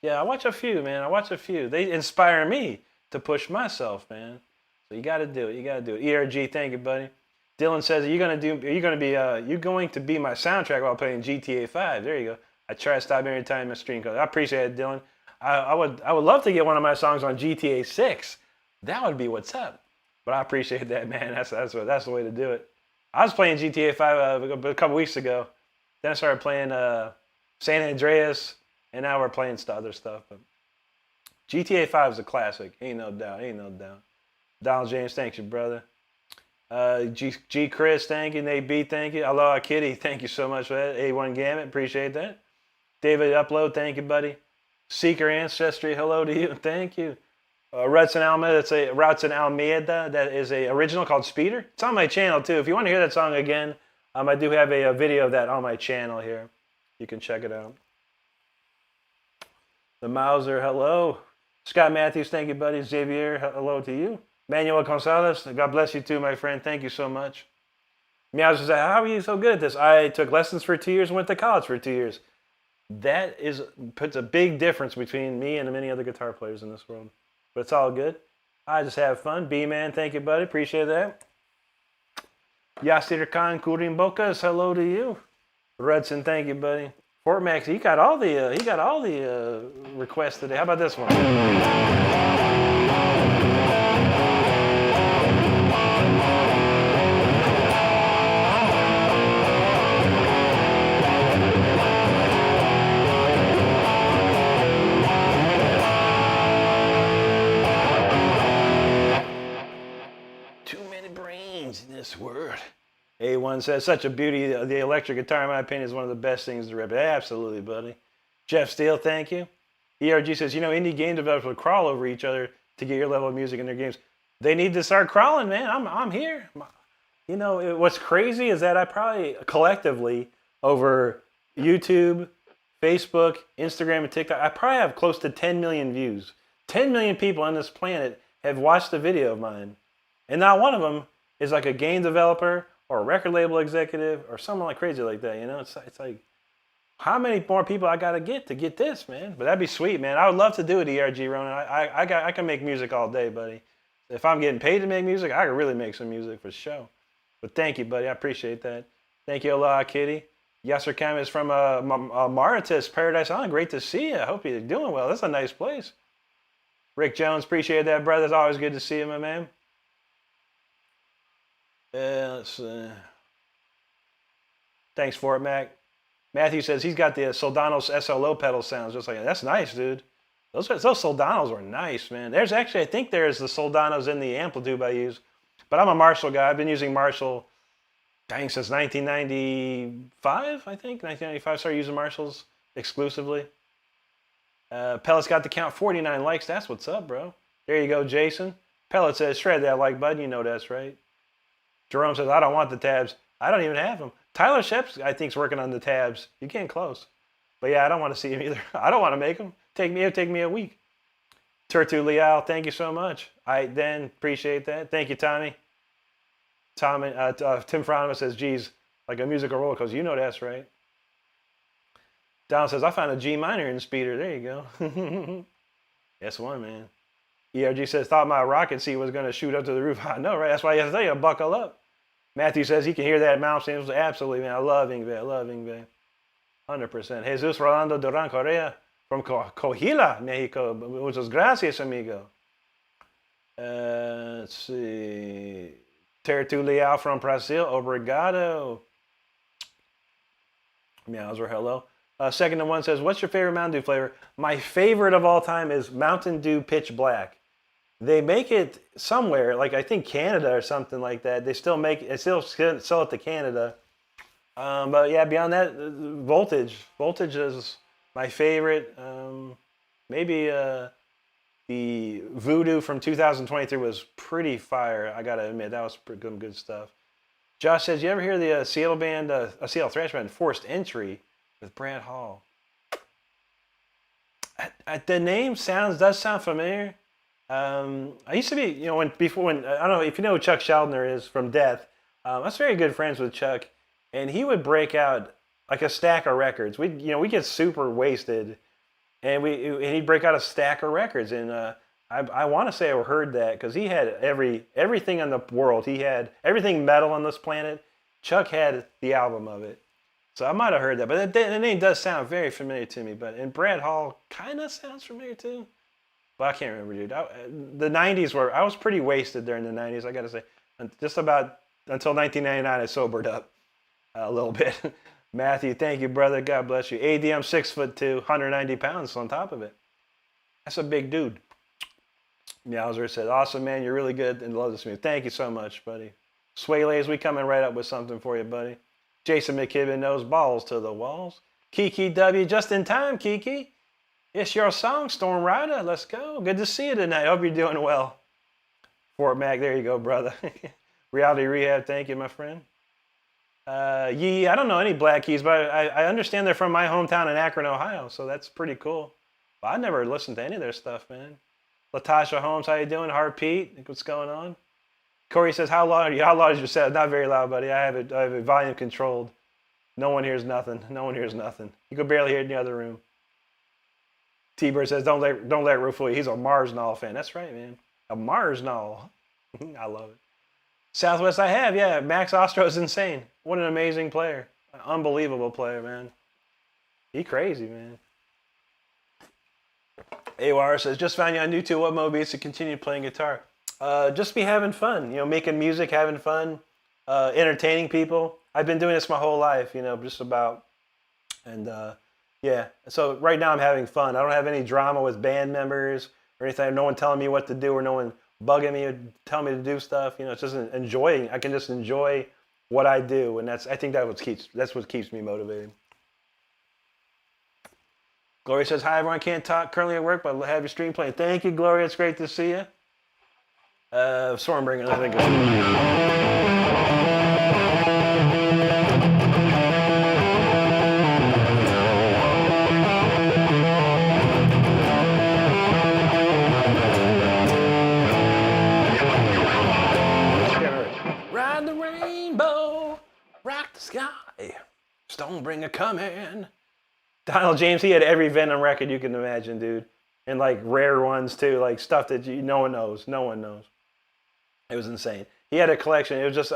Yeah, I watch a few, man. I watch a few. They inspire me to push myself, man. So you got to do it. You got to do it. ERG, thank you, buddy. Dylan says, "Are you going to be my soundtrack while playing GTA 5?" There you go. I try to stop every time my stream goes. I appreciate it, Dylan. I would love to get one of my songs on GTA 6. That would be what's up. But I appreciate that, man. That's the way to do it. I was playing GTA 5 a couple weeks ago. Then I started playing San Andreas, and now we're playing other stuff. But GTA 5 is a classic. Ain't no doubt. Donald James, thank you, brother. G Chris, thank you. Nate B, thank you. Aloha Kitty, thank you so much for that. A1 Gamut, appreciate that. David Upload, thank you, buddy. Seeker Ancestry, hello to you, thank you. Rutsin Almeida, that is a original called Speeder. It's on my channel too. If you want to hear that song again, I do have a video of that on my channel here. You can check it out. The Mauser, hello. Scott Matthews, thank you, buddy. Xavier, hello to you. Manuel Gonzalez, God bless you too, my friend. Thank you so much. Meows says, how are you so good at this? I took lessons for 2 years and went to college for 2 years. That puts a big difference between me and many other guitar players in this world. But it's all good. I just have fun. B-Man, thank you, buddy. Appreciate that. Yasir Khan Kurin Bokas, hello to you. Rudson, thank you, buddy. Fort Max, he got all the requests today. How about this one? This word. A1 says, such a beauty. The electric guitar, in my opinion, is one of the best things to rip. Absolutely, buddy. Jeff Steele, thank you. ERG says, indie game developers will crawl over each other to get your level of music in their games. They need to start crawling, man. I'm here. What's crazy is that I probably collectively over YouTube, Facebook, Instagram, and TikTok, I probably have close to 10 million views. 10 million people on this planet have watched a video of mine. And not one of them is like a game developer or a record label executive or someone like crazy like that, It's like, how many more people I got to get this, man? But that'd be sweet, man. I would love to do it, ERG Ronan. I can make music all day, buddy. If I'm getting paid to make music, I can really make some music for sure. But thank you, buddy. I appreciate that. Thank you, Aloha Kitty. Yasser Kam is from Mauritius, Paradise Island. Great to see you. I hope you're doing well. That's a nice place. Rick Jones, appreciate that, brother. It's always good to see you, my man. Let's see. Thanks for it, Mac. Matthew says he's got the Soldanos SLO pedal sounds just like that. That's nice, dude. Those Soldanos were nice, man. I think there's the Soldanos in the Amplitude I use. But I'm a Marshall guy. I've been using Marshall, since 1995, I think. 1995, started using Marshalls exclusively. Pellet's got the count 49 likes. That's what's up, bro. There you go, Jason. Pellet says, shred that like button. You know that's right. Jerome says, I don't want the tabs. I don't even have them. Tyler Shep's, I think, is working on the tabs. You're getting close. But yeah, I don't want to see him either. I don't want to make him. It'll take me a week. Turtu Leal, thank you so much. Dan, appreciate that. Thank you, Tommy. Tim Fronima says, geez, like a musical roller coaster. You know that's right. Don says, I found a G minor in the speeder. There you go. That's one, man. ERG says, thought my rocket seat was going to shoot up to the roof. I know, right? That's why you have to tell you to buckle up. Matthew says he can hear that mouse saying, absolutely, man. I love Ingve. 100%. Jesus Rolando Duran Correa from Coahuila, Mexico. Muchas gracias, amigo. Let's see. Tertu Leal from Brazil. Obrigado. Meowser, hello. Second to one says, what's your favorite Mountain Dew flavor? My favorite of all time is Mountain Dew Pitch Black. They make it somewhere, like I think Canada or something like that. They still sell it to Canada. But yeah, beyond that, Voltage. Voltage is my favorite. Maybe the Voodoo from 2023 was pretty fire. I gotta admit, that was pretty good stuff. Josh says, you ever hear the Seattle band, Seattle thrash band, Forced Entry with Brad Hall? The name does sound familiar. I used to be, when I don't know if you know who Chuck Sheldner is from Death. I was very good friends with Chuck, and he would break out like a stack of records. We get super wasted, and he'd break out a stack of records. And I want to say I heard that because he had everything in the world. He had everything metal on this planet. Chuck had the album of it. So I might have heard that, but the name does sound very familiar to me. And Brad Hall kind of sounds familiar too. But I can't remember, dude. The 90s I was pretty wasted during the 90s, I got to say. Just about until 1999, I sobered up a little bit. Matthew, thank you, brother. God bless you. ADM 6'2", 190 pounds on top of it. That's a big dude. Meowser said, awesome, man. You're really good and love this music. Thank you so much, buddy. Swaylays, we coming right up with something for you, buddy. Jason McKibben knows balls to the walls. Kiki W, just in time, Kiki. It's your song, Storm Rider. Let's go. Good to see you tonight. Hope you're doing well. Fort Mac, there you go, brother. Reality Rehab, thank you, my friend. I don't know any Black Keys, but I understand they're from my hometown in Akron, Ohio, so that's pretty cool. But I never listened to any of their stuff, man. Latasha Holmes, how you doing? Heart Pete, what's going on? Corey says, how loud are you? How loud is your set? Not very loud, buddy. I have it volume controlled. No one hears nothing. No one hears nothing. You could barely hear it in the other room. T-Bird says, don't let Ru fool you. He's a Marsnall fan. That's right, man. A Marsnall. I love it. Southwest I have, yeah. Max Ostro is insane. What an amazing player. An unbelievable player, man. He crazy, man. AWR says, just found you on YouTube. What motivates to continue playing guitar? Just be having fun. Making music, having fun, entertaining people. I've been doing this my whole life, just about. And yeah, so right now I'm having fun. I don't have any drama with band members or anything. No one telling me what to do or no one bugging me or telling me to do stuff. It's just enjoying. I can just enjoy what I do, and I think that's what keeps me motivated. Gloria says, hi everyone, can't talk currently at work, but I'll have your stream playing. Thank you, Gloria. It's great to see you. Stormbringer, I think Ride the rainbow, rock the sky, Stonebringer coming. Donald James, he had every Venom record you can imagine, dude. And like rare ones too, like stuff that no one knows. No one knows. It was insane. He had a collection. It was just,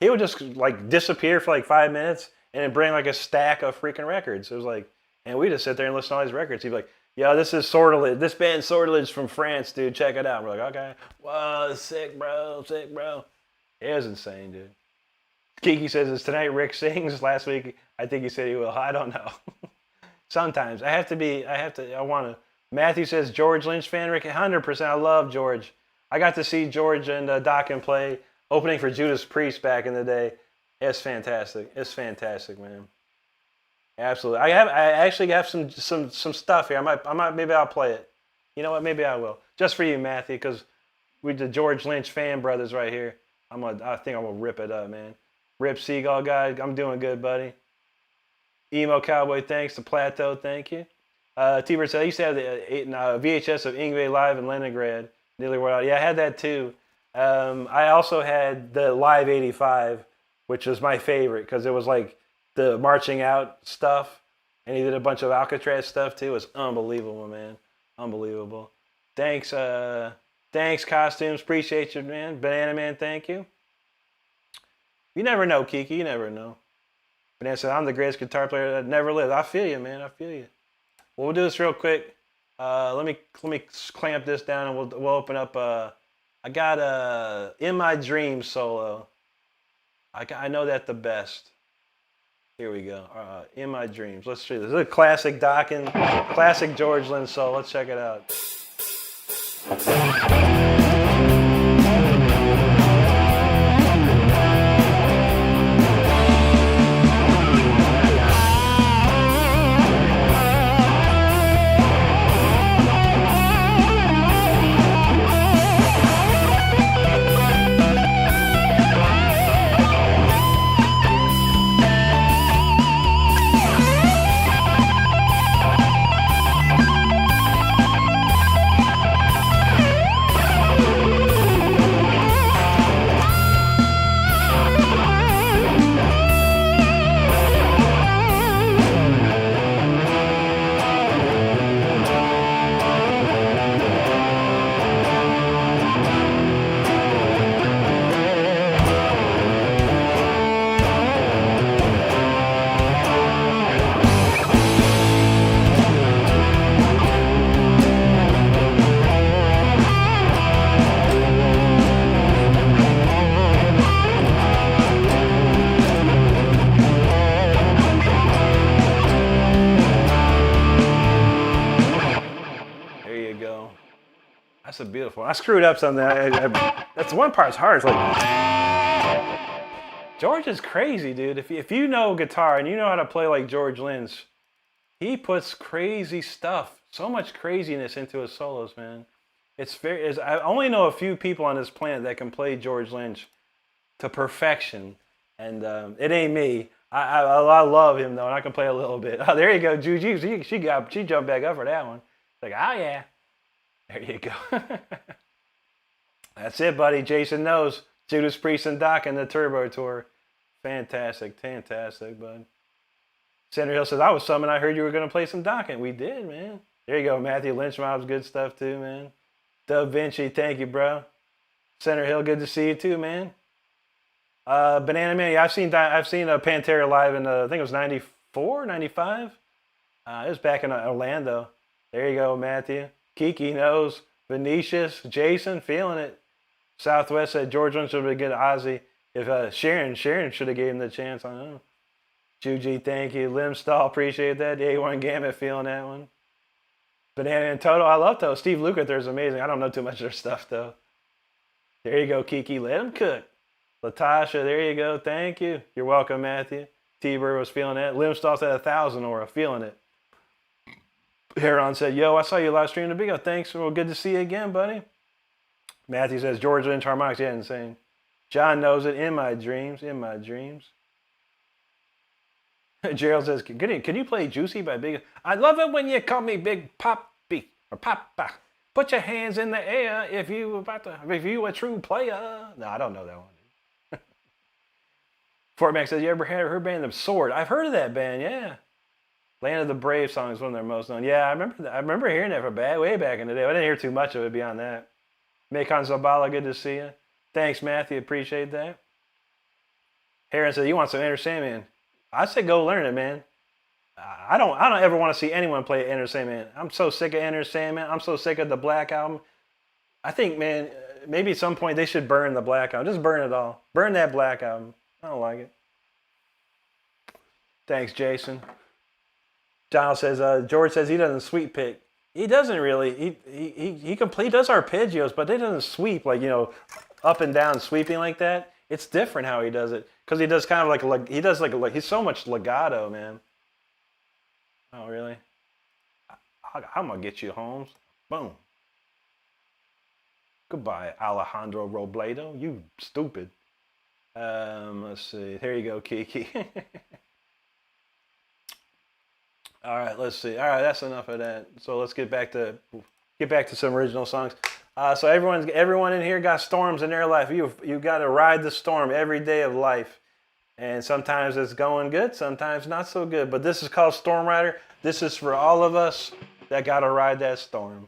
he would just like disappear for like 5 minutes and then bring like a stack of freaking records. It was like, and we just sit there and listen to all these records. He'd be like, yo, this is Sortilege. This band Sortilege from France, dude. Check it out. We're like, okay. Whoa, sick, bro. Sick, bro. It was insane, dude. Kiki says, is tonight Rick sings? Last week, I think he said he will. I don't know. Sometimes. I want to. Matthew says, George Lynch fan, Rick, 100%. I love George. I got to see George and Doc and play opening for Judas Priest back in the day. It's fantastic. It's fantastic, man. Absolutely. I actually have some stuff here. Maybe I'll play it. You know what? Maybe I will. Just for you, Matthew, because we the George Lynch fan brothers right here. I think I'm gonna rip it up, man. Rip Seagull guy, I'm doing good, buddy. Emo Cowboy, thanks. The Plateau, thank you. T-Bird said, I used to have the VHS of Ingve Live in Leningrad. Nearly wore out. Yeah, I had that too. I also had the Live 85, which was my favorite because it was like the marching out stuff. And he did a bunch of Alcatraz stuff too. It was unbelievable, man. Unbelievable. Thanks, thanks, Costumes. Appreciate you, man. Banana Man, thank you. You never know, Kiki. You never know. Banana said, I'm the greatest guitar player that never lived. I feel you, man. I feel you. Well, we'll do this real quick. Let me clamp this down and we'll open up. I got In My Dreams solo. I know that the best. Here we go. In My Dreams. Let's see. This is a classic Dokken, classic George Lynch solo. Let's check it out. That's a beautiful one. I screwed up something. That's one part's hard. It's like George is crazy, dude. If you know guitar and you know how to play like George Lynch, he puts crazy stuff, so much craziness into his solos, man. I only know a few people on this planet that can play George Lynch to perfection, and it ain't me. I love him though, and I can play a little bit. Oh, there you go, Juju. She jumped back up for that one. Like, oh yeah. There you go. That's it, buddy. Jason knows. Judas Priest and Dokken, the Turbo Tour. Fantastic, fantastic, bud. Senator Hill says, I was summoned. I heard you were going to play some Dokken. We did, man. There you go. Matthew Lynch Mob's good stuff, too, man. Da Vinci, thank you, bro. Senator Hill, good to see you, too, man. Banana Man, yeah, I've seen Pantera live in, I think it was 94, 95. It was back in Orlando. There you go, Matthew. Kiki knows. Venetius, Jason, feeling it. Southwest said George Lynch should have been Ozzy. If Sharon should have gave him the chance. I don't know. Juji, thank you. Limstall, appreciate that. The A1 Gamut, feeling that one. Banana and Toto, I love Toto. Steve Lukather is amazing. I don't know too much of their stuff, though. There you go, Kiki. Let him cook. Latasha, there you go. Thank you. You're welcome, Matthew. T-Bird was feeling that. Limstall said 1,000 aura, feeling it. Heron said, yo, I saw you live stream the Big O. Thanks. Well, good to see you again, buddy. Matthew says, George Lynch harmonics. Yeah, insane. John knows it. In my dreams. In my dreams. Gerald says, can you play Juicy by Big O? I love it when you call me Big Poppy or Papa. Put your hands in the air if you a true player. No, I don't know that one. Fort Mac says, you ever heard her band The Sword? I've heard of that band, yeah. Land of the Brave song is one of their most known. Yeah, I remember hearing that way back in the day. I didn't hear too much of it beyond that. Macon Zabala, good to see you. Thanks, Matthew. Appreciate that. Heron said, you want some Enter Sandman? I said go learn it, man. I don't ever want to see anyone play Enter Sandman. I'm so sick of Enter Sandman. I'm so sick of the Black Album. I think, man, maybe at some point they should burn the Black Album. Just burn it all. Burn that Black Album. I don't like it. Thanks, Jason. Donald says, George says he doesn't sweep pick. He doesn't really. He does arpeggios, but he doesn't sweep like, up and down sweeping like that. It's different how he does it because he does kind of like he's so much legato, man. Oh really? I'm gonna get you, Holmes. Boom. Goodbye, Alejandro Robledo. You stupid. Let's see. Here you go, Kiki. All right, let's see. All right, that's enough of that. So let's get back to some original songs. So everyone in here got storms in their life. You got to ride the storm every day of life, and sometimes it's going good, sometimes not so good. But this is called Storm Rider. This is for all of us that got to ride that storm.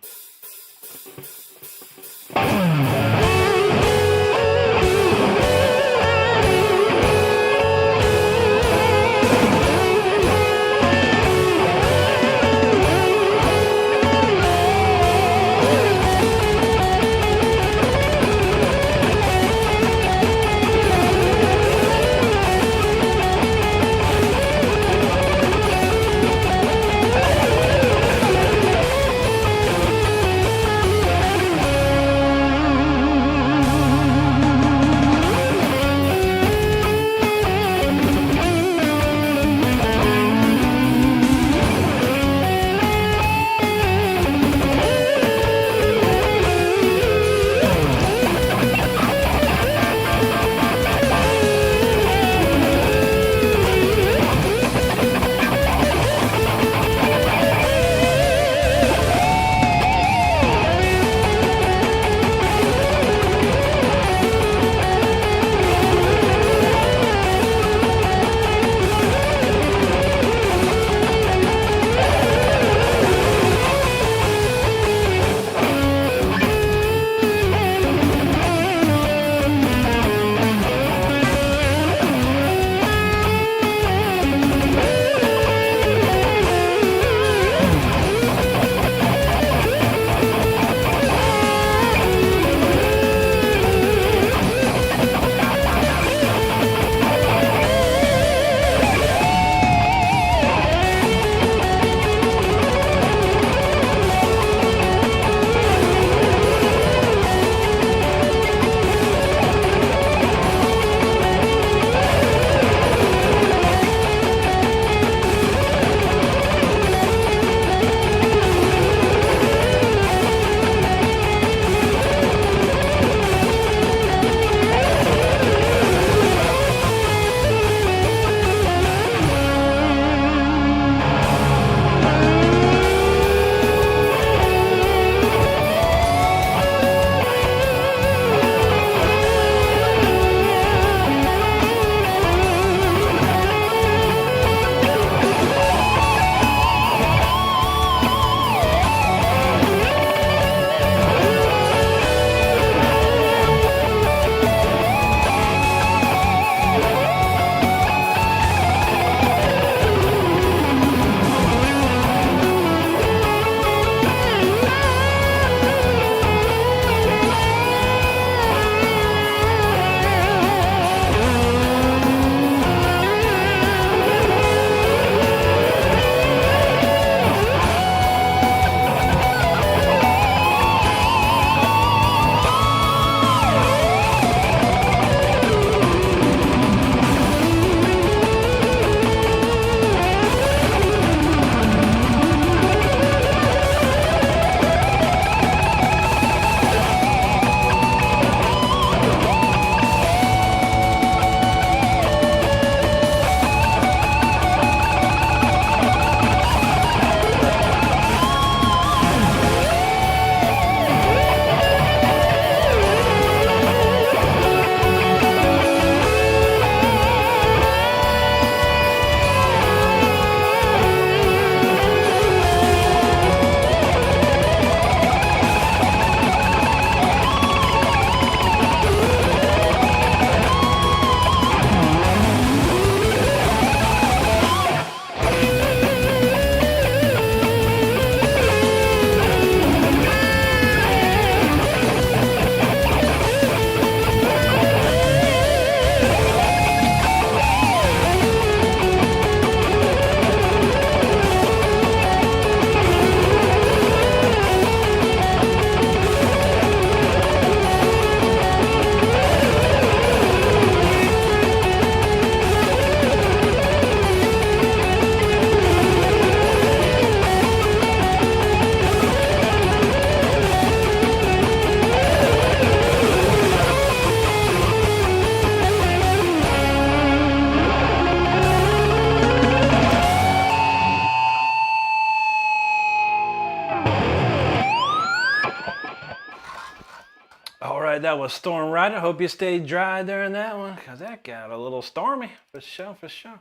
right, that was Storm Rider. Hope you stayed dry during that one, because that got a little stormy, for sure, for sure.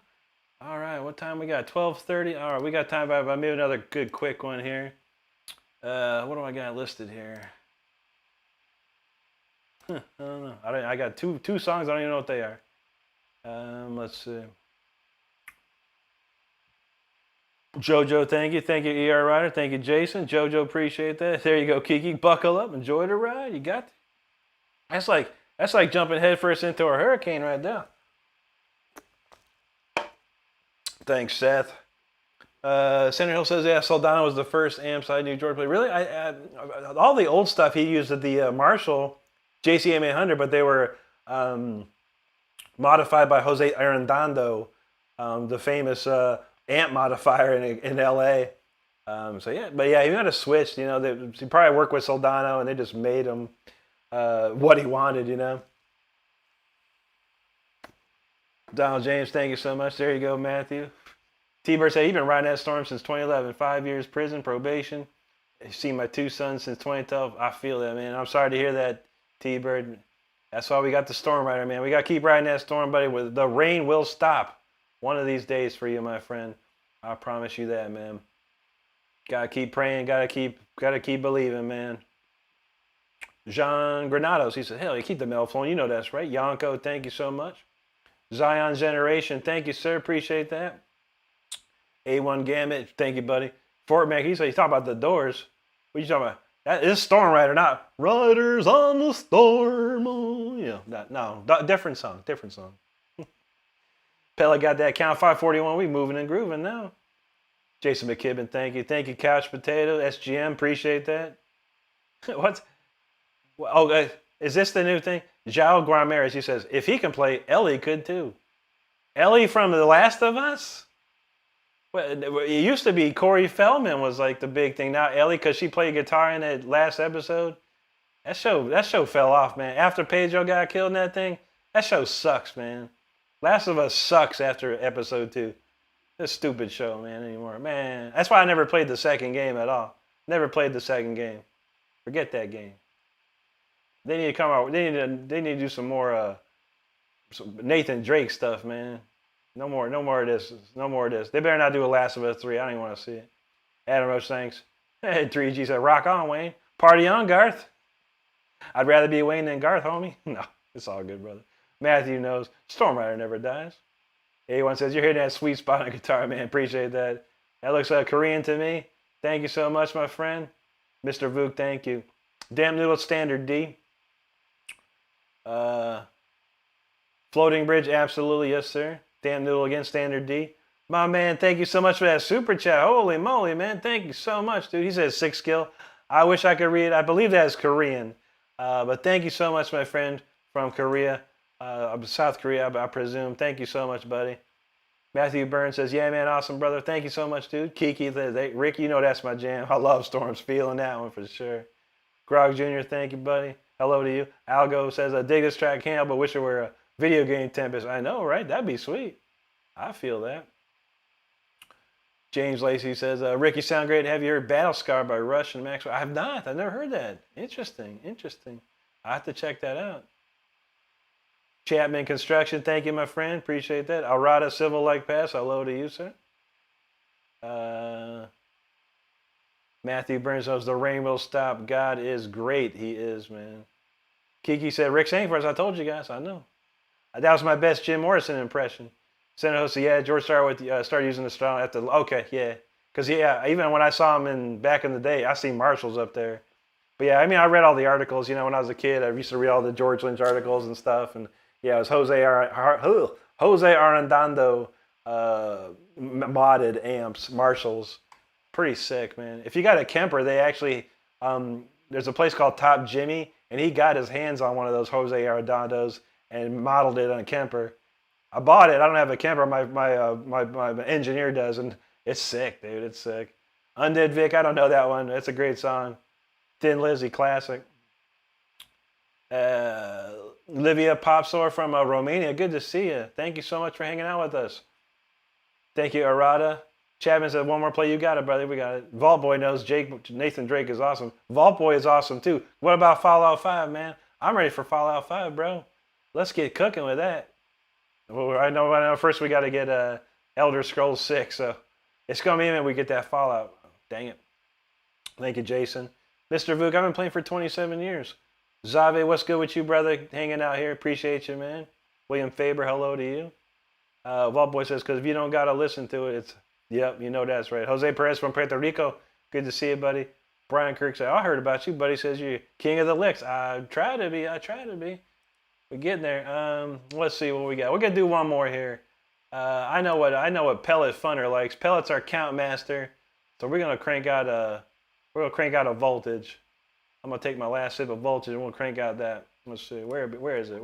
All right, what time we got? 12:30. All right, we got time for maybe another good quick one here. What do I got listed here? I don't know. I got two songs. I don't even know what they are. Let's see. Jojo, thank you. Thank you, ER Rider. Thank you, Jason. Jojo, appreciate that. There you go, Kiki. Buckle up. Enjoy the ride. You got it. That's like jumping headfirst into a hurricane right there. Thanks, Seth. Senator Hill says, yeah, Soldano was the first amp I knew George played. Really? All the old stuff he used at the Marshall JCM 800, but they were modified by Jose Arredondo, the famous amp modifier in LA. So yeah, but yeah, he might have switched. You know, he probably worked with Soldano, and they just made him what he wanted. You know. Donald James, thank you so much. There you go, Matthew. T-Bird said, he's been riding that storm since 2011. 5 years prison, probation. I've seen my two sons since 2012. I feel that, man. I'm sorry to hear that, T-Bird. That's why we got the Storm Rider, man. We got to keep riding that storm, buddy. The rain will stop one of these days for you, my friend. I promise you that, man. Got to keep praying. Got to keep believing, man. Jean Granados, he said, hell, you keep the mail flowing. You know that's right. Yonko, thank you so much. Zion Generation, thank you, sir. Appreciate that. A1 Gamut, thank you, buddy. Fort Mac, he said, you talk about the Doors. What are you talking about? That is Storm Rider, not Riders on the Storm. Oh, yeah, no, different song. Pella got that count, 541. We moving and grooving now. Jason McKibben, thank you. Thank you, Couch Potato. SGM, appreciate that. What? Oh, is this the new thing? João Guarmares, he says, if he can play, Ellie could too. Ellie from The Last of Us? Well, it used to be Corey Feldman was like the big thing. Now Ellie, because she played guitar in that last episode, that show fell off, man. After Pedro got killed in that thing, that show sucks, man. Last of Us sucks after episode 2. This stupid show, man, anymore. Man, that's why I never played the second game at all. Never played the second game. Forget that game. They need to come out. They need to do some more Nathan Drake stuff, man. No more of this. No more of this. They better not do a Last of Us 3. I don't even want to see it. Adam Roach, thanks. Hey, 3G said, rock on, Wayne. Party on, Garth. I'd rather be Wayne than Garth, homie. No, it's all good, brother. Matthew knows. Storm Rider never dies. A1 says, you're hitting that sweet spot on the guitar, man. Appreciate that. That looks Korean to me. Thank you so much, my friend. Mr. Vuk, thank you. Damn Noodle Standard D. Floating Bridge, absolutely, yes, sir. Damn Noodle again, Standard D. My man, thank you so much for that super chat. Holy moly, man. Thank you so much, dude. He says 6 skill. I wish I could read. I believe that is Korean. But thank you so much, my friend from Korea. South Korea, I presume. Thank you so much, buddy. Matthew Burns says, yeah, man, awesome, brother. Thank you so much, dude. Kiki says, hey, Rick, you know that's my jam. I love Storms. Feeling that one for sure. Grog Jr., thank you, buddy. Hello to you. Algo says, I dig this track, can't help but wish it were a video game Tempest. I know, right? That'd be sweet. I feel that. James Lacey says, Rick, you sound great. Have you heard Battle Scar by Rush and Maxwell? I have not. I've never heard that. Interesting. I have to check that out. Chapman Construction, thank you, my friend. Appreciate that. Alrada Civil Like Pass, hello to you, sir. Matthew Burns knows the rain will stop. God is great. He is, man. Kiki said, Rick sang for us. I told you guys. I know. That was my best Jim Morrison impression. Senator Jose, yeah, George started using the style at the, okay, yeah. Because, yeah, even when I saw him back in the day, I see Marshalls up there. But, yeah, I mean, I read all the articles. You know, when I was a kid, I used to read all the George Lynch articles and stuff. And, yeah, it was Jose Arredondo modded amps, Marshalls. Pretty sick, man. If you got a Kemper, they actually, there's a place called Top Jimmy, and he got his hands on one of those Jose Arredondos and modeled it on a Kemper. I bought it. I don't have a Kemper. My engineer does, and it's sick, dude. It's sick. Undead Vic, I don't know that one. It's a great song. Thin Lizzy, classic. Livia Popsor from Romania, good to see you. Thank you so much for hanging out with us. Thank you, Arada. Chapman said, one more play. You got it, brother. We got it. Vault Boy knows Nathan Drake is awesome. Vault Boy is awesome, too. What about Fallout 5, man? I'm ready for Fallout 5, bro. Let's get cooking with that. Well, I know. First, we got to get Elder Scrolls 6, so it's gonna be a minute we get that Fallout. Dang it. Thank you, Jason. Mr. Vuk, I've been playing for 27 years. Zave, what's good with you, brother? Hanging out here. Appreciate you, man. William Faber, hello to you. Vault Boy says, because if you don't got to listen to it, it's, yep, you know that's right. Jose Perez from Puerto Rico, good to see you, buddy. Brian Kirk said, I heard about you, buddy. Says you're king of the licks. I try to be. We're getting there. Let's see what we got. We're going to do one more here. I know what Pellet Funner likes. Pellet's our count master. So we're going to crank out a voltage. I'm going to take my last sip of voltage and we'll crank out that. Let's see. Where is it?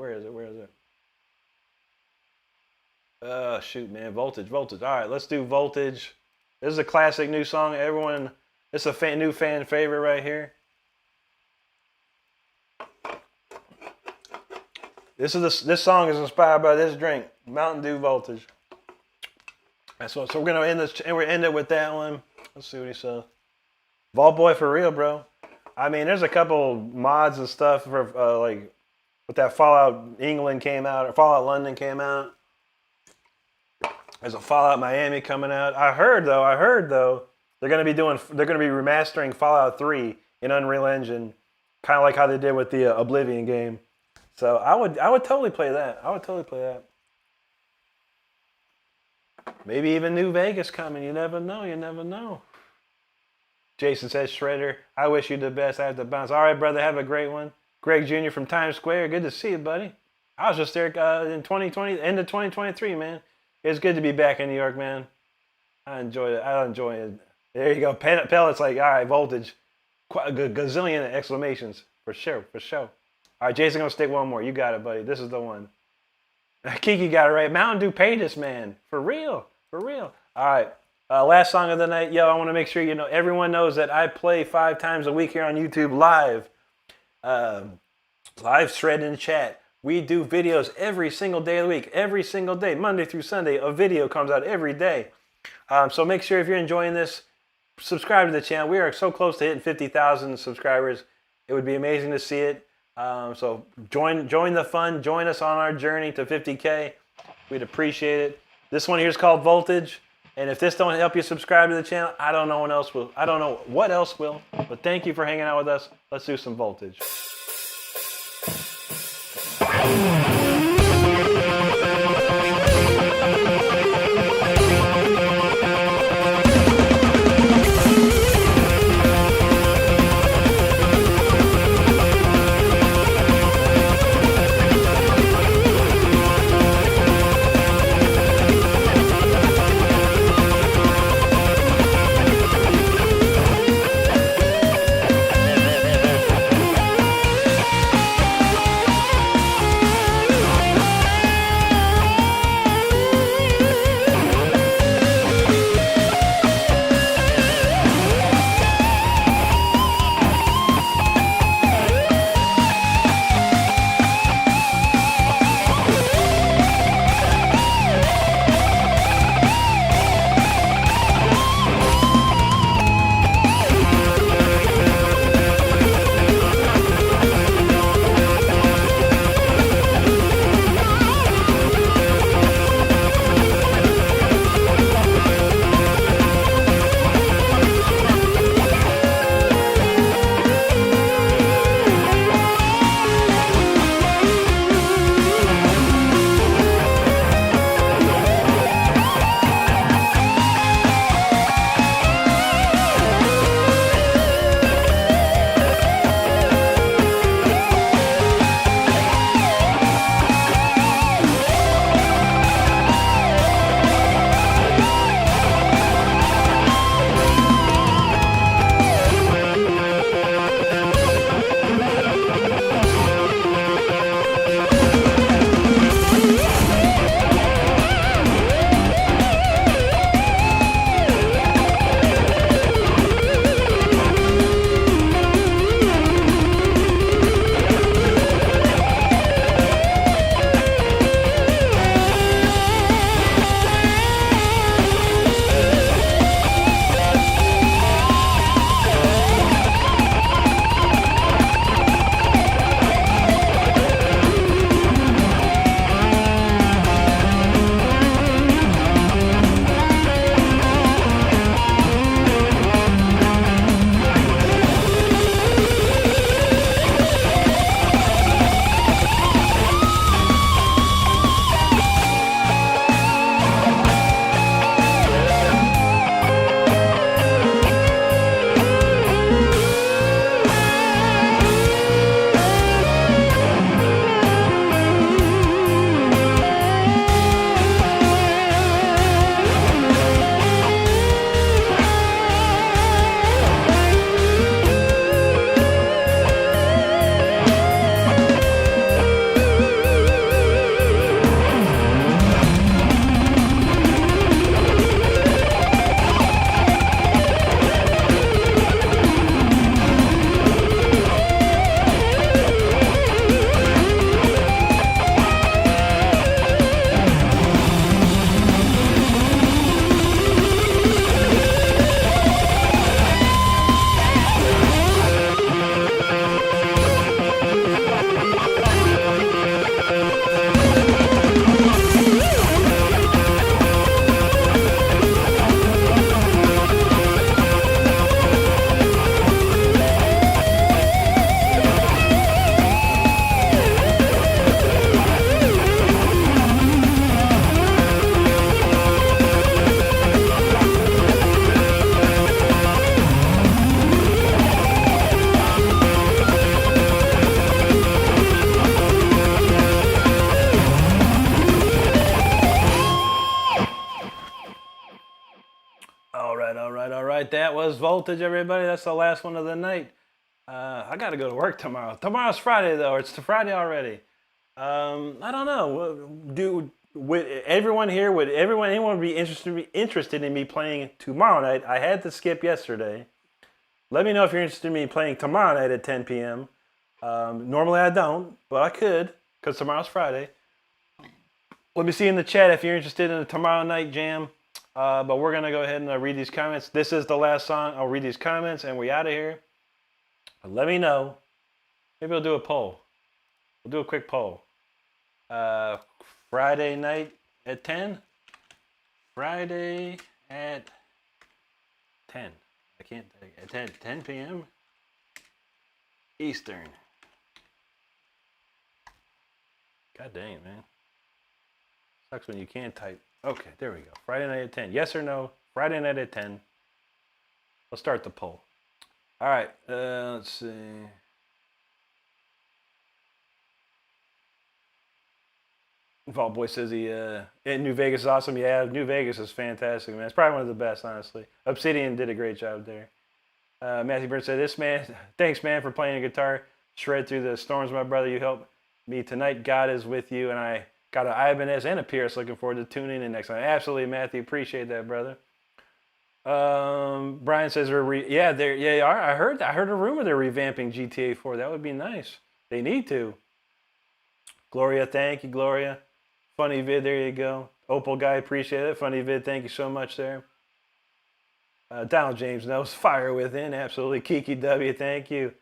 Shoot, man. Voltage. All right, let's do voltage. This is a classic new song. Everyone, it's a new fan favorite right here. This song is inspired by this drink, Mountain Dew Voltage. That's what. So we're gonna end it with that one. Let's see what he says. Vault Boy for real, bro. I mean, there's a couple mods and stuff for like with that Fallout England came out or Fallout London came out. There's a Fallout Miami coming out. I heard though they're gonna be remastering Fallout 3 in Unreal Engine, kind of like how they did with the Oblivion game. So I would totally play that. Maybe even New Vegas coming. You never know. Jason says, Shredder, I wish you the best. I have to bounce. All right, brother, have a great one. Greg Jr. from Times Square, good to see you, buddy. I was just there in 2020, end of 2023, man. It's good to be back in New York, man. I enjoy it. There you go. Pellet's like, all right, voltage. A gazillion exclamations. For sure. All right, Jason, gonna stick one more. You got it, buddy. This is the one. Kiki got it right. Mountain Dew paid this man. For real. All right. Last song of the night. Yo, I want to make sure everyone knows that I play 5 times a week here on YouTube live. Live thread in chat. We do videos every single day of the week. Every single day. Monday through Sunday. A video comes out every day. So make sure if you're enjoying this, subscribe to the channel. We are so close to hitting 50,000 subscribers. It would be amazing to see it. So join the fun. Join us on our journey to 50K. We'd appreciate it. This one here is called Voltage. And if this don't help you subscribe to the channel, I don't know what else will. But thank you for hanging out with us. Let's do some Voltage. right, that was Voltage, everybody. That's the last one of the night. I got to go to work tomorrow. Tomorrow's Friday, though. It's Friday already. I don't know. Would everyone here, anyone would be interested in me playing tomorrow night? I had to skip yesterday. Let me know if you're interested in me playing tomorrow night at 10 p.m. Normally I don't, but I could because tomorrow's Friday. Let me see in the chat if you're interested in a tomorrow night jam. But we're going to go ahead and read these comments. This is the last song. I'll read these comments and we're out of here. But let me know. Maybe we'll do a poll. We'll do a quick poll. Friday night at 10? Friday at 10. I can't, at 10 p.m. Eastern. God dang it, man. Sucks when you can't type. Okay, there we go. Friday night at 10. Yes or no? Friday night at 10. Let's start the poll. All right, let's see. Vault Boy says New Vegas is awesome. Yeah, New Vegas is fantastic, man. It's probably one of the best, honestly. Obsidian did a great job there. Matthew Burns said, thanks, man, for playing a guitar. Shred through the storms, my brother. You helped me tonight. God is with you. And I got an Ibanez and a Pierce. Looking forward to tuning in next time. Absolutely, Matthew. Appreciate that, brother. Brian says, they are. I heard a rumor they're revamping GTA 4. That would be nice. They need to. Gloria, thank you, Gloria. Funny vid, there you go. Opal guy, appreciate it. Funny vid, thank you so much there. Donald James knows. Fire within, absolutely. Kiki W, thank you.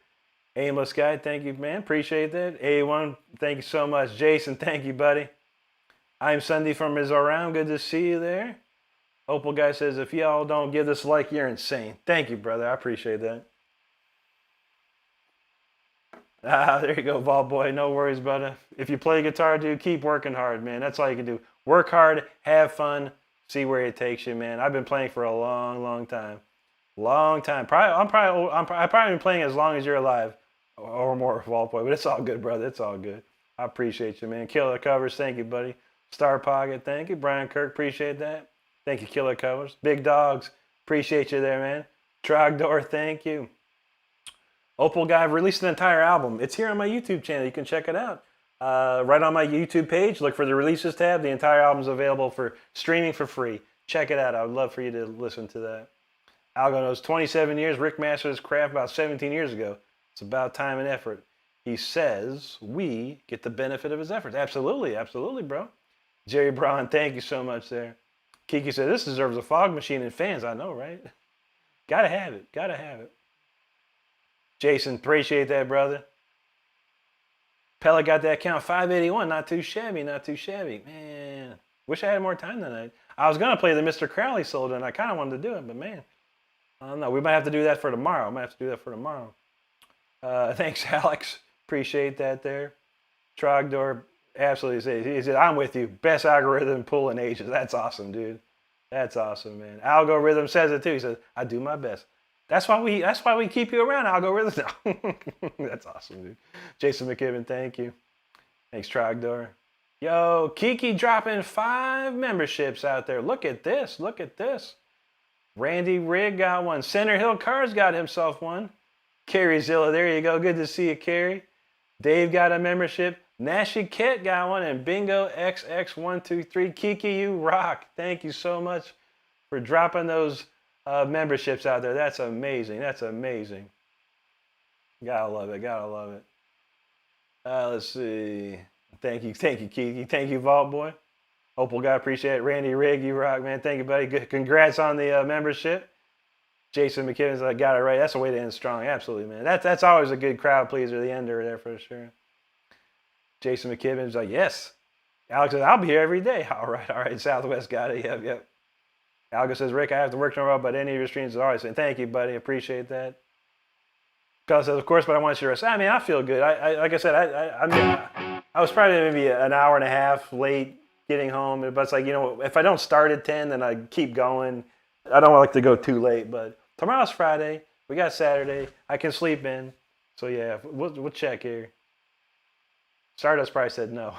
Aimless guy, thank you, man. Appreciate that. A1, thank you so much. Jason, thank you, buddy. I'm Sunday from Mizoram. Good to see you there. Opal guy says, if y'all don't give this a like, you're insane. Thank you, brother. I appreciate that. There you go, Vault Boy. No worries, brother. If you play guitar, dude, keep working hard, man. That's all you can do. Work hard, have fun, see where it takes you, man. I've been playing for a long, long time. Long time. I've probably been playing as long as you're alive or more, Vault Boy. But it's all good, brother. It's all good. I appreciate you, man. Killer Covers, thank you, buddy. Star Pocket, thank you. Brian Kirk, appreciate that. Thank you, Killer Covers. Big Dogs, appreciate you there, man. Trogdor, thank you. Opal Guy released an entire album. It's here on my YouTube channel. You can check it out. Right on my YouTube page, look for the releases tab. The entire album is available for streaming for free. Check it out. I would love for you to listen to that. Algo knows 27 years. Rick mastered his craft about 17 years ago. It's about time and effort. He says we get the benefit of his efforts. Absolutely, absolutely, bro. Jerry Braun, thank you so much there. Kiki said, this deserves a fog machine and fans. I know, right? Gotta have it. Gotta have it. Jason, appreciate that, brother. Pella got that count. 581. Not too shabby. Not too shabby. Man, wish I had more time tonight. I was going to play the Mr. Crowley solo, and I kind of wanted to do it, but man, I don't know. We might have to do that for tomorrow. Thanks, Alex. Appreciate that there. Trogdor, absolutely. He said, I'm with you. Best algorithm pool in ages. That's awesome, dude. That's awesome, man. Algorithm says it too. He says, I do my best. That's why we keep you around, Algorithm. That's awesome, dude. Jason McKibben, thank you. Thanks, Trogdor. Yo, Kiki dropping 5 memberships out there. Look at this. Look at this. Randy Rigg got one. Center Hill Cars got himself one. Carrie Zilla, there you go. Good to see you, Carrie. Dave got a membership. Nashi Kit got one. And Bingo XX123. Kiki, you rock. Thank you so much for dropping those memberships out there. That's amazing. That's amazing. Gotta love it. Gotta love it. Let's see. Thank you, Kiki. Thank you, Vault Boy. Opal guy, appreciate it. Randy Rigg, you rock, man. Thank you, buddy. Good. Congrats on the membership. Jason McKibben's like, got it right. That's a way to end strong. Absolutely, man. That's always a good crowd pleaser. The ender there for sure. Jason McKibben's like, yes. Alex says, I'll be here every day. All right. Southwest got it. Yep. Algo says, Rick, I have to work tomorrow, but any of your streams is always saying, thank you, buddy. Appreciate that. Pell says, of course, but I want to share. I mean, I feel good. Like I said, I was probably maybe an hour and a half late getting home. But it's like, if I don't start at 10, then I keep going. I don't like to go too late. But tomorrow's Friday. We got Saturday. I can sleep in. So, yeah, we'll check here. Stardust probably said no.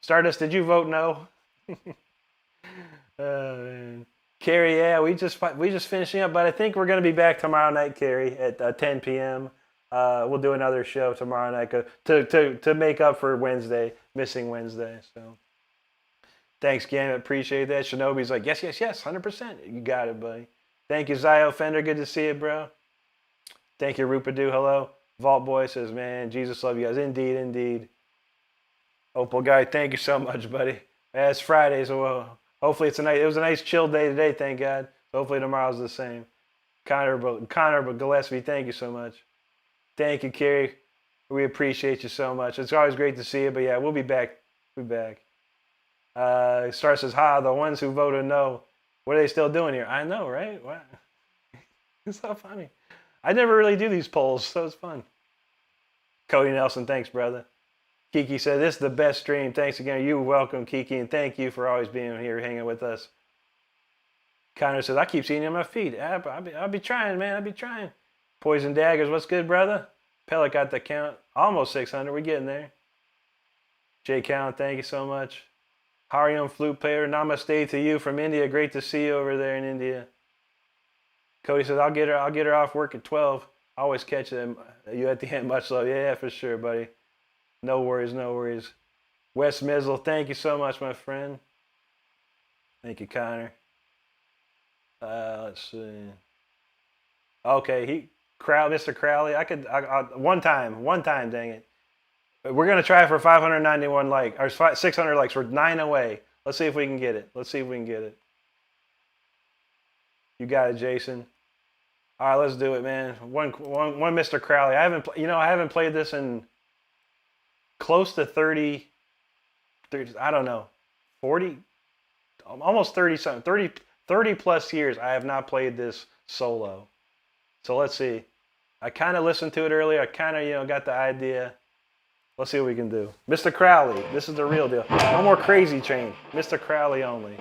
Stardust, did you vote no? Man. Carrie, yeah, we just finishing up, but I think we're gonna be back tomorrow night, Carrie, at 10 p.m. We'll do another show tomorrow night to make up for Wednesday, missing Wednesday. So thanks, Gambit. Appreciate that. Shinobi's like, yes, 100%. You got it, buddy. Thank you, Zio Fender. Good to see you, bro. Thank you, Rupadu. Hello. Vault Boy says, man, Jesus love you guys. Indeed. Opal Guy, thank you so much, buddy. Yeah, it's Friday, so hopefully it was a nice chill day today, thank God. Hopefully tomorrow's the same. Connor Gillespie, thank you so much. Thank you, Carrie. We appreciate you so much. It's always great to see you, but yeah, we'll be back. Star says, the ones who voted no. What are they still doing here? I know, right? Wow. It's so funny. I never really do these polls, so it's fun. Cody Nelson, thanks, brother. Kiki said, this is the best stream. Thanks again. You're welcome, Kiki, and thank you for always being here hanging with us. Connor says, I keep seeing you on my feed. I'll be trying, man. I'll be trying. Poison Daggers, what's good, brother? Pellet got the count. Almost 600. We're getting there. Jay Count, thank you so much. Harium Flute Player, namaste to you from India. Great to see you over there in India. Cody says, I'll get her off work at 12. I always catch you at the end. Much love. Yeah, for sure, buddy. No worries. Wes Mizzle, thank you so much, my friend. Thank you, Connor. Let's see. Okay, Mr. Crowley. One time, dang it. We're gonna try for 591 likes or 600 likes. We're 9 away. Let's see if we can get it. You got it, Jason. All right, let's do it, man. One Mr. Crowley. I haven't played this in close to 30, I don't know, 40, almost 30 something, 30 plus years. I have not played this solo. So let's see. I kind of listened to it earlier. I kind of, got the idea. Let's see what we can do. Mr. Crowley, this is the real deal. No more Crazy Train. Mr. Crowley only.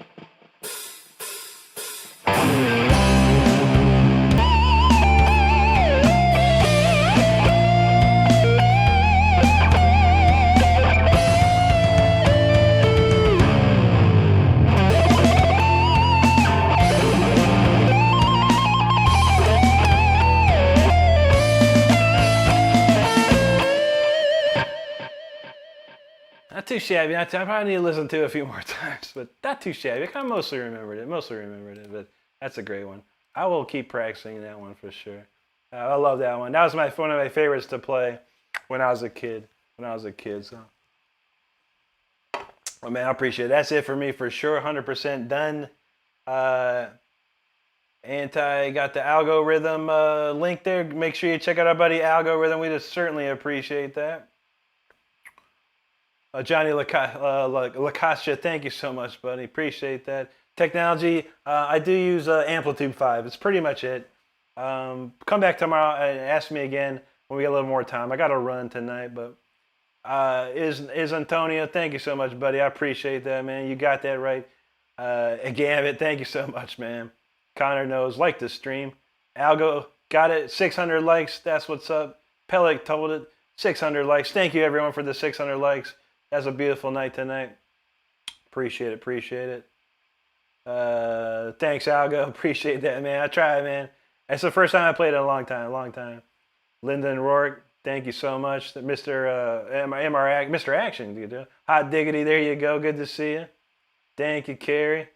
Not too shabby. I probably need to listen to it a few more times, but not too shabby. I kind of mostly remembered it, but that's a great one. I will keep practicing that one for sure. I love that one. That was one of my favorites to play when I was a kid. So, well, man, I appreciate it. That's it for me for sure. 100% done. Got the algorithm link there. Make sure you check out our buddy Algorithm. We just certainly appreciate that. Johnny Lacacia, thank you so much, buddy. Appreciate that. Technology, I do use Amplitude 5. It's pretty much it. Come back tomorrow and ask me again when we get a little more time. I got to run tonight, but is Antonio, thank you so much, buddy. I appreciate that, man. You got that right. Gambit, thank you so much, man. Connor knows, like the stream. Algo, got it. 600 likes. That's what's up. Pellic told it. 600 likes. Thank you, everyone, for the 600 likes. That's a beautiful night tonight. Appreciate it. Thanks, Algo. Appreciate that, man. I tried, man. It's the first time I played in a long time. Lyndon Rourke, thank you so much. Mr. Action. Hot Diggity, there you go. Good to see you. Thank you, Carrie.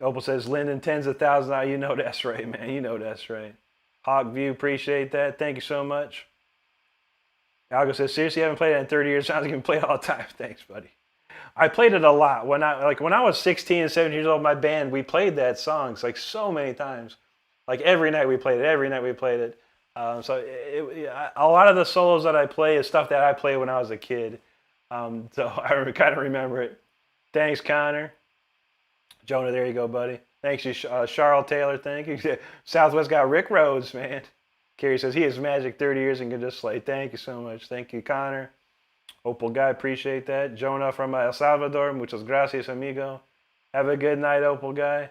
Opal says, Lyndon, tens of thousands. You know that's right, man. You know that's right. Hawk View, appreciate that. Thank you so much. Algo says, seriously, you haven't played it in 30 years. Sounds like you can play it all the time. Thanks, buddy. I played it a lot. When I was 16 and 17 years old, my band, we played that song like so many times. Like every night we played it. So a lot of the solos that I play is stuff that I played when I was a kid. So I kind of remember it. Thanks, Connor. Jonah, there you go, buddy. Thanks, you, Charles Taylor. Thank you. Southwest got Rick Rhodes, man. Kerry says he has magic 30 years and can just slay. Thank you so much. Thank you, Connor. Opal Guy, appreciate that. Jonah from El Salvador, muchas gracias, amigo. Have a good night, Opal Guy.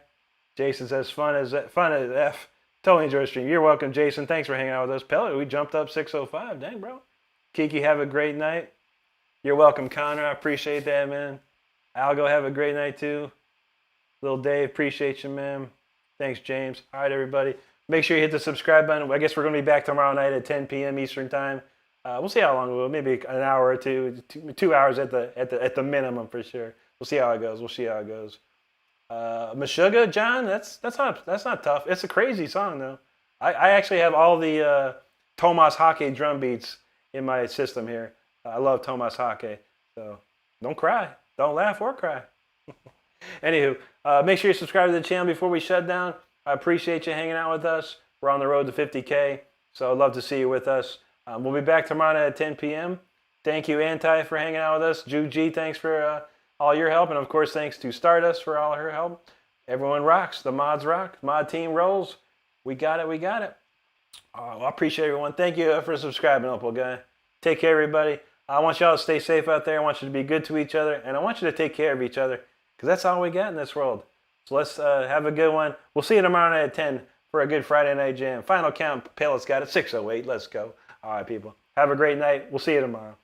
Jason says fun as F. Totally enjoy the stream. You're welcome, Jason. Thanks for hanging out with us. Pellet, we jumped up 605. Dang, bro. Kiki, have a great night. You're welcome, Connor. I appreciate that, man. Algo, have a great night, too. Little Dave, appreciate you, man. Thanks, James. All right, everybody. Make sure you hit the subscribe button. I guess we're going to be back tomorrow night at 10 p.m. Eastern time. We'll see how long it will. Maybe an hour or two hours at the minimum for sure. We'll see how it goes. Meshuggah, John, that's not tough. It's a crazy song though. I actually have all the Tomas Hake drum beats in my system here. I love Tomas Hake. So don't cry, don't laugh or cry. Anywho, make sure you subscribe to the channel before we shut down. I appreciate you hanging out with us. We're on the road to 50K, so I'd love to see you with us. We'll be back tomorrow night at 10 p.m. Thank you, Anti, for hanging out with us. Jude G, thanks for all your help. And, of course, thanks to Stardust for all her help. Everyone rocks. The mods rock. Mod team rolls. We got it. I appreciate everyone. Thank you for subscribing, Opal Guy. Take care, everybody. I want y'all to stay safe out there. I want you to be good to each other. And I want you to take care of each other because that's all we got in this world. So let's have a good one. We'll see you tomorrow night at 10 for a good Friday night jam. Final count, Palet's got it, 6:08. Let's go. All right, people. Have a great night. We'll see you tomorrow.